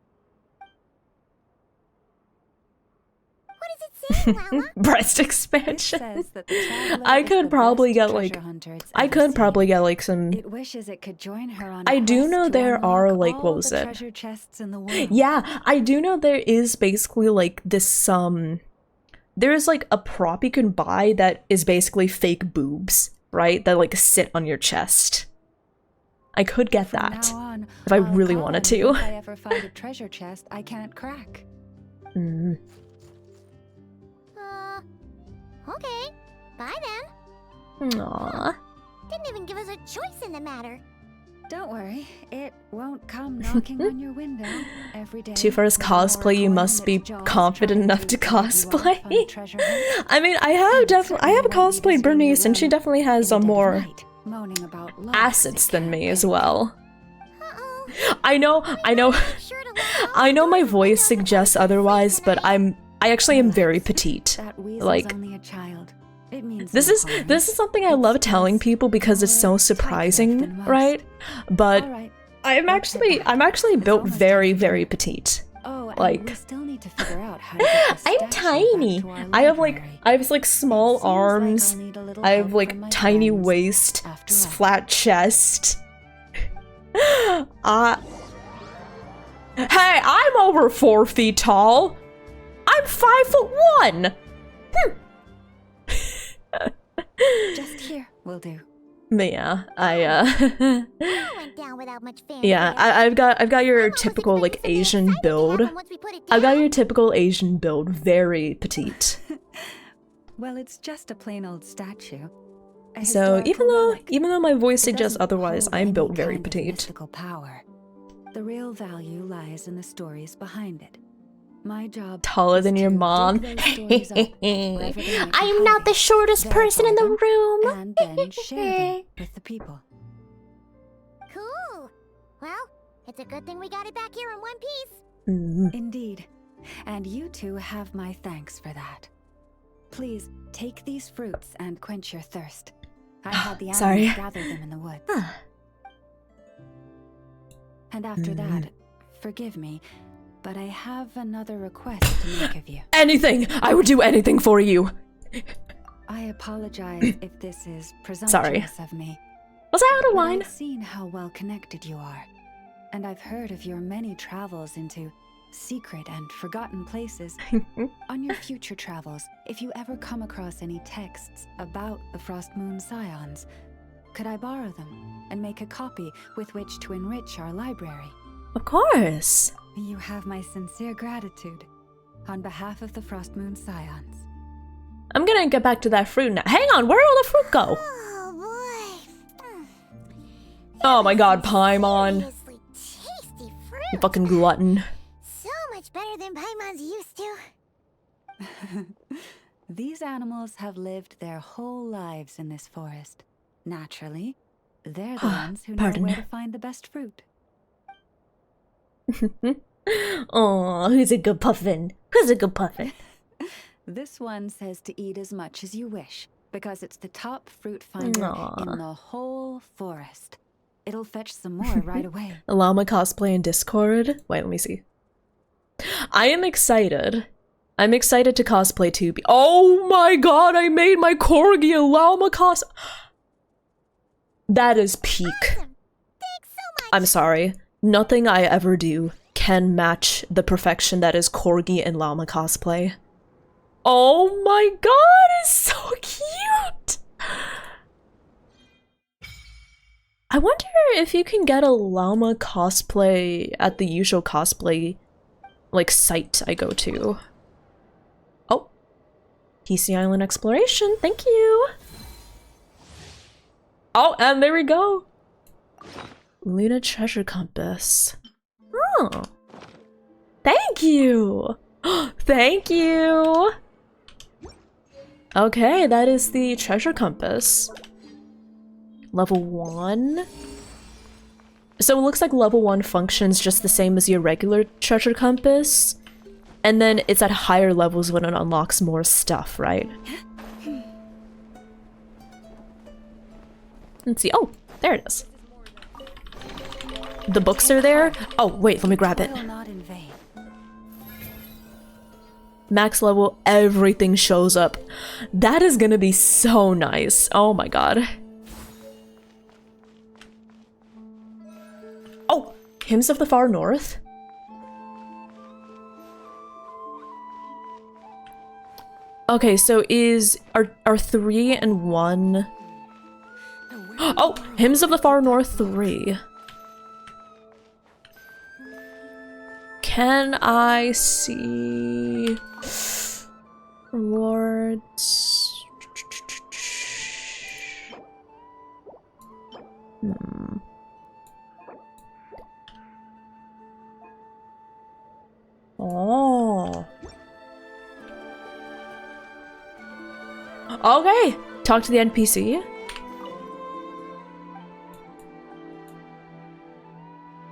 What does it say, Lala? Breast It expansion. says that the traveler I is could the probably best get treasure like hunter it's I ever could seen. probably get like some It wishes it could join her on a I do quest know to there unlock are like all what was the it? treasure chests in the world. Yeah, I do know there is basically like this there's like a prop you can buy that is basically fake boobs, right? That like sit on your chest. I could get From that now on, if I I'll really call wanted on you to. If I ever find a treasure chest I can't crack. Mm. Okay. Bye then. Aww. Didn't even give us a choice in the matter. Don't worry, it won't come knocking on your window every day. To first with more cosplay, you coin must in be its jaws confident trying enough to fend you off on a cosplay. treasure hunt. I mean, I have cosplayed Bernice, and she definitely has a more Moaning about lost assets it than can't me as pay. well. Uh-oh. I know, Sure to let I know my Elsa voice know suggests about the otherwise, but tonight. I actually am very petite. That weasel's Like, only a child. It means this no is harm. something I love It's telling just people because it's so more surprising, tight-lipped than most. right? But All right. I'm let's get actually back. built almost very, time. very petite. Oh, and like- we still need to figure out how to get the I'm statue tiny. back to our I have library. like small Seems like arms. I'll need a little I have help like from my tiny friends, waist, after all. flat chest. Hey, I'm over 4 feet tall. I'm 5'1". Just here will do. But yeah, That went down without much fanfare. yeah, I've got your typical like Asian build. I've got your typical Asian build, very petite. Well, it's just a plain old statue. A So historical even relic. though my voice It suggests doesn't otherwise, hold I'm any built very kind of petite. mystical power. The real value lies in the stories behind it. My job Taller is than your to mom. dig those stories up, wherever they might be I'm not the hiding, shortest person in the verify room. them, and then share them with the people. Cool. Well, it's a good thing we got it back here in one piece. Indeed. And you two have my thanks for that. Please take these fruits and quench your thirst. I had the Sorry. animals gather them in the woods. And after that, forgive me, but I have another request to make of you. Anything! I would do anything for you! I apologize if this is presumptuous Sorry. of me. Was I out of But line? I've seen how well connected you are, and I've heard of your many travels into secret and forgotten places. On your future travels, if you ever come across any texts about the Frost Moon Scions, could I borrow them and make a copy with which to enrich our library? Of course. You have my sincere gratitude on behalf of the Frost Moon Scions. I'm gonna get back to that fruit now. Hang on, where'd all the fruit go? Oh boy. Oh my god, Paimon. Seriously tasty You fruit. fucking glutton. So much better than Paimon's used to. These animals have lived their whole lives in this forest. Naturally, they're the ones who know Pardon. where to find the best fruit. Aw, who's a good puffin? Who's a good puffin? This one says to eat as much as you wish, because it's the top fruit finder in the whole forest. It'll fetch some more right away. Llama cosplay in Discord? Wait, let me see. I am excited. I'm excited to cosplay too. Oh my god, I made my corgi a llama cos- That is peak. Awesome. Thanks so much. I'm sorry. Nothing I ever do can match the perfection that is corgi and llama cosplay. Oh my god, it's so cute! I wonder if you can get a llama cosplay at the usual cosplay, like, site I go to. Oh. PC Island Exploration, thank you! Oh, and there we go! Luna Treasure Compass. Oh. Thank you! Thank you! Okay, that is the treasure compass. Level 1. So it looks like level 1 functions just the same as your regular treasure compass. And then it's at higher levels when it unlocks more stuff, right? Let's see. Oh, there it is. The books are there? Oh, wait, let me grab it. Not in vain. Max level, everything shows up. That is gonna be so nice. Oh my god. Oh, Hymns of the Far North. Okay, so are 3 and 1. Oh, Hymns of the Far North 3. Can I see rewards? Oh. Okay. Talk to the NPC.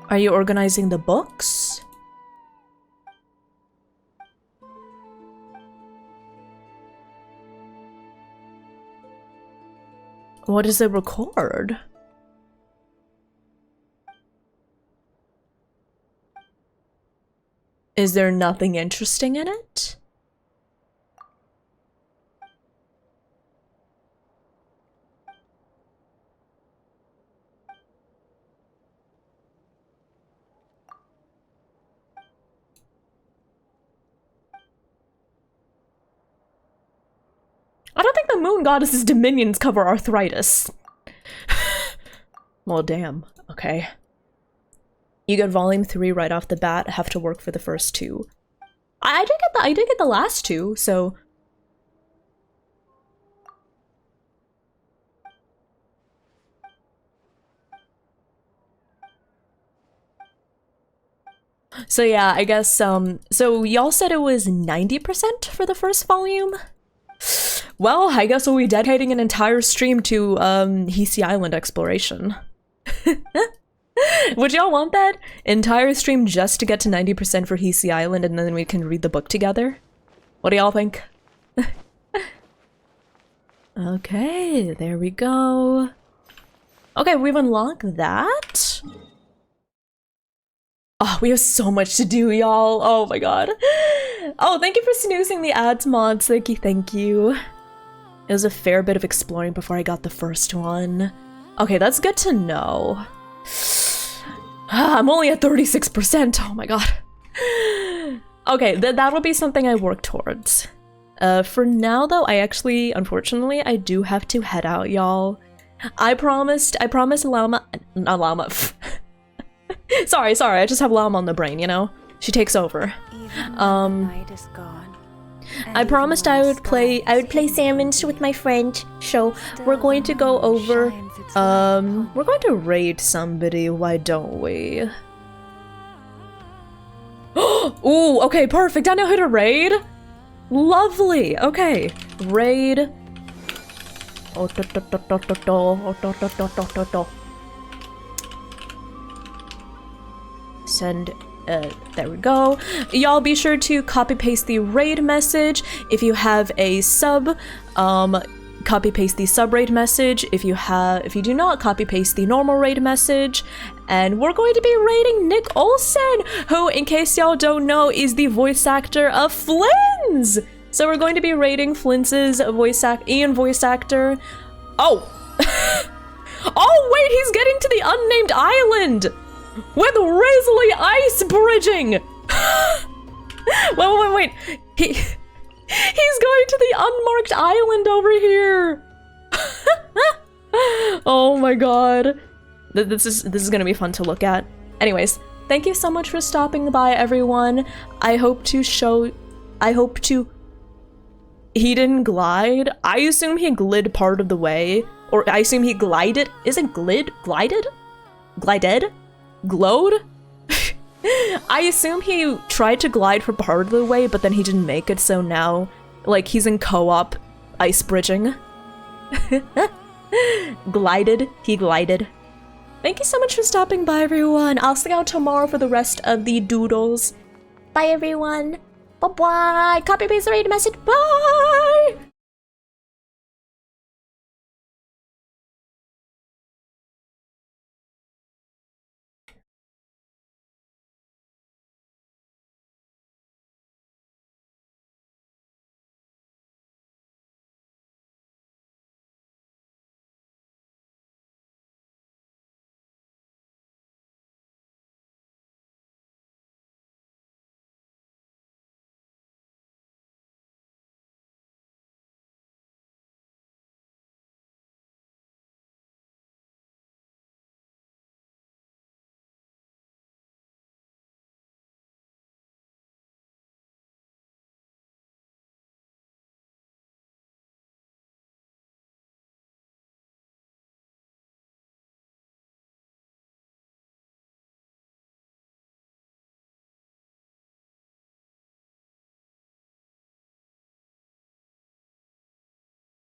Are you organizing the books? What does it record? Is there nothing interesting in it? I don't think the moon goddess's dominions cover arthritis. Well, damn. Okay. You get volume 3 right off the bat. Have to work for the first 2. I did get the last 2, so. So yeah, I guess, so y'all said it was 90% for the first volume? Well, I guess we'll be dedicating an entire stream to, Hisi Island exploration. Would y'all want that? Entire stream just to get to 90% for Hisi Island and then we can read the book together? What do y'all think? Okay, there we go. Okay, we've unlocked that. Oh, we have so much to do, y'all. Oh my god. Oh, thank you for snoozing the ads mods. Thank you, thank you. It was a fair bit of exploring before I got the first one. Okay, that's good to know. I'm only at 36%. Oh my god. Okay, that will be something I work towards. For now, though, unfortunately, I do have to head out, y'all. I promised Llama, not Llama. sorry, I just have Llama on the brain, you know? She takes over. I promised I would play Salmons with my friend, so we're going to go over, we're going to raid somebody, why don't we? Ooh, okay, perfect, I know who to raid! Lovely, okay, raid. Send, there we go. Y'all be sure to copy paste the raid message. If you have a sub, copy paste the sub raid message. If you do not, copy paste the normal raid message. And we're going to be raiding Nick Olsen, who, in case y'all don't know, is the voice actor of Flynn's. So we're going to be raiding Flynn's Ian voice actor. Oh! Oh wait, he's getting to the unnamed island! With Risley ice bridging! Wait. He's going to the unmarked island over here! Oh my god. This is gonna be fun to look at. Anyways, thank you so much for stopping by, everyone. He didn't glide. I assume he glid part of the way. Or I assume he glided. Is it glided? Glided? Glowed? I assume he tried to glide for part of the way, but then he didn't make it, so now, like, he's in co-op ice bridging. Glided. He glided. Thank you so much for stopping by, everyone. I'll see you out tomorrow for the rest of the doodles. Bye, everyone. Bye-bye. Copy paste the raid message. Bye!